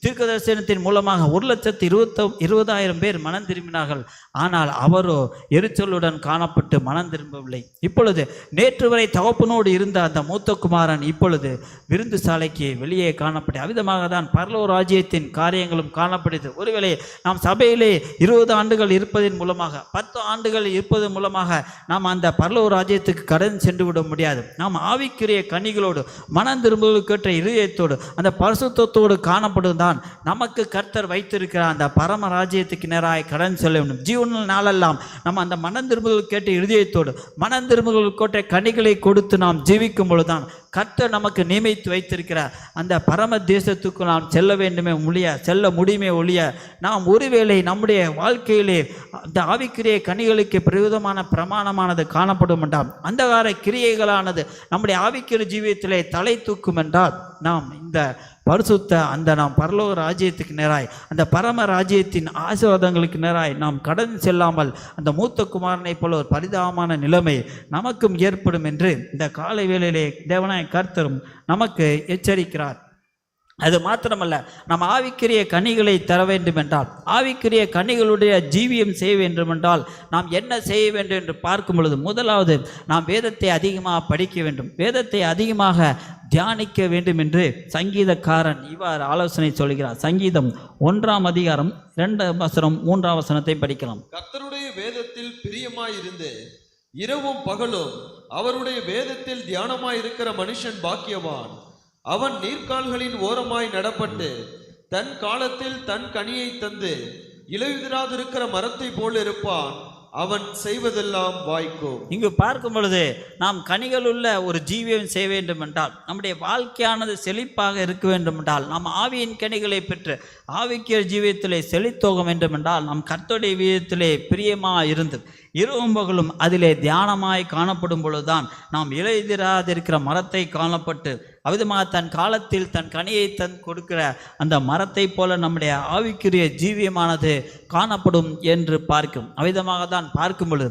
தீர்க்கதரிசனத்தின் மூலமாக 1,20,000 பேர் மனம் திரும்பினார்கள். ஆனால் அவரோ எரிச்சலுடன் காணப்பட்டு மனம் திரும்பவில்லை. இப்பொழுது நேற்று வரை தகப்பனோடு இருந்த அந்த மூத்த குமாரன் இப்பொழுது விருந்து சாலைக்கு வெளியே காணப்பட்டு அவிதமாக தான் பரலோக ராஜ்யத்தின் காரியங்களும் காணப்படுது. ஒருவேளை நாம் சபையிலே 20 ஆண்டுகள் இருப்பதன் மூலமாக 10 ஆண்டுகள் இருப்பதன் மூலமாக நாம் அந்த பரலோக ராஜ்யத்துக்கு கடந்து சென்று விட முடியாது. நாம் ஆவிக்குரிய கனிகளோடு மனம் திரும்புவதற்கேற்ற இதயத்தோடு அந்த பரிசுத்தத்தோடு காணப்படுவதுதான் நமக்கு கர்த்தர் வைத்திருக்கிற அந்த பரம ராஜ்யத்துக்கு நேராய் கடன் செல்ல வேண்டும். ஜீவன நாளெல்லாம் நம்ம அந்த மனம் திரும்புதல் கேட்ட இருதயத்தோடு மனம் திரும்புதல் கேட்ட கனிகளை கொடுத்து நாம் ஜீவிக்கும் பொழுதுதான் கர்த்தர் நமக்கு நியமித்து வைத்திருக்கிறார் அந்த பரம தேசத்துக்கு நாம் செல்ல முடியுமே ஒழிய நாம் ஒருவேளை நம்முடைய வாழ்க்கையிலே அந்த ஆவிக்கிரிய கனிகளுக்கு பிரயோதமான பிரமாணமானது காணப்படும் என்றால், அந்தகார கிரியைகளானது நம்முடைய ஆவிக்கிற ஜீவியத்திலே தலை தூக்கும் என்றால், நாம் இந்த நாம் பரலோக ராஜ்யத்துக்கு நேராய் அந்த பரம ராஜ்யத்தின் ஆசீர்வாதங்களுக்கு நேராய் நாம் கடந்து செல்லாமல் அந்த மூத்த குமாரனை போல ஒரு பரிதாபமான நிலைமை நமக்கும் ஏற்படும் என்று இந்த காலை வேளையிலே தேவனாய் கர்த்தரும் நமக்கு எச்சரிக்கிறார். அது மாத்திரமல்ல, நாம் ஆவிக்குரிய கனிகளை தர வேண்டும் என்றால், ஆவிக்குரிய கனிகளுடைய ஜீவியம் செய்ய வேண்டும் என்றால் நாம் என்ன செய்ய வேண்டும் என்று பார்க்கும் பொழுது, முதலாவது நாம் வேதத்தை அதிகமாக படிக்க வேண்டும், வேதத்தை அதிகமாக தியானிக்க வேண்டும் என்று சங்கீதக்காரன் இவ்வாறு ஆலோசனை சொல்கிறார். சங்கீதம் 1ஆம் அதிகாரம் 2ஆம் வசனம் 3ஆம் வசனத்தை படிக்கலாம். கர்த்தருடைய வேதத்தில் பிரியமாயிருந்து இரவும் பகலும் அவருடைய வேதத்தில் தியானமாயிருக்கிற மனுஷன் பாக்கியவான். அவன் நீர்க்கால்களின் ஓரமாய் நடப்பட்டு தன் காலத்தில் தன் கனியை தந்து இலையுதிராதிருக்கிற மரத்தை போல் இருப்பான். அவன் செய்வதெல்லாம் வாய்க்கும். இங்கு பார்க்கும் பொழுது நாம் கனிகளுள்ள ஒரு ஜீவியம் செய்ய வேண்டும் என்றால், நம்முடைய வாழ்க்கையானது செழிப்பாக இருக்க வேண்டும் என்றால், நாம் ஆவியின் கனிகளை பெற்று ஆவிக்கிய ஜீவியத்திலே செழித்தோக வேண்டும் என்றால், நாம் கர்த்தருடைய வீதத்திலே பிரியமாக இருந்து இரவும் பகலும் அதிலே தியானமாய் காணப்படும் பொழுதுதான் நாம் இலையுதிராதிருக்கிற மரத்தை காணப்பட்டு அவிதமாக தன் காலத்தில் தன் கனியை கொடுக்கிற அந்த மரத்தை போல நம்முடைய ஆவிக்குரிய ஜீவியமானது காணப்படும் என்று பார்க்கும். அவிதமாக தான் பார்க்கும் பொழுது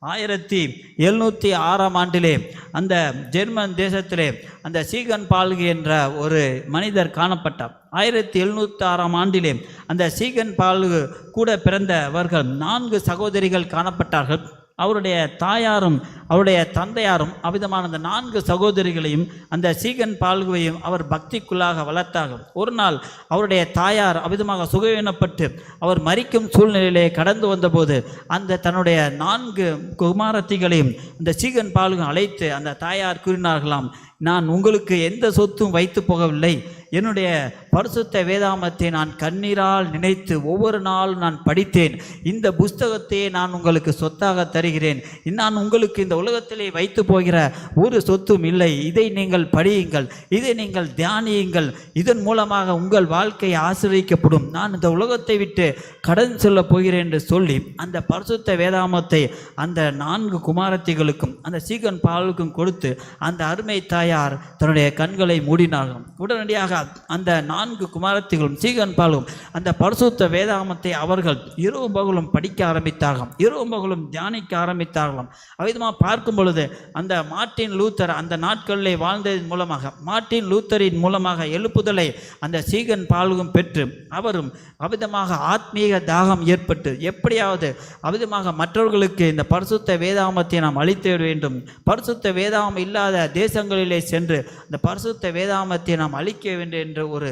1706ஆம் ஆண்டிலே அந்த ஜெர்மன் தேசத்திலே அந்த சீகன் பால்கு என்ற ஒரு மனிதர் காணப்பட்டார். 1706ஆம் ஆண்டிலே அந்த சீகன் பால்கு கூட பிறந்தவர்கள் 4 சகோதரிகள் காணப்பட்டார்கள். அவருடைய தாயாரும் அவருடைய தந்தையாரும் அவ்விதமான அந்த 4 சகோதரிகளையும் அந்த சீகன் பால்குவையும் அவர் பக்திக்குள்ளாக வளர்த்தார்கள். ஒரு நாள் அவருடைய தாயார் அவ்விதமாக சுகவீனப்பட்டு அவர் மரிக்கும் சூழ்நிலையிலே கடந்து வந்தபோது அந்த தன்னுடைய 4 குமாரத்திகளையும் அந்த சீகன் பால்கு அழைத்து அந்த தாயார் கூறினார்களாம், நான் உங்களுக்கு எந்த சொத்தும் வைத்து போகவில்லை, என்னுடைய பரிசுத்த வேதாமத்தை நான் கண்ணீரால் நினைத்து ஒவ்வொரு நாளும் நான் படித்தேன். இந்த புஸ்தகத்தையே நான் உங்களுக்கு சொத்தாக தருகிறேன். நான் உங்களுக்கு இந்த உலகத்திலே வைத்து போகிற ஒரு சொத்தும் இல்லை. இதை நீங்கள் படியுங்கள், இதை நீங்கள் தியானியுங்கள். இதன் மூலமாக உங்கள் வாழ்க்கை ஆசீர்வதிக்கப்படும். நான் இந்த உலகத்தை விட்டு கடன் செல்ல போகிறேன் என்று சொல்லி அந்த பரிசுத்த வேதாமத்தை அந்த 4 குமாரத்திகளுக்கும் அந்த சீகன் பாலுக்கும் கொடுத்து அந்த அருமை தாயார் தன்னுடைய கண்களை மூடினார்கள். உடனடியாக அந்த 4 குமாரத்திகளும் சீகன் பாலும் அந்த பரிசுத்த வேதாமத்தை அவர்கள் இரவும் பகலும் படிக்க ஆரம்பித்தார்கள், இரவும் பகலும் தியானிக்க ஆரம்பித்தார்களாம். அவ்விதமாக பார்க்கும் பொழுது அந்த மார்ட்டின் லூத்தர் அந்த நாட்களிலே வாழ்ந்ததன் மூலமாக மார்ட்டின் லூத்தரின் மூலமாக எழுப்புதலை அந்த சீகன் பாலும் பெற்று அவரும் அவ்விதமாக ஆத்மீக தாகம் ஏற்பட்டு எப்படியாவது அவ்விதமாக மற்றவர்களுக்கு இந்த பரிசுத்த வேதாமத்தை நாம் அளித்து விட வேண்டும். பரிசுத்த வேதாமம் இல்லாத தேசங்களிலே சென்று இந்த பரிசுத்த வேதாமத்தை நாம் அளிக்க வேண்டும் என்ற ஒரு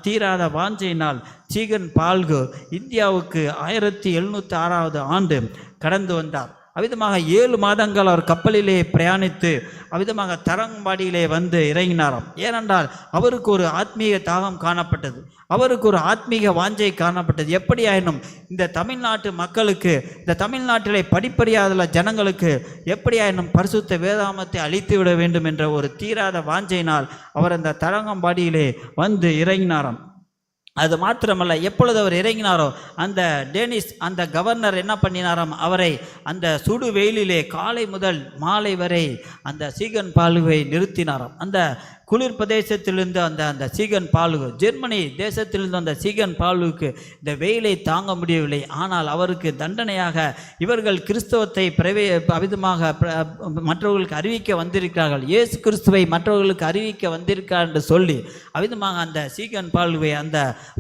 தீராத வாஞ்சையினால் சீகன் பால்கு இந்தியாவுக்கு 1706 ஆண்டு கடந்து வந்தார். அவ்விதமாக 7 மாதங்கள் அவர் கப்பலிலே பிரயாணித்து அவ்விதமாக தரங்கம்பாடியிலே வந்து இறங்கினாராம். ஏனென்றால் அவருக்கு ஒரு ஆத்மீக தாகம் காணப்பட்டது, அவருக்கு ஒரு ஆத்மீக வாஞ்சை காணப்பட்டது. எப்படி ஆயினும் இந்த தமிழ்நாட்டு மக்களுக்கு, இந்த தமிழ்நாட்டிலே படிப்பறியாத ஜனங்களுக்கு எப்படி ஆயினும் பரிசுத்த வேதாமத்தை அழித்து விட வேண்டும் என்ற ஒரு தீராத வாஞ்சையினால் அவர் அந்த தரங்கம்பாடியிலே வந்து இறங்கினாராம். அது மாத்திரமல்ல, எப்பொழுது அவர் இறங்கினாரோ அந்த டேனிஷ் அந்த கவர்னர் என்ன பண்ணினாராம், அவரை அந்த சுடு வெயிலிலே காலை முதல் மாலை வரை அந்த சீகன் பாலுவை நிறுத்தினாராம். அந்த குளிர் பிரதேசத்திலிருந்து அந்த சீகன் பாலுகு, ஜெர்மனி தேசத்திலிருந்து அந்த சீகன் பாலுக்கு இந்த வெயிலை தாங்க முடியவில்லை. ஆனால் அவருக்கு தண்டனையாக இவர்கள் கிறிஸ்தவத்தை அவிதமாக மற்றவர்களுக்கு அறிவிக்க வந்திருக்கிறார்கள், இயேசு கிறிஸ்துவை மற்றவர்களுக்கு அறிவிக்க வந்திருக்கிறார் என்று சொல்லி அவிதமாக அந்த சீகன் பாலுவை அந்த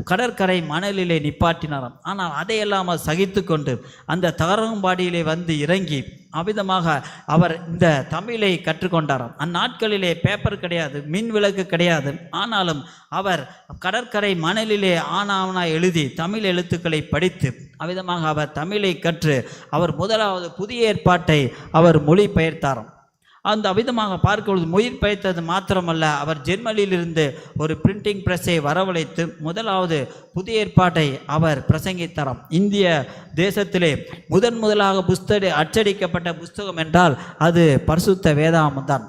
கடற்கரை மணலிலே நிப்பாட்டினாராம். ஆனால் அதையெல்லாம் சகித்து கொண்டு அந்த தகரம்பாடியிலே வந்து இறங்கி அவ்விதமாக அவர் இந்த தமிழை கற்றுக்கொண்டாராம். அந்நாட்களிலே பேப்பர் கிடையாது, மின் விளக்கு கிடையாது. ஆனாலும் அவர் கடற்கரை மணலிலே ஆனாவனா எழுதி தமிழ் எழுத்துக்களை படித்து அவ்விதமாக அவர் தமிழை கற்று அவர் முதலாவது புதிய ஏற்பாட்டை அவர் மொழிபெயர்த்தாராம். அந்த அவ்விதமாக பார்க்கும்பொழுது மொழிபெயர்த்தது மாத்திரமல்ல, அவர் ஜெர்மனியிலிருந்து ஒரு பிரிண்டிங் பிரஸ்ஸை வரவழைத்து முதலாவது புதிய ஏற்பாட்டை அவர் பிரசங்கித்தாராம். இந்திய தேசத்திலே முதலாக அச்சடிக்கப்பட்ட புஸ்தகம் என்றால் அது பரிசுத்த வேதாகமம் தான்.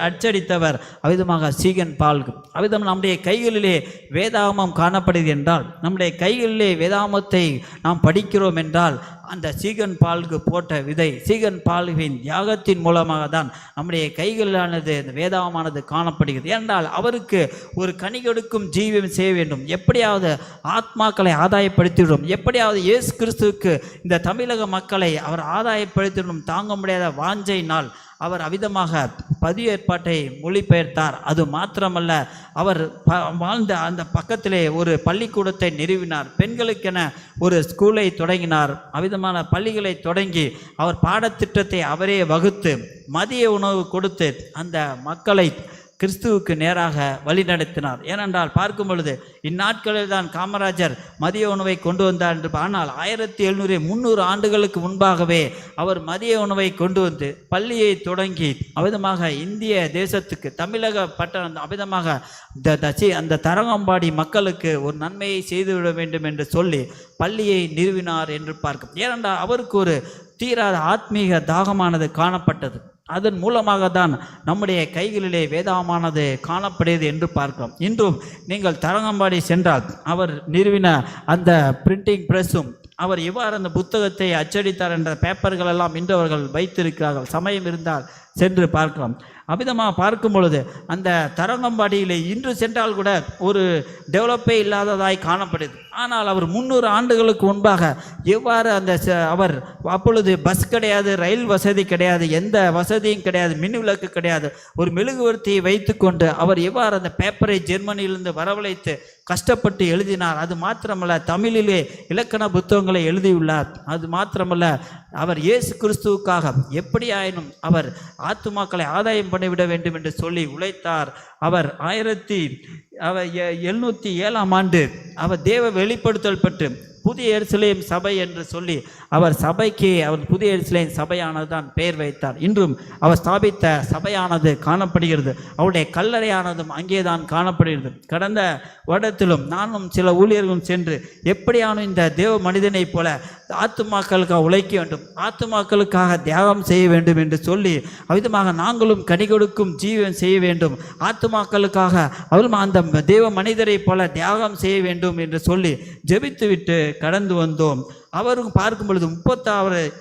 அச்சடித்தவர் அவ்விதமாக சீகன் பால்கு. அவ்விதம் நம்முடைய கைகளிலே வேதாகமம் காணப்படுகிறது என்றால், நம்முடைய கைகளிலே வேதாகமத்தை நாம் படிக்கிறோம் என்றால் அந்த சீகன் பால்கு போட்ட விதை, சீகன் பால்குவின் தியாகத்தின் மூலமாக தான் நம்முடைய கைகளிலானது இந்த வேதாகமானது காணப்படுகிறது. ஏனென்றால் அவருக்கு ஒரு கனி கொடுக்கும் ஜீவியம் செய்ய வேண்டும், எப்படியாவது ஆத்மாக்களை ஆதாயப்படுத்திவிடும், எப்படியாவது இயேசு கிறிஸ்துவுக்கு இந்த தமிழக மக்களை அவர் ஆதாயப்படுத்திவிடும் தாங்க முடியாத வாஞ்சையினால் அவர் அவ்விதமாக பதிவு ஏற்பாட்டை மொழிபெயர்த்தார். அது மாத்திரமல்ல, அவர் வாழ்ந்த அந்த பக்கத்திலே ஒரு பள்ளிக்கூடத்தை நிறுவினார், பெண்களுக்கென ஒரு ஸ்கூலை தொடங்கினார். அவ்விதமான பள்ளிகளை தொடங்கி அவர் பாடத்திட்டத்தை அவரே வகுத்து மதிய உணவு கொடுத்து அந்த மக்களை கிறிஸ்துவுக்கு நேராக வழிநடத்தினார். ஏனென்றால் பார்க்கும் பொழுது இந்நாட்களில் தான் காமராஜர் மதிய உணவை கொண்டு வந்தார் என்று, ஆனால் 1700 ஆண்டுகளுக்கு முன்பாகவே அவர் மதிய உணவை கொண்டு வந்து பள்ளியை தொடங்கி அவ்விதமாக இந்திய தேசத்துக்கு தமிழக பட்டணம் அவ்விதமாக அந்த தரங்கம்பாடி மக்களுக்கு ஒரு நன்மையை செய்துவிட வேண்டும் என்று சொல்லி பள்ளியை நிறுவினார் என்று பார்க்கும். ஏனென்றால் அவருக்கு ஒரு தீராத ஆத்மீக தாகமானது காணப்பட்டது. அதன் மூலமாக தான் நம்முடைய கைகளிலே வேதாகமானது காணப்படுகிறது என்று பார்க்கிறோம். இன்றும் நீங்கள் தரங்கம்பாடி சென்றால் அவர் நிறுவின அந்த பிரிண்டிங் பிரஸ்ஸும் அவர் எவ்வாறு அந்த புத்தகத்தை அச்சடித்தார் என்ற பேப்பர்கள் எல்லாம் இன்று அவர்கள் வைத்திருக்கிறார்கள். சமயம் இருந்தால் சென்று பார்க்கலாம். அவ்விதமாக பார்க்கும் பொழுது அந்த தரங்கம்பாடியிலே இன்று சென்றால் கூட ஒரு டெவலப்பே இல்லாததாய் காணப்படுது. ஆனால் அவர் 300 ஆண்டுகளுக்கு முன்பாக எவ்வாறு அவர் அப்பொழுது பஸ் கிடையாது, ரயில் வசதி கிடையாது, எந்த வசதியும் கிடையாது, மின் விளக்கு கிடையாது, ஒரு மெழுகுவர்த்தியை வைத்து கொண்டு அவர் எவ்வாறு அந்த பேப்பரை ஜெர்மனியிலிருந்து வரவழைத்து கஷ்டப்பட்டு எழுதினார். அது மாத்திரமல்ல, தமிழிலே இலக்கண புத்தகங்களை எழுதியுள்ளார். அது மாத்திரமல்ல, அவர் இயேசு கிறிஸ்துவுக்காக எப்படி ஆயினும் அவர் ஆத்துமாக்களை ஆதாயம் பண்ணிவிட வேண்டும் என்று சொல்லி உழைத்தார். அவர் 1707 ஆண்டு அவர் தேவ வெளிப்படுத்தல் பெற்று புதிய எருசலேம் சபை என்று சொல்லி அவர் சபைக்கு அவர் புதிய எருசலேம் சபையானது தான் பெயர் வைத்தார். இன்றும் அவர் ஸ்தாபித்த சபையானது காணப்படுகிறது. அவருடைய கல்லறையானதும் அங்கேதான் காணப்படுகிறது. கடந்த வருடத்திலும் நானும் சில ஊழியர்களும் சென்று எப்படியான இந்த தேவ மனிதனைப் போல ஆத்துமாக்களுக்காக உழைக்க வேண்டும், ஆத்துமாக்களுக்காக தியாகம் செய்ய வேண்டும் என்று சொல்லி அவ்விதமாக நாங்களும் கனி கொடுக்கும் ஜீவன் செய்ய வேண்டும், ஆத்துமாக்களுக்காக அவரும் அந்த தேவ மனிதரை போல தியாகம் செய்ய வேண்டும் என்று சொல்லி ஜெபித்துவிட்டு கடந்து வந்தோம். அவரும் பார்க்கும் பொழுது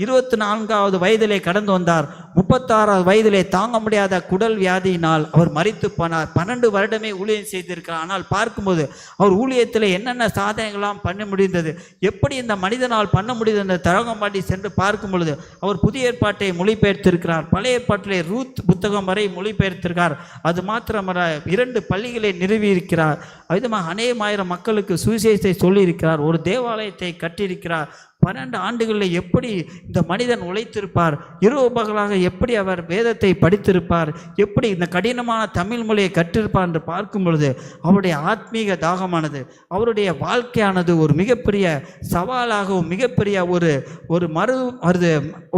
24வது வயதிலே கடந்து வந்தார். 36வது வயதிலே தாங்க முடியாத குடல் வியாதியினால் அவர் மரித்து போனார். 12 வருடமே ஊழியம் செய்திருக்கிறார். ஆனால் பார்க்கும்போது அவர் ஊழியத்தில் என்னென்ன சாதனைகளாம் பண்ண முடிந்தது, எப்படி இந்த மனிதனால் பண்ண முடிந்தது என்று தரங்கம்பாடி சென்று பார்க்கும் பொழுது அவர் புதிய ஏற்பாட்டை மொழிபெயர்த்திருக்கிறார். பழைய ஏற்பாட்டிலே ரூத் புத்தகம் வரை மொழிபெயர்த்திருக்கிறார். அது மாத்திரமல்ல 2 பள்ளிகளை நிறுவியிருக்கிறார். விதமாக அநேகமாயிரம் மக்களுக்கு சுவிசேஷத்தை சொல்லியிருக்கிறார். ஒரு தேவாலயத்தை கட்டியிருக்கிறார். 12 ஆண்டுகளில் எப்படி இந்த மனிதன் உழைத்திருப்பார், இரவு பகலாக எப்படி அவர் வேதத்தை படித்திருப்பார், எப்படி இந்த கடினமான தமிழ் மொழியை கற்றிருப்பார் என்று பார்க்கும் பொழுது அவருடைய ஆத்மீக தாகமானது, அவருடைய வாழ்க்கையானது ஒரு மிகப்பெரிய சவாலாகவும் மிகப்பெரிய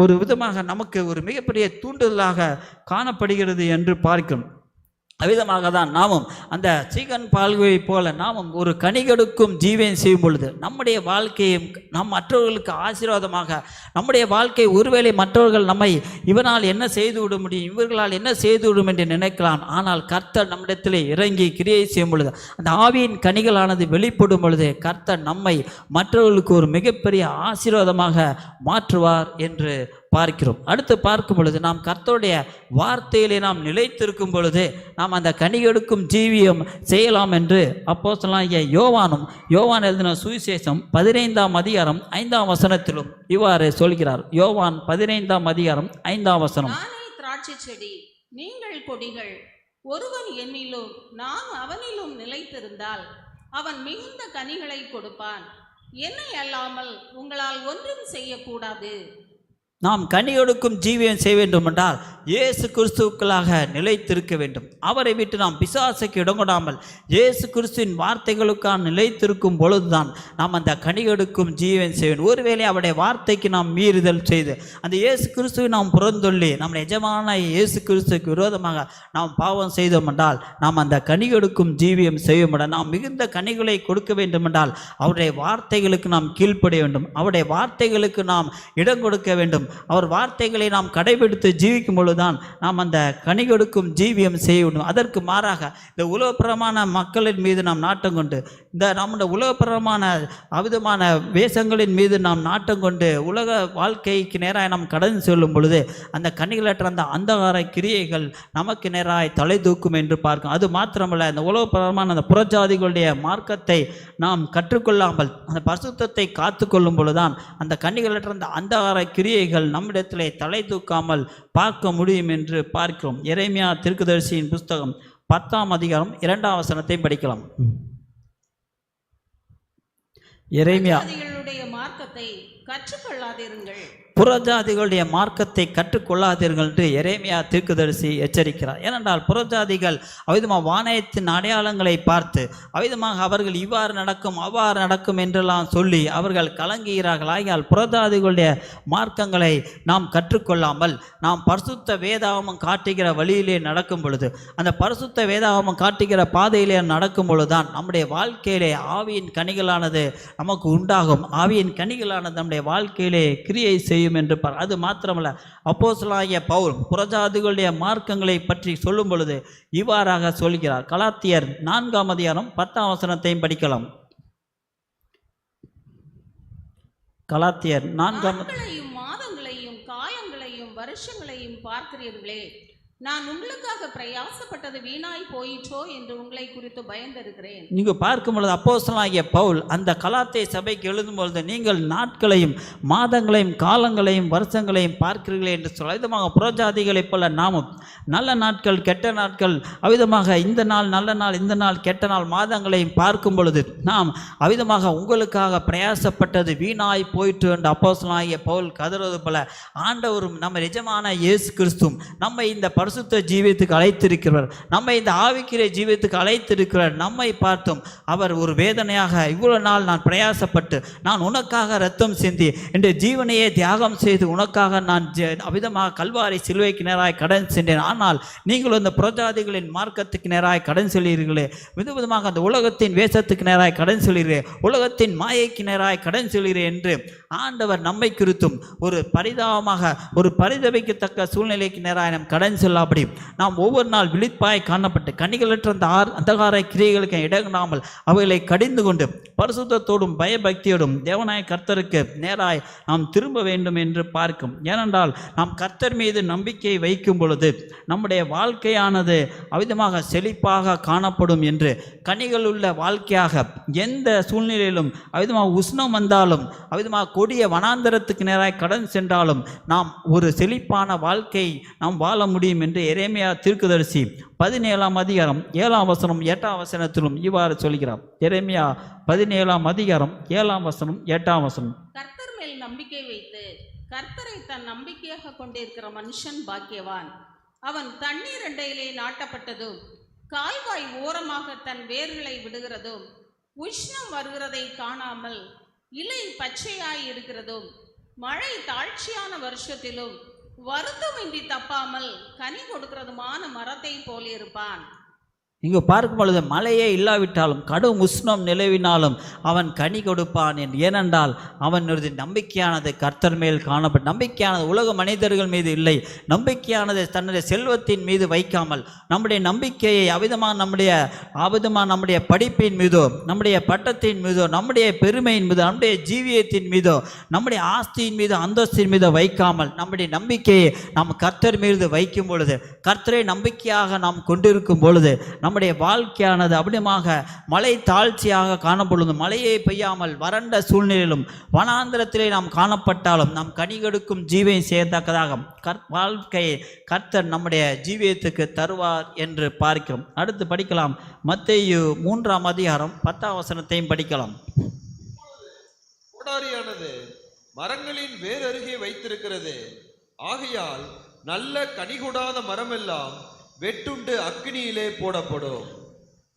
ஒரு விதமாக நமக்கு ஒரு மிகப்பெரிய தூண்டுதலாக காணப்படுகிறது என்று பார்க்கிறோம். அவ்விதமாக தான் நாமும் அந்த சீகன் பால்குவை போல நாமும் ஒரு கனி கொடுக்கும் ஜீவன் செய்யும் பொழுது நம்முடைய வாழ்க்கையும் நம் மற்றவர்களுக்கு ஆசீர்வாதமாக நம்முடைய வாழ்க்கை ஒருவேளை மற்றவர்கள் நம்மை இவனால் என்ன செய்து விட முடியும், இவர்களால் என்ன செய்து விடும் என்று நினைக்கலாம். ஆனால் கர்த்தர் நம்மிடத்திலே இறங்கி கிரியை செய்யும் பொழுது அந்த ஆவியின் கனிகளானது வெளிப்படும் பொழுது கர்த்தர் நம்மை மற்றவர்களுக்கு ஒரு மிகப்பெரிய ஆசீர்வாதமாக மாற்றுவார் என்று பார்க்கிறோம். அடுத்து பார்க்கும் பொழுது நாம் கர்த்தருடைய வார்த்தையிலே நாம் நிலைத்திருக்கும் பொழுது நாம் அந்த கனி கொடுக்கும் ஜீவியம் செய்யலாம் என்று அப்போஸ்தலனாகிய யோவான் எழுதின சுவிசேஷம் 15ஆம் அதிகாரம் 5ஆம் வசனத்திலும் இவ்வாறு சொல்கிறார். யோவான் 15ஆம் அதிகாரம் 5ஆம் வசனம். நானே திராட்சை செடி, நீங்கள் கொடிகள். ஒருவன் என்னிலும் நான் அவனிலும் நிலைத்திருந்தால் அவன் மிகுந்த கனிகளை கொடுப்பான். என்னை அல்லாமல் உங்களால் ஒன்றும் செய்யக்கூடாது. நாம் கனி கொடுக்கும் ஜீவியம் செய்ய வேண்டும் என்றால் இயேசு கிறிஸ்துவுக்களாக நிலைத்திருக்க வேண்டும். அவரை விட்டு நாம் பிசாசுக்கு இடம் கொடாமல் இயேசு கிறிஸ்துவின் வார்த்தைகளுக்காக நிலைத்திருக்கும் பொழுதுதான் நாம் அந்த கனி கொடுக்கும் ஜீவியம் செய்ய வேண்டும். ஒருவேளை அவருடைய வார்த்தைக்கு நாம் மீறுதல் செய்து அந்த இயேசு கிறிஸ்துவை நாம் புறந்தொள்ளி நம்முடைய எஜமான இயேசு கிறிஸ்துவுக்கு விரோதமாக நாம் பாவம் செய்தோம் என்றால் நாம் அந்த கனி கொடுக்கும் ஜீவியம் செய்ய முடியாது. நாம் மிகுந்த கனிகளை கொடுக்க வேண்டும் என்றால் அவருடைய வார்த்தைகளுக்கு நாம் கீழ்ப்படிய வேண்டும், அவருடைய வார்த்தைகளுக்கு நாம் இடம் கொடுக்க வேண்டும். அவர் வார்த்தைகளை நாம் கடைபிடித்து ஜீவிக்கும் பொழுதுதான் நாம் அந்த கனி கொடுக்கும் ஜீவியம் செய்ய வேண்டும். அதற்கு மாறாக இந்த உலகப்பிரமான மக்களின் மீது நாம் நாட்டம் கொண்டு இந்த நம்முடைய உலகப்பிரமான அவிதமான வேஷங்களின் மீது நாம் நாட்டம் கொண்டு உலக வாழ்க்கைக்கு நேராக நாம் கடந்து செல்லும் பொழுது அந்த கனிகளற்ற அந்த அந்தகார கிரியைகள் நமக்கு நேராக தலை தூக்கும் என்று பார்க்கும். அது மாத்திரமல்ல, இந்த உலகப்பிரமான அந்த புறஜாதிகளுடைய மார்க்கத்தை நாம் கற்றுக்கொள்ளாமல் அந்த பரிசுத்தத்தை காத்து கொள்ளும் பொழுதுதான் அந்த கனிகளற்ற அந்த அந்தகார கிரியைகள் நம்மிடத்திலே தலை தூக்காமல் பார்க்க முடியும் என்று பார்க்கிறோம். எரேமியா தீர்க்கதரிசியின் புஸ்தகம் 10ஆம் அதிகாரம் 2ஆம் வசனத்தை படிக்கலாம். எரேமியா மார்க்கத்தை கற்றுக்கொள்ளாதீர்கள், புறஜாதிகளுடைய மார்க்கத்தை கற்றுக்கொள்ளாதீர்கள் என்று எரேமியா தீர்க்கதரிசி எச்சரிக்கிறார். ஏனென்றால் புறஜாதிகள் அவ்விதமாக வானயத்தின் அடையாளங்களை பார்த்து அவ்விதமாக அவர்கள் இவ்வாறு நடக்கும் அவ்வாறு நடக்கும் என்றெல்லாம் சொல்லி அவர்கள் கலங்குகிறார்கள். ஆகியால் புறஜாதிகளுடைய மார்க்கங்களை நாம் கற்றுக்கொள்ளாமல் நாம் பரிசுத்த வேதாகமம் காட்டுகிற வழியிலே நடக்கும் பொழுது அந்த பரிசுத்த வேதாகமம் காட்டுகிற பாதையிலே நடக்கும் பொழுதுதான் நம்முடைய வாழ்க்கையிலே ஆவியின் கனிகளானது நமக்கு உண்டாகும். ஆவியின் கனிகளானது நம்முடைய வாழ்க்கையிலே கிரியை செய்யும் என்று அது மாத்திரமல்ல, அப்போஸ்தலனாகிய பவுல் புறஜாதிகளுடைய மார்க்கங்களை பற்றி சொல்லும் பொழுது இவ்வாறாக சொல்கிறார். கலாத்தியர் 4ஆம் அதிகாரம் 10ஆம் வசனத்தையும் படிக்கலாம். கலாத்தியர் 4ஆம் மாதங்களையும் காயங்களையும் வருஷங்களையும் பார்க்கிறீர்களே, நான் உங்களுக்காக பிரயாசப்பட்டது வீணாய் போயிற்றோ என்று உங்களை குறித்து பயந்திருக்கிறேன். நீங்க பார்க்கும் பொழுது அப்போஸ்தலனாகிய பவுல் அந்த கலாத்திய சபைக்கு எழுதும் பொழுது நீங்கள் நாட்களையும் மாதங்களையும் காலங்களையும் வருஷங்களையும் பார்க்கிறீர்களே என்று சொல்ல விதமாக புறஜாதிகளைப் போல நாமும் நல்ல நாட்கள் கெட்ட நாட்கள் அவ்விதமாக இந்த நாள் நல்ல நாள் இந்த நாள் கெட்ட நாள் மாதங்களையும் பார்க்கும் பொழுது நாம் அவ்விதமாக உங்களுக்காக பிரயாசப்பட்டது வீணாய் போயிற்று என்று அப்போஸ்தலனாகிய பவுல் கதறுவது போல ஆண்டவரும் நம்ம நிஜமான இயேசு கிறிஸ்துவும் நம்மை இந்த பரிசுத்த ஜீவியத்துக்கு அழைத்திருக்கிறார். நம்மை இந்த ஆவிக்குரிய ஜீவியத்துக்கு அழைத்திருக்கிறார். நம்மை பார்த்தும் அவர் ஒரு வேதனையாக, இவ்வளவு நாள் நான் பிரயாசப்பட்டு நான் உனக்காக இரத்தம் சிந்தி என்ற ஜீவனையே தியாகம் செய்து உனக்காக நான் அவிதமாக கல்வாரி சிலுவைக்கு நேராய் கடன் சென்றேன். ஆனால் நீங்கள் இந்த புறஜாதிகளின் மார்க்கத்துக்கு நேராய் கடன் செல்கிறீர்களே, விதவிதமாக அந்த உலகத்தின் வேஷத்துக்கு நேராய் கடன் செல்கிறேன், உலகத்தின் மாயைக்கு நேராய் கடன் செல்கிறேன் என்று ஆண்டவர் நம்மை குறித்தும் ஒரு பரிதாபமாக, ஒரு பரிதவிக்கத்தக்க சூழ்நிலைக்கு நேராக நாம் கடன் செல்லாபடி நாம் ஒவ்வொரு நாள் விழிப்பாய் காணப்பட்டு கனிகளற்ற அந்த அந்தகார கிரியைகளுக்கு இடங்காமல் அவைகளை கடிந்து கொண்டு பரிசுத்தத்தோடும் பயபக்தியோடும் தேவனாய கர்த்தருக்கு நேராய் நாம் திரும்ப வேண்டும் என்று பார்க்கும். ஏனென்றால் நாம் கர்த்தர் மீது நம்பிக்கை வைக்கும் பொழுது நம்முடைய வாழ்க்கையானது அவிதமாக செழிப்பாக காணப்படும் என்று, கனிகள் உள்ள வாழ்க்கையாக எந்த சூழ்நிலையிலும் அவிதமாக உஷ்ணம் வந்தாலும் அவிதமாக கொடிய வனாந்தரத்துக்கு நேராய் கடன் சென்றாலும் நாம் ஒரு செழிப்பான வாழ்க்கை நாம் வாழ முடியும் என்று எரேமியா தீர்க்கதரிசி 17ஆம் அதிகாரம் 7ஆம் வசனம் 8ஆம் வசனத்திலும் இவ்வாறு சொல்கிறார். எரேமியா 17ஆம் அதிகாரம் 7ஆம் வசனம் 8ஆம் வசனம். கர்த்தர் மேல் நம்பிக்கை வைத்து கர்த்தரை தன் நம்பிக்கையாக கொண்டிருக்கிற மனுஷன் பாக்கியவான். அவன் தண்ணீர் அண்டையிலே நாட்டப்பட்டதும் கால்வாய் ஓரமாக தன் வேர்களை விடுகிறதும் உஷ்ணம் வருகிறதை காணாமல் இலை பச்சையாய் இருக்கிறதும் மழை தாழ்ச்சியான வருஷத்திலும் வருத்தமின்றி தப்பாமல் கனி கொடுக்கிறதுமான மரத்தை போல் இருப்பான். இங்கு பார்க்கும் பொழுது மழையே இல்லாவிட்டாலும் கடும் உஷ்ணம் நிலவினாலும் அவன் கனி கொடுப்பான் என்று. ஏனென்றால் அவனுடைய நம்பிக்கையானது கர்த்தர் மேல் காணப்படும். நம்பிக்கையானது உலக மனிதர்கள் மீது இல்லை. நம்பிக்கையானது தன்னுடைய செல்வத்தின் மீது வைக்காமல் நம்முடைய நம்பிக்கையை நம்முடைய படிப்பின் மீதோ, நம்முடைய பட்டத்தின் மீதோ, நம்முடைய பெருமையின் மீதோ, நம்முடைய ஜீவியத்தின் மீதோ, நம்முடைய ஆஸ்தியின் மீதோ, அந்தஸ்தின் மீதோ வைக்காமல் நம்முடைய நம்பிக்கையை நாம் கர்த்தர் மீது வைக்கும் பொழுது, கர்த்தரை நம்பிக்கையாக நாம் கொண்டிருக்கும் பொழுது நம்முடைய வாழ்க்கையானது அப்படிமாக மழை தாழ்ச்சியாக காணப்பொழுது, மழையை பெய்யாமல் வறண்ட சூழ்நிலையிலும் வனாந்திரத்திலே நாம் காணப்பட்டாலும் நாம் கனி கொடுக்கும் ஜீவியம் செய்யத்தக்கதாக வாழ்க்கையை கர்த்தர் நம்முடைய ஜீவியத்துக்கு தருவார் என்று பார்க்கிறோம். அடுத்து படிக்கலாம். மத்தேயு 3ஆம் அதிகாரம் 10ஆம் வசனத்தையும் படிக்கலாம். கோடாரியானது மரங்களின் வேர் அருகே வைத்திருக்கிறது. ஆகையால் நல்ல கனிகொடாத மரமெல்லாம் வெட்டுண்டு அக்கினியிலே போடப்படும்.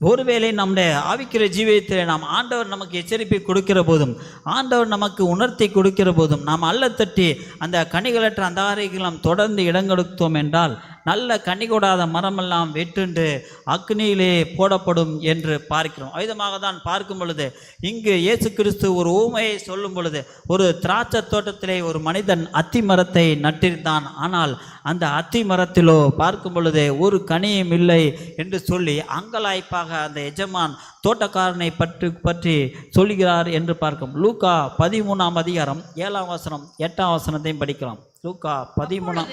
ஒருவேளை நம்முடைய ஆவிக்கிற ஜீவியத்தில் நாம் ஆண்டவர் நமக்கு எச்சரிப்பை கொடுக்கிற போதும், ஆண்டவர் நமக்கு உணர்த்தி கொடுக்கிற போதும் நாம் அல்லத்தட்டி அந்த கனிகளற்ற அந்தாரிகள் நாம் தொடர்ந்து இடங்கொடுத்தோம் என்றால் நல்ல கனி கொடாத மரமெல்லாம் வெட்டுண்டு அக்னியிலே போடப்படும் என்று பார்க்கிறோம். விதமாக தான் பார்க்கும் பொழுது இங்கு இயேசு கிறிஸ்து ஒரு ஊமையை சொல்லும் பொழுது, ஒரு திராட்சை தோட்டத்திலே ஒரு மனிதன் அத்தி மரத்தை நட்டிருந்தான். ஆனால் அந்த அத்தி மரத்திலோ பார்க்கும் பொழுது ஒரு கனியும் இல்லை என்று சொல்லி அங்கலாய்ப்பாக அந்த எஜமான் தோட்டக்காரனை பற்றி சொல்கிறார் என்று பார்க்கும். லூக்கா 13ஆம் அதிகாரம் 7ஆம் வசனம் 8ஆம் வசனத்தையும் படிக்கலாம். லூக்கா 13.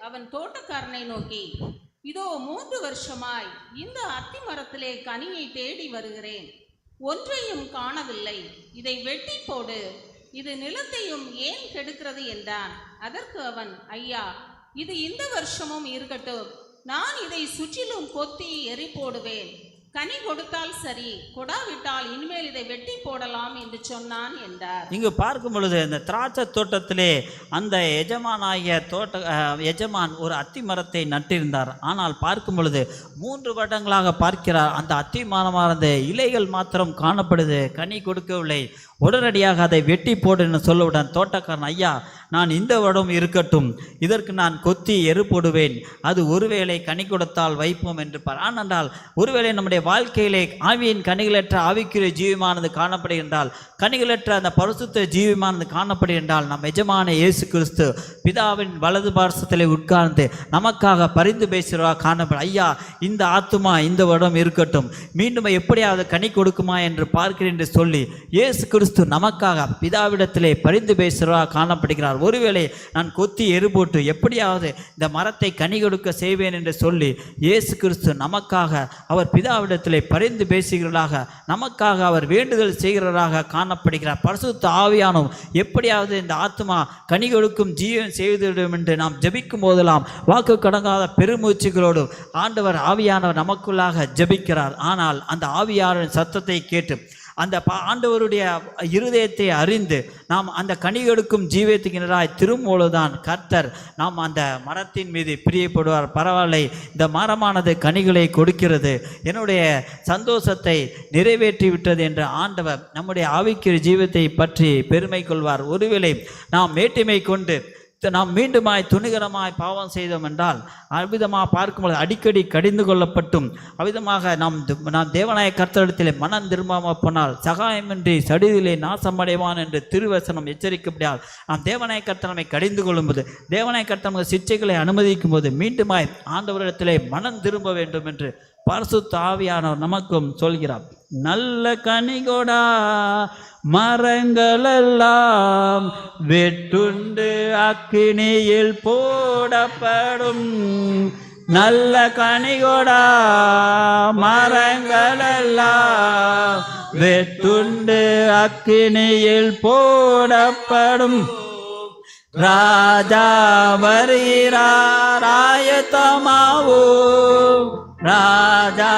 அவன் தோட்டக்காரனை நோக்கி, இதோ 3 வருஷமாய் இந்த அத்தி மரத்திலே கனியை தேடி வருகிறேன், ஒன்றையும் காணவில்லை. இதை வெட்டி போடு, இது நிலத்தையும் ஏன் கெடுக்கிறது என்றான். அதற்கு அவன், ஐயா, இது இந்த வருஷமும் இருக்கட்டும், நான் இதை சுற்றிலும் கொத்தி எரி போடுவேன். கனி கொடுத்தால் சரி, கொடாவிட்டால் இனிமேல் இதை வெட்டி போடலாம் என்று சொன்னான் என்றார். இங்கு பார்க்கும் பொழுது இந்த திராட்சை தோட்டத்திலே அந்த எஜமான் ஒரு அத்தி மரத்தை நட்டிருந்தார். ஆனால் பார்க்கும் பொழுது 3 வருடங்களாக பார்க்கிறார், அந்த அத்தி மரமானது இலைகள் மாத்திரம் காணப்படுது, கனி கொடுக்கவில்லை. உடனடியாக அதை வெட்டி போடுன்னு சொல்லவுடன் தோட்டக்காரன், ஐயா, நான் இந்த வருடம் இருக்கட்டும், இதற்கு நான் கொத்தி எரு போடுவேன், அது ஒருவேளை கனி கொடுத்தால் வைப்போம் என்று ஆனால் ஒருவேளை நம்முடைய வாழ்க்கையிலே ஆவியின் கனிகளற்ற ஆவிக்குரிய ஜீவமானது காணப்படுகின்றால், கனிகளற்ற அந்த பரிசுத்த ஜீவமானது காணப்படுகின்றால், நம் எஜமான இயேசு கிறிஸ்து பிதாவின் வலது பார்சத்திலே உட்கார்ந்து நமக்காக பரிந்து பேசுகிறவா காணப்படும். ஐயா, இந்த ஆத்துமா இந்த வருடம் இருக்கட்டும், மீண்டும் எப்படியாவது கனி கொடுக்குமா என்று பார்க்கிறேன் என்று சொல்லி இயேசு கிறிஸ்து நமக்காக பிதாவிடத்திலே பரிந்து பேசுகிறவா காணப்படுகிறார். ஒருவேளை நான் கொத்தி எரு போட்டு எப்படியாவது இந்த மரத்தை கனி கொடுக்க செய்வேன் என்று சொல்லி இயேசு கிறிஸ்து நமக்காக அவர் பிதாவிடத்திலே பரிந்து பேசுகிறவராக, நமக்காக அவர் வேண்டுதல் செய்கிறவராக காணப்படுகிறார். பரிசுத்த ஆவியானவர் எப்படியாவது இந்த ஆத்மா கனி கொடுக்கும் ஜீவன் செய்துவிடும் என்று நாம் ஜெபிக்கும் போதெல்லாம் வாக்கு கடங்காத பெருமூச்சுகளோடு ஆண்டவர் ஆவியானவர் நமக்குள்ளாக ஜெபிக்கிறார். ஆனால் அந்த ஆவியானவரின் சத்தத்தை கேட்டு அந்த ஆண்டவருடைய இருதயத்தை அறிந்து நாம் அந்த கனி கொடுக்கும் ஜீவியத்துக்கினராய் திரும்பொழுதுதான் கர்த்தர் நாம் அந்த மரத்தின் மீது பிரியப்படுவார். பரவாயில்லை, இந்த மரமானது கனிகளை கொடுக்கிறது, என்னுடைய சந்தோஷத்தை நிறைவேற்றி விட்டது என்று ஆண்டவர் நம்முடைய ஆவிக்குரிய ஜீவத்தை பற்றி பெருமை கொள்வார். ஒருவேளை நாம் மேட்டிமை கொண்டு நாம் மீண்டுமாய் துணிகரமாய் பாவம் செய்தோம் என்றால் அவ்விதமாக பார்க்கும்போது அடிக்கடி கடிந்து கொள்ளப்பட்டும் அவ்விதமாக நாம் தேவனாய கர்த்தரிடத்திலே மனம் திரும்பாமல் போனால் சகாயமின்றி சடிதிலே நாசமடைவான் என்று திருவசனம் எச்சரிக்கப்படியால் நாம் தேவனாய கர்த்தர் நம்மை கடிந்து கொள்ளும்போது தேவனாய கர்த்தர் நமக்கு சிற்றைகளை அனுமதிக்கும் போது மீண்டுமாய் ஆண்டவரிடத்திலே மனம் திரும்ப வேண்டும் என்று பரிசுத்த ஆவியானவர் நமக்கும் சொல்கிறார். நல்ல கனிகொடா மரங்களெல்லாம் வெட்டுண்டு அக்கினியில் போடப்படும். நல்ல கனிகொடா மரங்களெல்லாம் வெட்டுண்டு அக்கினியில் போடப்படும். ராஜா வருகிறார் ஆயத்தமாவோம், ராஜா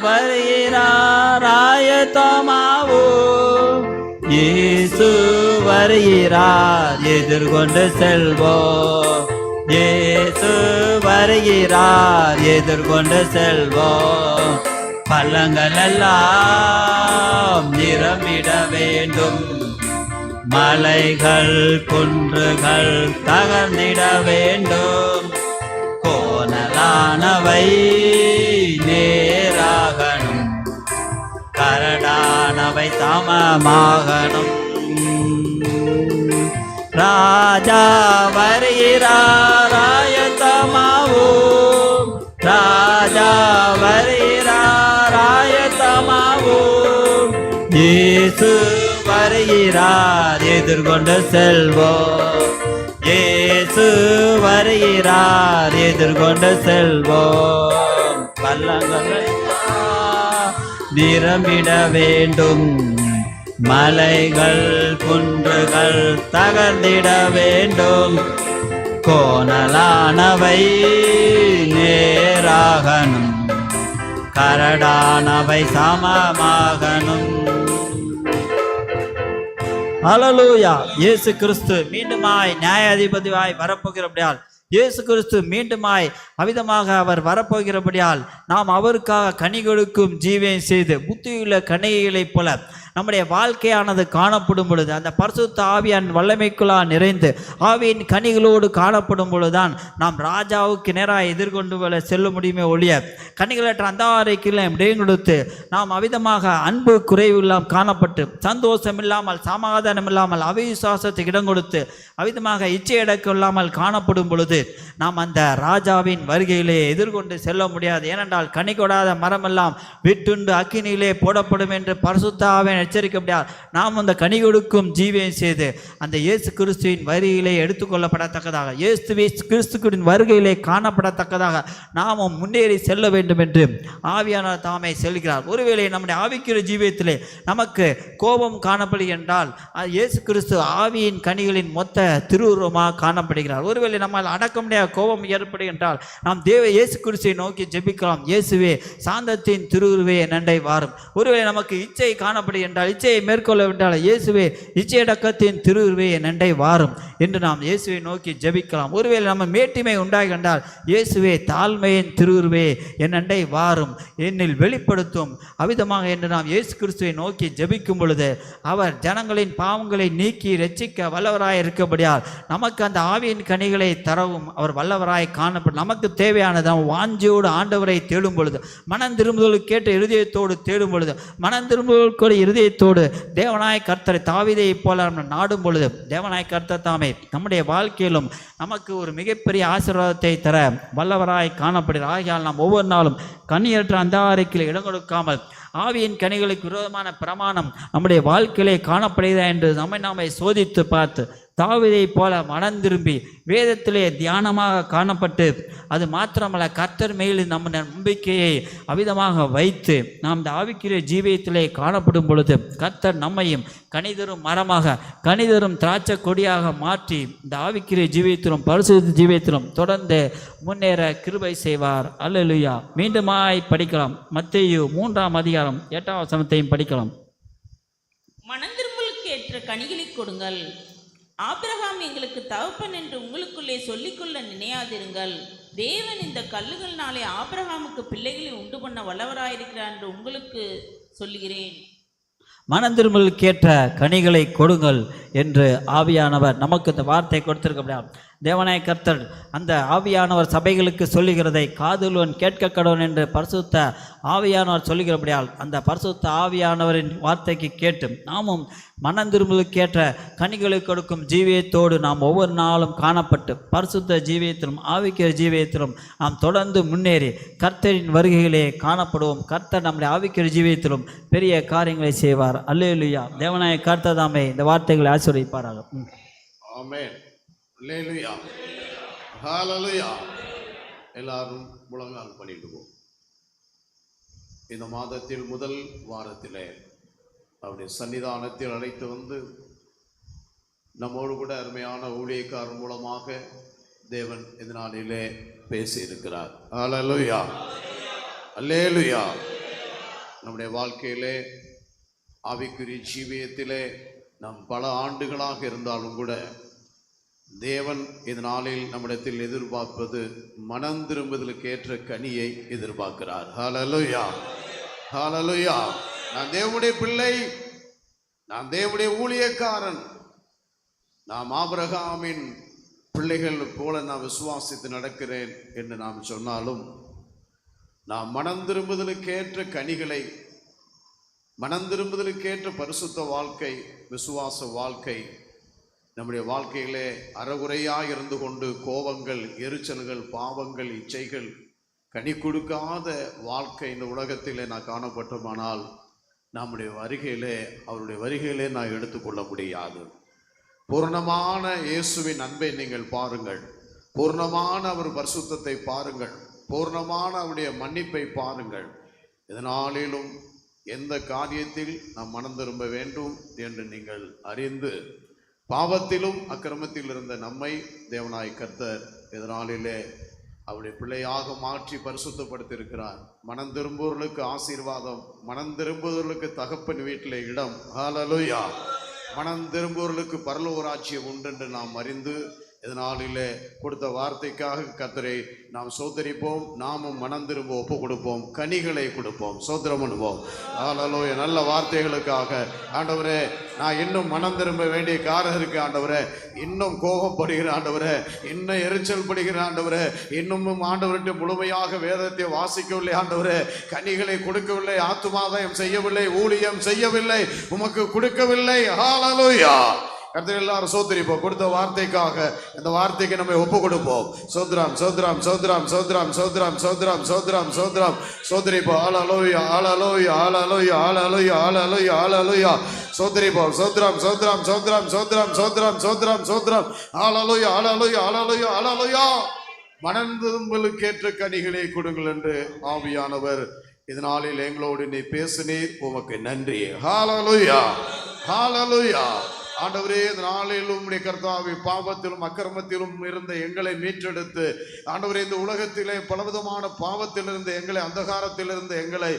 வருகிறார் ஆயத்தமாவோம். இயேசு வருகிறார் எதிர்கொண்டு செல்வோம், இயேசு வருகிறார் எதிர்கொண்டு செல்வோம். பள்ளங்கள் எல்லாம் நிரம்பிட வேண்டும், மலைகள் குன்றுகள் தகர்ந்திட வேண்டும். கோணலானவை நேராகணும், கரடானவை சமமாகணும். ராஜா வருகிறார் ஆயத்தமாவோம், ராஜா வருகிறார் ஆயத்தமாவோம். இயேசு வருகிறார் எதிர்கொண்டு செல்வோம், இயேசு வருகிறார் எதிர்கொண்டு செல்வோம். பள்ளங்களை நிரம்பிட வேண்டும், மலைகள் குன்றுகள் தகர்ந்திட வேண்டும். கோணலானவை நேராகணும், கரடானவை சமமாகணும். ஹல்லேலூயா. இயேசு கிறிஸ்து மீண்டுமாய் நியாயாதிபதியாய் வரப்போகிறபடியால், இயேசு கிறிஸ்து மீண்டுமாய் அவிதமாக அவர் வரப்போகிறபடியால் நாம் அவருக்காக கனி கொடுக்கும் ஜீவியம் செய்து புத்தியுள்ள கனிகளைப் போல நம்முடைய வாழ்க்கையானது காணப்படும் பொழுது அந்த பரிசுத்த ஆவியான் வல்லமைக்குள்ளாக நிறைந்து ஆவியின் கனிகளோடு காணப்படும் பொழுதுதான் நாம் ராஜாவுக்கு நேராக எதிர்கொண்டு செல்ல முடியுமே ஒழிய கனிகளற்ற அந்த ஆரைக்கெல்லாம் இடம் கொடுத்து நாம் அவிதமாக அன்பு குறைவு இல்லாமல் காணப்பட்டு சந்தோஷம் இல்லாமல் சமாதானம் இல்லாமல் அவிசுவாசத்துக்கு இடம் கொடுத்து அவிதமாக இச்சையடக்கம் இல்லாமல் காணப்படும் பொழுது நாம் அந்த ராஜாவின் வருகையிலே எதிர்கொண்டு செல்ல முடியாது. ஏனென்றால் கனி கொடாத மரமெல்லாம் விட்டுண்டு அக்கினியிலே போடப்படும் என்று பரிசுத்த ஆவியான் எச்சரிக்க முடியாது. நாம் அந்த கனி கொடுக்கும் ஜீவியம் செய்து அந்த இயேசு கிறிஸ்துவின் வருகையிலே எடுத்துக்கொள்ளப்படத்தக்கதாக, இயேசு கிறிஸ்துவின் வருகையிலே காணப்படத்தக்கதாக நாமும் முன்னேறி செல்ல வேண்டும் என்று ஆவியானவர் தாமே செல்கிறார். ஒருவேளை நம்முடைய ஆவிக்குரிய ஜீவியத்திலே நமக்கு கோபம் காணப்படுகிறது என்றால் இயேசு கிறிஸ்து ஆவியின் கனிகளின் மொத்த திருவுருவமாக காணப்படுகிறார். ஒருவேளை நம்மால் அடக்க முடியாத கோபம் ஏற்படுகின்றால் நாம் இயேசு கிறிஸ்துவை நோக்கி ஜெபிக்கலாம். இயேசுவே சாந்தத்தின் திருவுருவே நண்டை வாரும். ஒருவேளை நமக்கு இச்சை காணப்படுகின்ற என்றால் இச்சையை மேற்கொள்ள வேண்டால் இயேசுவே இச்சையடக்கத்தின் திருவுருவே நண்டை வாரும் என்று நாம் இயேசுவை நோக்கி ஜெபிக்கலாம். ஒருவேளை நம்ம மேட்டிமை உண்டாகின்றால் இயேசுவே தாழ்மையின் திருவுருவே என் நண்டை வாரும், என்னில் வெளிப்படுத்தும் அவிதமாக என்று நாம் இயேசு கிறிஸ்துவை நோக்கி ஜெபிக்கும் பொழுது அவர் ஜனங்களின் பாவங்களை நீக்கி ரட்சிக்க வல்லவராய் இருக்கபடியால் நமக்கு அந்த ஆவியின் கனிகளை தரவும் அவர் வல்லவராய் காணப்படும். நமக்கு தேவையானது வாஞ்சியோடு ஆண்டவரை தேடும் பொழுது, மனம் திரும்புதலுக்கு கேட்ட இருதயத்தோடு தேடும் பொழுது, மனம் திரும்புதலுக்கு இருதயத்தோடு தேவனாய கர்த்தரை தாவீதை போல நாடும் பொழுது தேவனாய கர்த்தர் தாமே நம்முடைய வாழ்க்கையிலும் நமக்கு ஒரு மிகப்பெரிய ஆசீர்வாதத்தை தர வல்லவராய் காணப்படுகிறார். ஆகையால் நாம் ஒவ்வொரு நாளும் கனியற்ற அந்தாரிக்கில் இடம் கொடுக்காமல் ஆவியின் கனிகளுக்கு விரோதமான பிரமாணம் நம்முடைய வாழ்க்கையிலே காணப்படுகிறதா என்று நாமே சோதித்து பார்த்து தாவீதை போல மனம் திரும்பி வேதத்திலே தியானமாக காணப்பட்டு அது மாத்திரமல்ல கர்த்தர் மேல் நம்ம நம்பிக்கையை அவிதமாக வைத்து நாம் இந்த ஆவிக்குரிய ஜீவியத்திலே காணப்படும் பொழுது கர்த்தர் நம்மையும் கனிதரும் மரமாக கனிதரும் திராட்சை கொடியாக மாற்றி இந்த ஆவிக்குரிய ஜீவியத்திலும் பரிசுத்த ஜீவியத்திலும் தொடர்ந்து முன்னேற கிருபை செய்வார். அல்லேலூயா. மீண்டுமாய் படிக்கலாம். மத்தேயு 3 அதிகாரம் 8 வசனத்தையும் படிக்கலாம். மனந்திரும்பலுக்கு ஏற்ற கனிகளை கொடுங்கள். ஆபிரகாம் எங்களுக்கு தகப்பன் என்று உங்களுக்குள்ளே சொல்லிக்கொள்ள நினையாதிருங்கள். தேவன் இந்த கல்லுகளினாலே ஆபிரகாமுக்கு பிள்ளைகளை உண்டு பண்ண வல்லவராயிருக்கிறார் என்று உங்களுக்கு சொல்லுகிறேன். மனந்திரும்பலுக்கேற்ற கனிகளை கொடுங்கள் என்று ஆவியானவர் நமக்கு இந்த வார்த்தை கொடுத்திருக்க. தேவனாய கர்த்தர் அந்த ஆவியானவர் சபைகளுக்கு சொல்லுகிறதை காதுள்ளவன் கேட்க கடவன் என்று பரிசுத்த ஆவியானவர் சொல்லுகிறபடியால் அந்த பரிசுத்த ஆவியானவரின் வார்த்தைக்கு கேட்டு நாமும் மனந்திரும்பலுக்கேற்ற கனிகளை கொடுக்கும் ஜீவியத்தோடு நாம் ஒவ்வொரு நாளும் காணப்பட்டு பரிசுத்த ஜீவியத்திலும் ஆவிக்கிற ஜீவியத்திலும் நாம் தொடர்ந்து முன்னேறி கர்த்தரின் வருகையிலே காணப்படுவோம். கர்த்தர் நம்முடைய ஆவிக்கிற ஜீவியத்திலும் பெரிய காரியங்களை செய்வார். அல்லேலூயா. தேவனாய கர்த்தர் தாமே இந்த வார்த்தைகளை ஆசீர்வதிப்பாராக. ஆமென். அல்லேலூயா. ஹல்லேலூயா. எல்லாரும் முழங்கால் பண்ணிடுவோம். இந்த மாதத்தில் முதல் வாரத்திலே அவருடைய சன்னிதானத்தில் அழைத்து வந்து நம்மோடு கூட அருமையான ஊழியக்காரர் மூலமாக தேவன் இந்த நாளிலே பேசியிருக்கிறார். ஹல்லேலூயா. அல்லேலூயா. நம்முடைய வாழ்க்கையிலே ஆவிக்குரிய ஜீவியத்திலே நாம் பல ஆண்டுகளாக இருந்தாலும் கூட தேவன் இந்த நாளில் நம்மிடத்தில் எதிர்பார்ப்பது மனம் திரும்புதலுக்கு ஏற்ற கனியை எதிர்பார்க்கிறார். ஹல்லேலூயா. ஹல்லேலூயா. நான் தேவனுடைய பிள்ளை, நான் தேவனுடைய ஊழியக்காரன், நாம் ஆபிரகாமின் பிள்ளைகள் போல நான் விசுவாசித்து நடக்கிறேன் என்று நாம் சொன்னாலும் நாம் மனம் திரும்புதலுக்கு ஏற்ற கனிகளை, மனம் திரும்புதலுக்கேற்ற பரிசுத்த வாழ்க்கை, விசுவாச வாழ்க்கை நம்முடைய வாழ்க்கையிலே அறகுறையாக இருந்து கொண்டு கோபங்கள், எரிச்சல்கள், பாவங்கள், இச்சைகள், கனி கொடுக்காத வாழ்க்கை இந்த உலகத்திலே நான் காணப்பட்டோமானால் நம்முடைய வருகையிலே, அவருடைய வருகையிலே நான் எடுத்துக்கொள்ள முடியாது. பூர்ணமான இயேசுவின் அன்பை நீங்கள் பாருங்கள், பூர்ணமான அவர் பரிசுத்தத்தை பாருங்கள், பூர்ணமான அவருடைய மன்னிப்பை பாருங்கள். இதனாலும் எந்த காரியத்தில் நாம் மனம் திரும்ப வேண்டும் என்று நீங்கள் அறிந்து பாவத்திலும் அக்கிரமத்தில் இருந்த நம்மை தேவனாய் கர்த்தர் இதனாலே அவருடைய பிள்ளையாக மாற்றி பரிசுத்தப்படுத்தியிருக்கிறார். மனம் திரும்புவர்களுக்கு ஆசீர்வாதம், மனம் திரும்புவர்களுக்கு தகப்பன் வீட்டிலே இடம். ஹல்லேலூயா. மனம் திரும்புவர்களுக்கு பரலோக ராஜ்யம் உண்டென்று நாம் அறிந்து இதனாலே கொடுத்த வார்த்தைக்காக கர்த்தரை நாம் சோதரிப்போம். நாமும் மனம் திரும்ப ஒப்பு கொடுப்போம், கனிகளை கொடுப்போம், சோதரம் பண்ணுவோம். ஹல்லேலூயா. நல்ல வார்த்தைகளுக்காக ஆண்டவரே, நான் இன்னும் மனம் திரும்ப வேண்டிய காரணம் இருக்கு ஆண்டவரே, இன்னும் கோபப்படுகிற ஆண்டவரே, இன்னும் எரிச்சல் படுகிற ஆண்டவரே, இன்னமும் ஆண்டவர்கிட்ட முழுமையாக வேதத்தை வாசிக்கவில்லை ஆண்டவரே, கனிகளை கொடுக்கவில்லை, ஆத்துமாதாயம் செய்யவில்லை, ஊழியம் செய்யவில்லை, உமக்கு கொடுக்கவில்லை. ஹல்லேலூயா. கர்த்தர் எல்லாரும் சோதரிப்போம். கொடுத்த வார்த்தைக்காக இந்த வார்த்தைக்கு நம்ம ஒப்பு கொடுப்போம். சோத்ராம் சோத்ராம் சோத்ராம் சோத்ராம் சோத்ராம் சோத்ராம் சோத்ராம் சோத்ராம் சோதரிப்போம். ஹல்லேலூயா. ஹல்லேலூயா. ஹல்லேலூயா. ஹல்லேலூயா. ஹல்லேலூயா. ஹல்லேலூயா. சோதரிப்போம். சோத்ராம் சோத்ராம் சோத்ராம் சோத்ராம் சோத்ராம் சோத்ராம் சோத்ராம். ஹல்லேலூயா. ஹல்லேலூயா. ஹல்லேலூயா. ஹல்லேலூயா. மனம் திரும்பலுக்கேற்ற கனிகளை கொடுங்கள் என்று ஆவியானவர் இதனாலில் எங்களோடு நீ பேசினீர், உமக்கு நன்றி. ஹல்லேலூயா. ஹல்லேலூயா. ஆண்டவரே, இந்த நாளில் உம்முடைய கர்த்தாவே, பாவத்திலும் அக்கிரமத்திலும் இருந்த எங்களை மீட்டெடுத்து ஆண்டவரே, இந்த உலகத்திலே பலவிதமான பாவத்திலிருந்து எங்களை, அந்தகாரத்திலிருந்து எங்களை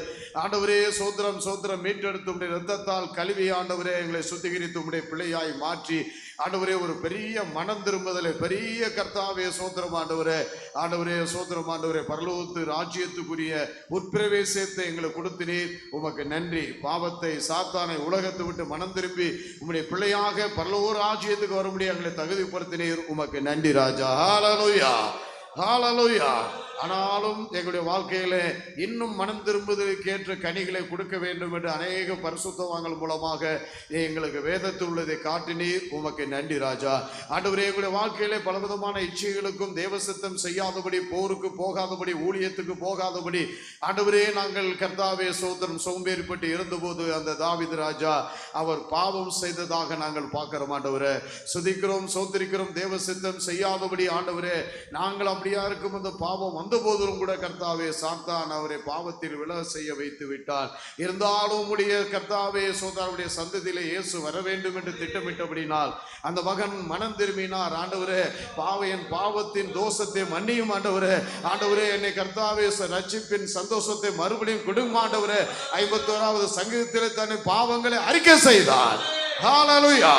ஆண்டவரே சோத்திரம் சோத்திரம் மீட்டெடுத்து உம்முடைய இரத்தத்தால் கழுவி ஆண்டவரே எங்களை சுத்திகரித்து உம்முடைய பிள்ளையாய் மாற்றி ஆண்டவரே ஒரு பெரிய மனம் திரும்புதலை, பெரிய கர்த்தாவே சோத்திரம் ஆண்டவரே, ஆண்டவரே சோத்திரம் ஆண்டவரே, பரலோகத்து ராஜ்யத்துக்குரிய உட்பிரவேசத்தை எங்களுக்கு கொடுத்தினீர், உமக்கு நன்றி. பாவத்தை, சாத்தானை, உலகத்தை விட்டு மனம் திரும்பி உம்முடைய பிள்ளையாக பரலோக ராஜ்யத்துக்கு வரும்படி எங்களை தகுதிப்படுத்தினீர், உமக்கு நன்றி ராஜா. ஹல்லேலூயா. ஹல்லேலூயா. ஆனாலும் எங்களுடைய வாழ்க்கையிலே இன்னும் மனம் திரும்புவதற்கு ஏற்ற கனிகளை கொடுக்க வேண்டும் என்று அநேக பரிசுத்தவான்கள் மூலமாக எங்களுக்கு வேதத்தில் உள்ளதை காட்டினீர், உமக்கு நன்றி ராஜா. ஆண்டவரே, எங்களுடைய வாழ்க்கையிலே பலவிதமான இச்சைகளுக்கும் தேவசித்தம் செய்யாதபடி, போருக்கு போகாதபடி, ஊழியத்துக்கு போகாதபடி ஆண்டவரே நாங்கள் கர்த்தாவே சோதரம் சோம்பேறிப்பட்டு இருந்தபோது அந்த தாவீது ராஜா அவர் பாவம் செய்ததாக நாங்கள் பார்க்கிறோம். ஆண்டவரே சுதிக்கிறோம், சோதரிக்கிறோம், தேவசித்தம் செய்யாதபடி ஆண்டவரே நாங்கள் அப்படியா இருக்கும் அந்த பாவம் வந்த போதிலும் கூட கர்த்தாவே சாத்தான் அவரை பாவத்தில் விழ செய்ய வைத்து விட்டார். இருந்தாலும் உடைய கர்த்தாவே சோதரனுடைய சந்ததியிலே இயேசு வர வேண்டும் என்று திட்டமிட்டபடினால் அந்த மகன் மனம் திரும்பினார். ஆண்டவரே, என் பாவத்தின் தோஷத்தை மன்னியும் ஆண்டவரே. ஆண்டவரே, என்னை கர்த்தாவே ரட்சிப்பின் சந்தோஷத்தை மறுபடியும் கொடுங்க ஆண்டவரே. 51வது சங்கீதத்திலே தன்னை பாவங்களை அறிக்கை செய்தார். ஹல்லேலூயா.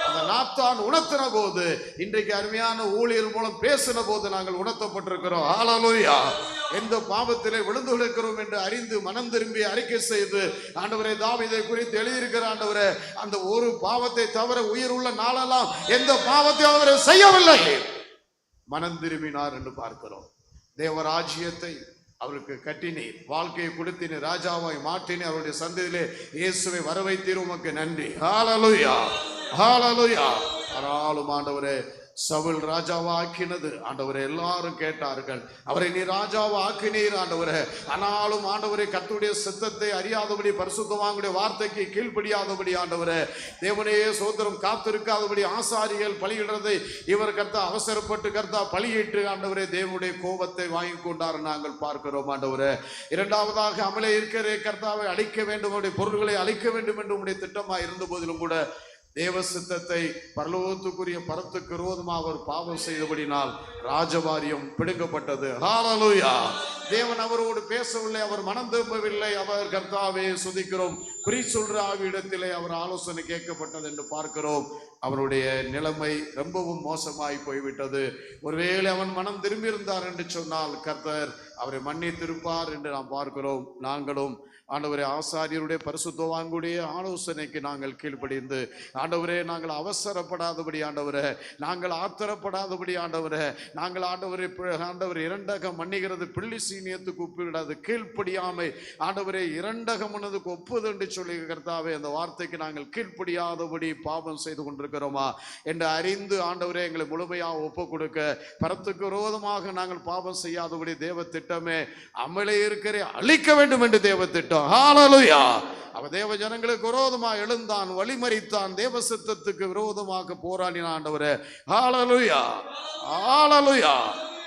அந்த நாத்தான் உணர்த்தின போது, இன்றைக்கு அருமையான ஊழியர் மூலம் பேசின போது நாங்கள் உணர்த்தப்பட்டிருக்கிறோம். ஹல்லேலூயா. எந்த பாவத்திலே விழுந்து கிடக்கிறோம் என்று அறிந்து மனம் திரும்பி அறிக்கை செய்து, ஆண்டவரே, தாவீதை குறித்து எழுதியிருக்கிற ஆண்டவரே, அந்த ஒரு பாவத்தை தவிர உயிர் உள்ள நாளெல்லாம் எந்த பாவத்தையும் அவர் செய்யவில்லை, மனம் திரும்பினார் என்று பார்க்கிறோம். தேவராஜ்யத்தை அவருக்கு கட்டினீர், வாழ்க்கையை கொடுத்தினீர், ராஜாவாய் மாற்றினீர், அவருடைய சந்ததியிலே இயேசுவை வர வைத்தீர். உமக்கு நன்றி. ஹல்லேலூயா, ஹல்லேலூயா. ஆனாலும் ஆண்டவரே, சவுல் ராஜாவா ஆக்கினது ஆண்டவரே எல்லாரும் கேட்டார்கள். அவரை நீ ராஜாவா ஆக்கினீர் ஆண்டவரே. ஆனாலும் ஆண்டவரே, கர்த்தருடைய சித்தத்தை அறியாதபடி, பரிசுத்தவான்களுடைய வார்த்தைக்கு கீழ்ப்படியாதபடி ஆண்டவரே, தேவனே சோதரம் காத்திருக்காதபடி ஆசாரிகள் பலியிடுறதை இவர் கர்த்தா அவசரப்பட்டு கர்த்தா பலியிட்டு ஆண்டவரே தேவனுடைய கோபத்தை வாங்கி கொண்டார் நாங்கள் பார்க்கிறோம் ஆண்டவரே. இரண்டாவதாக, அமலே இருக்கிற கர்த்தாவை அழிக்க வேண்டும், அவருடைய பொருள்களை அழிக்க வேண்டும் என்று உடைய திட்டமா இருந்த போதிலும் கூட தேவ சித்தத்தை பரலோகத்துக்குரிய பரத்துக்கு விரோதமாக அவர் பாவம் செய்தபடினால் ராஜபாரியம் பிடுங்கப்பட்டது. ஹல்லேலூயா. தேவன் அவரோடு பேசவில்லை, அவர் மனம் திரும்பவில்லை. அவர் கர்த்தாவே சுதிக்கிறோம், குறி சொல்ற ஆவியிடத்திலே அவர் ஆலோசனை கேட்கப்பட்டது என்று பார்க்கிறோம். அவருடைய நிலைமை ரொம்பவும் மோசமாய் போய்விட்டது. ஒருவேளை அவன் மனம் திரும்பி இருந்தார் என்று சொன்னால் கர்த்தர் அவரை மன்னித்திருப்பார் என்று நாம் பார்க்கிறோம். நாங்களும் ஆண்டவரே, ஆசாரியருடைய பரிசுத்தவான்களுடைய ஆலோசனைக்கு நாங்கள் கீழ்ப்படிந்து ஆண்டவரே, நாங்கள் அவசரப்படாதபடி ஆண்டவரே, நாங்கள் ஆத்திரப்படாதபடி ஆண்டவரே, நாங்கள் ஆண்டவர் இரண்டகம் மன்னிக்கிறது பிள்ளி சீனியத்துக்கு ஒப்பிடாது, கீழ்ப்படியாமை ஆண்டவரே இரண்டகம் மனதுக்கு ஒப்புது என்று சொல்லி கர்த்தாவே, அந்த வார்த்தைக்கு நாங்கள் கீழ்ப்படியாதபடி பாவம் செய்து கொண்டிருக்கிறோமா என்று அறிந்து ஆண்டவரே எங்களை முழுமையாக ஒப்பு கொடுக்க, பரத்துக்கு விரோதமாக நாங்கள் பாவம் செய்யாதபடி தேவ திட்டமே அமலே இருக்கிற அழிக்க வேண்டும் என்று தேவ திட்டம். ஹல்லேலூயா. அவ தேவ ஜனங்களுக்கு விரோதமாக எழுந்தான், வழிமறித்தான், தேவ சித்தத்துக்கு விரோதமாக போராடினான் ஆண்டவரே. ஹல்லேலூயா, ஹல்லேலூயா.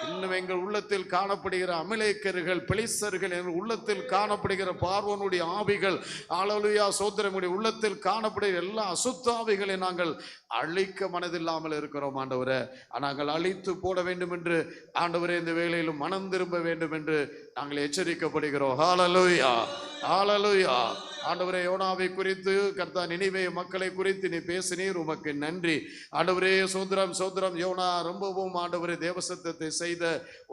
இன்னும் எங்கள் உள்ளத்தில் காணப்படுகிற அமலேக்கர்கள், பெலிஸ்தர்கள், எங்கள் உள்ளத்தில் காணப்படுகிற பார்வோனுடைய ஆவிகள், ஹல்லேலூயா சோதரமுடைய உள்ளத்தில் காணப்படுகிற எல்லா அசுத்த ஆவிகளை நாங்கள் அழிக்க மனதில்லாமல் இருக்கிறோம் ஆண்டவரே. நாங்கள் அழித்து போட வேண்டும் என்று ஆண்டவரே இந்த வேளையிலும் மனம் திரும்ப வேண்டும் என்று நாங்கள் எச்சரிக்கப்படுகிறோம். ஹல்லேலூயா, ஹல்லேலூயா. ஆண்டவரே, யோனாவை குறித்து கர்த்தா நினிவே மக்களை குறித்து நீ பேசினீர், உமக்கு நன்றி ஆண்டவரே. சோதரம் சோதரம். யோனா ரொம்பவும் ஆண்டவரே தேவசத்தத்தை செய்த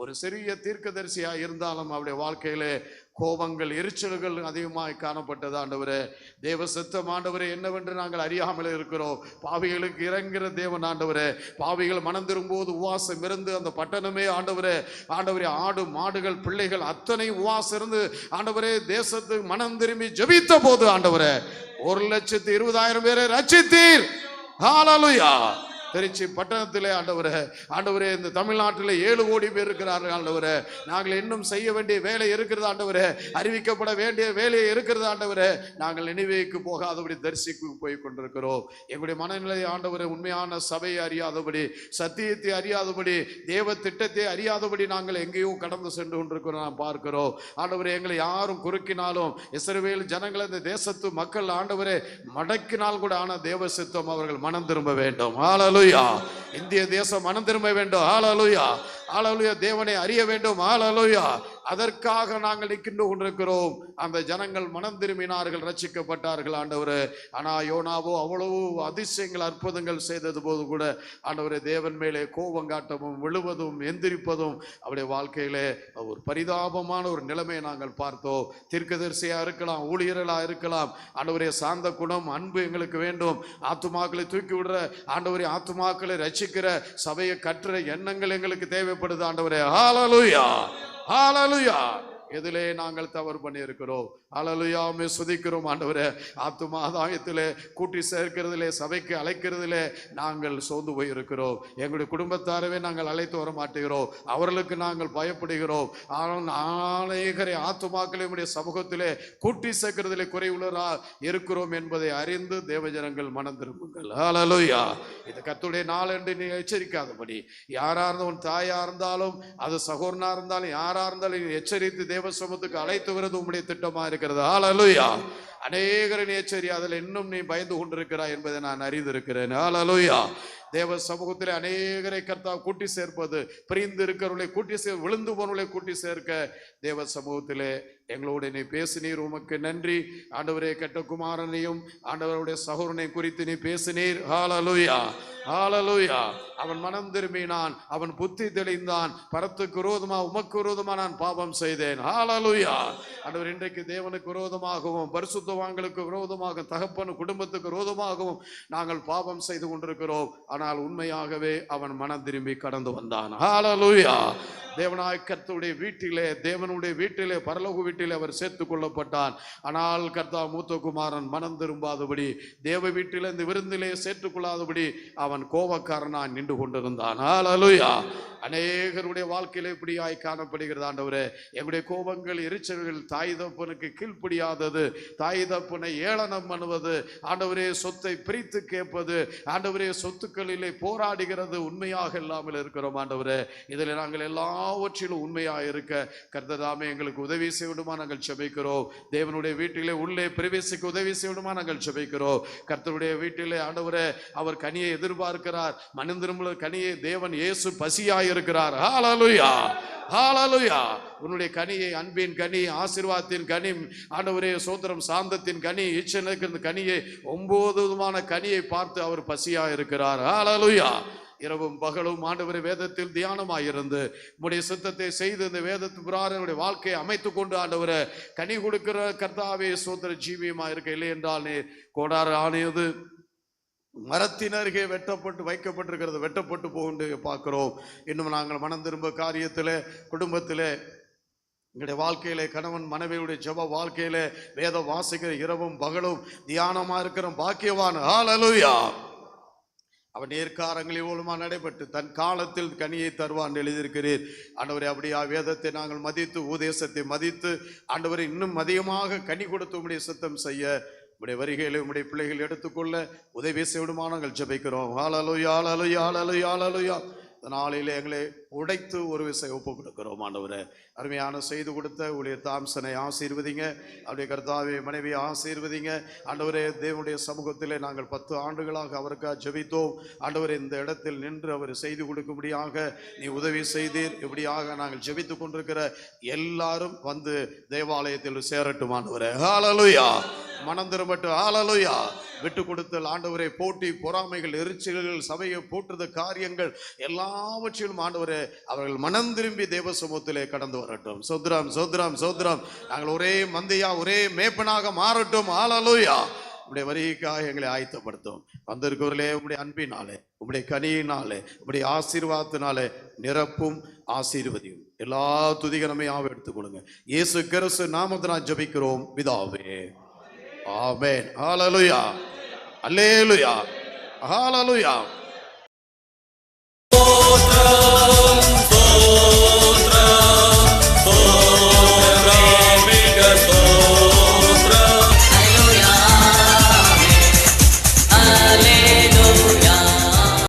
ஒரு சிறிய தீர்க்கதரிசியா இருந்தாலும் அவருடைய வாழ்க்கையிலே கோபங்கள், எரிச்சல்கள் அதிகமாய் காணப்பட்டது ஆண்டவரே. தேவ சித்தம் ஆண்டவரே என்னவென்று நாங்கள் அறியாமல் இருக்கிறோம். பாவிகளுக்கு இறங்குகிற தேவன் ஆண்டவரே. பாவிகள் மனம் திரும்போது உவாசம் இருந்து அந்த பட்டணமே ஆண்டவரே, ஆண்டவரே ஆடு மாடுகள் பிள்ளைகள் அத்தனை உவாசம் இருந்து ஆண்டவரே தேசத்துக்கு மனம் திரும்பி ஜெபித்த போது ஆண்டவரே 1,20,000 பேரை ரட்சித்தீர். ஹல்லேலூயா. திருச்சி பட்டணத்திலே ஆண்டவரே இந்த தமிழ்நாட்டில் 7 கோடி பேர் இருக்கிறார்கள் ஆண்டவரே. நாங்கள் இன்னும் செய்ய வேண்டிய வேலை இருக்கிறது ஆண்டவரே, அறிவிக்கப்பட வேண்டிய வேலை இருக்கிறது ஆண்டவரே. நாங்கள் நினைவேக்கு போகாதபடி தரிசிக்கு போய் கொண்டிருக்கிறோம். எங்களுடைய மனநிலை ஆண்டவரே, உண்மையான சபையை அறியாதபடி, சத்தியத்தை அறியாதபடி, தேவ திட்டத்தை அறியாதபடி நாங்கள் எங்கேயோ கடந்து சென்று கொண்டிருக்கிறோம். நாம் பார்க்கிறோம் ஆண்டவரே, எங்களை யாரும் குறுக்கினாலும் இஸ்ரவேல் ஜனங்கள் இந்த தேசத்து மக்கள் ஆண்டவரே மடக்கினால் கூட ஆன தேவ சித்தம் அவர்கள் மனம் திரும்ப வேண்டும். ஹல்லேலூயா. இந்திய தேசம் மனம் திரும்ப வேண்டும். ஹல்லேலூயா, ஹல்லேலூயா. தேவனை அறிய வேண்டும். ஹல்லேலூயா. அதற்காக நாங்கள் நிற்கின்று கொண்டிருக்கிறோம். அந்த ஜனங்கள் மனம் திரும்பினார்கள், ரட்சிக்கப்பட்டார்கள் ஆண்டவரே. ஆனா யோனாவோ அவ்வளவு அதிசயங்கள் அற்புதங்கள் செய்தது போது கூட ஆண்டவரே தேவன் மேலே கோபம் காட்டவும் விழுவதும் எந்திரிப்பதும் அவருடைய வாழ்க்கையிலே ஒரு பரிதாபமான ஒரு நிலைமையை நாங்கள் பார்த்தோம். தீர்க்கதரிசியா இருக்கலாம், ஊழியர்களா இருக்கலாம் ஆண்டவரே, சாந்த குணம், அன்பு எங்களுக்கு வேண்டும். ஆத்துமாக்களை தூக்கி விடுற ஆண்டவரே, ஆத்துமாக்களை ரட்சிக்கிற சபையை கற்ற எண்ணங்கள் எங்களுக்கு தேவைப்படுது ஆண்டவரே. ஹல்லேலூயா, ஹல்லேலூயா. எதிலே நாங்கள் தவறு பண்ணி இருக்கிறோம் ஹல்லேலூயா. உம்மை துதிக்கிறோம் ஆண்டவரே. ஆத்தும ஆதாயத்திலே கூட்டி சேர்க்கிறதிலே சபைக்கு அழைக்கிறதிலே நாங்கள் சோர்ந்து போயிருக்கிறோம். எங்களுடைய குடும்பத்தாரவே நாங்கள் அழைத்து வர மாட்டேங்கிறோம். அவர்களுக்கு நாங்கள் பயப்படுகிறோம். அநேகரை ஆத்துமாக்களை உம்முடைய சமூகத்திலே கூட்டி சேர்க்கிறதிலே குறைவுள்ளரா இருக்கிறோம் என்பதை அறிந்து தேவஜனங்கள் மனம் திரும்புங்கள். ஹல்லேலூயா. இது கர்த்தருடைய நாள் என்று நீ எச்சரிக்காதபடி, யாரா இருந்தவன் தாயா இருந்தாலும் அது சகோதரனா இருந்தாலும் யாரா இருந்தாலும் நீ எச்சரித்து தேவ சமூகத்துக்கு அழைத்து வருவது உம்முடைய திட்டமா இருக்கிறது. ஹல்லேலூயா. அநேகரின் எச்சரி அதில் இன்னும் நீ பயந்து கொண்டிருக்கிறாய் என்பதை நான் அறிந்திருக்கிறேன். ஹல்லேலூயா. தேவ சமூகத்திலே அநேகரை கர்த்தர் கூட்டி சேர்ப்பது, பிரிந்து இருக்கிறவர்களை கூட்டி விழுந்து போனவர்களை கூட்டி சேர்க்க தேவ சமூகத்திலே எங்களோடு நீ பேசினீர். உமக்கு நன்றி ஆண்டவரே. கெட்ட குமாரனையும் ஆண்டவருடைய சகோதரனை குறித்து நீ பேசினீர். ஹல்லேலூயா. ஹல்லேலூயா. அவன் மனம் திரும்பினான், அவன் புத்தி தெளிந்தான். பரத்துக்கு விரோதமா உமக்கு விரோதமா நான் பாவம் செய்தேன். ஹல்லேலூயா. ஆண்டவர் இன்றைக்கு தேவனுக்கு விரோதமாகவும் பரிசுத்தவான்களுக்கு விரோதமாக தகப்பனு குடும்பத்துக்கு விரோதமாகவும் நாங்கள் பாவம் செய்து கொண்டிருக்கிறோம். ஆனால் உண்மையாகவே அவன் மனம் திரும்பி கடந்து வந்தான். ஹல்லேலூயா. தேவனாய் கர்த்தருடைய வீட்டிலே, தேவனுடைய வீட்டிலே, பரலோக வீட்டிலே அவர் சேர்த்து கொள்ளப்பட்டான். ஆனால் கர்த்தா மூத்த குமாரன் மனம் திரும்பாதபடி, தேவ வீட்டிலே இந்த விருந்திலே சேர்த்துக் கொள்ளாதபடி அவன் கோபக்காரனாய் நின்று கொண்டிருந்தான். ஹல்லேலூயா. அநேகருடைய வாழ்க்கையில இப்படியாய் காணப்படுகிறது ஆண்டவரே. எங்களுடைய கோபங்கள், எரிச்சல்கள், தாய் தப்பனுக்கு கீழ்ப்படியாதது, தாய் தப்பனை ஏளனம் பண்ணுவது, ஆண்டவரே சொத்தை பிரித்து கேட்பது, ஆண்டவரே சொத்துக்களிலே போராடுகிறது உண்மையாக இல்லாமல் இருக்கிறோம் ஆண்டவரே. இதில் நாங்கள் எல்லாவற்றிலும் உண்மையாக இருக்க கர்த்ததாமே எங்களுக்கு உதவி செய்யணுமா நாங்கள் ஜெபிக்கிறோம். தேவனுடைய வீட்டிலே உள்ளே பிரவேசிக்க உதவி செய்யணுமா நாங்கள் ஜெபிக்கிறோம். கர்த்தருடைய வீட்டிலே ஆண்டவரே அவர் கனியை எதிர்பார்க்கிறார். மனம் திரும்புகிற கனியை தேவன் இயேசு பசியாய் இருக்கிறார். ஹல்லேலூயா. ஹல்லேலூயா. உன்னுடைய கனியை, அன்பின் கனி, ஆசீர்வாதத்தின் கனி, ஆண்டவரே சோத்திரம், சாந்தத்தின் கனி, இச்சனுக்கு கனியை 9 விதமான கனியை பார்த்து அவர் பசியா இருக்கிறார். ஹல்லேலூயா. இரவும் பகலும் ஆண்டவரே வேதத்தில் தியானமாயிருந்து உம்முடைய சித்தத்தை செய்து இந்த வேதத்து பிரகாரம் வாழ்க்கையை அமைத்துக் கொண்டு ஆண்டவரே கனி கொடுக்கிற கர்த்தாவே சோத்திர ஜீவியமா இருக்க. இல்லை என்றால் நீ கோடாறு ஆணையது மரத்தின் அருகே வெட்டப்பட்டு வைக்கப்பட்டிருக்கிறது, வெட்டப்பட்டு போகுண்டு பார்க்கிறோம். இன்னும் நாங்கள் மனம் திரும்ப காரியத்திலே, குடும்பத்திலே, எங்களுடைய வாழ்க்கையிலே, கணவன் மனைவியுடைய ஜெப வாழ்க்கையிலே வேத வாசிக்கிற இரவும் பகலும் தியானமா இருக்கிற பாக்கியவான். ஹல்லேலூயா. அவன் நேர்காரங்களில் மூலமா நடைபெற்று தன் காலத்தில் கனியை தருவான் எழுதியிருக்கிறீர் ஆண்டவரே. அப்படியா வேதத்தை நாங்கள் மதித்து, உபதேசத்தை மதித்து ஆண்டவரை இன்னும் அதிகமாக கனி கொடுத்து உம்முடைய சித்தம் செய்ய உடைய வருகையிலே உம்முடைய பிள்ளைகள் எடுத்துக்கொள்ள உதவி செய்யுமா நாங்கள் ஜெபிக்கிறோம். ஹல்லேலூயா. ஹல்லேலூயா. ஹல்லேலூயா. ஹல்லேலூயா. நாளிலே எங்களை உடைத்து ஒரு விஷயம் ஒப்பு கொடுக்கிறோம் ஆண்டவரே. அருமையான செய்து கொடுத்த உடைய தாம்சனை ஆசீர்வதிங்க. அவருடைய கர்த்தாவே மனைவியை ஆசீர்வதிங்க ஆண்டவரே. தேவனுடைய சமூகத்திலே நாங்கள் 10 ஆண்டுகளாக அவருக்காக ஜெபித்தோம் ஆண்டவரே. இந்த இடத்தில் நின்று அவர் செய்து கொடுக்கும்படியாக நீ உதவி செய்தீர். இப்படியாக நாங்கள் ஜெபித்து கொண்டிருக்கிற எல்லாரும் வந்து தேவாலயத்தில் சேரட்டும் ஆண்டவரே. ஹல்லேலூயா. மனம் திரும்பட்டும். ஹல்லேலூயா. விட்டு கொடுத்தல் ஆண்டவரே, போட்டி, பொறாமைகள், எரிச்சல்கள், சபையை போற்றுத காரியங்கள் எல்லாவற்றிலும் ஆண்டவரே அவர்கள் மனம் திரும்பி தேவ சமூகத்திலே கடந்து வரட்டும். சோத்ரம் சோத்ரம் சோத்ரம். நாங்கள் ஒரே மந்தையா, ஒரே மேப்பனாக மாறட்டும். ஹல்லேலூயா. உடைய வருகைக்காக எங்களை ஆயத்தப்படுத்தும். வந்திருக்கிறவர்களே உங்களுடைய அன்பினாலே, உங்களுடைய கனியினாலே, உங்களுடைய ஆசீர்வாதத்தினாலே நிரப்பும், ஆசீர்வதியும். எல்லா துதிகரமையாக எடுத்துக்கொள்ளுங்க. இயேசு கிறிஸ்து நாமத்தினால் ஜெபிக்கிறோம் பிதாவே. ஆமென். ஹல்லேலூயா. ஹல்லேலூயா. ஹல்லேலூயா.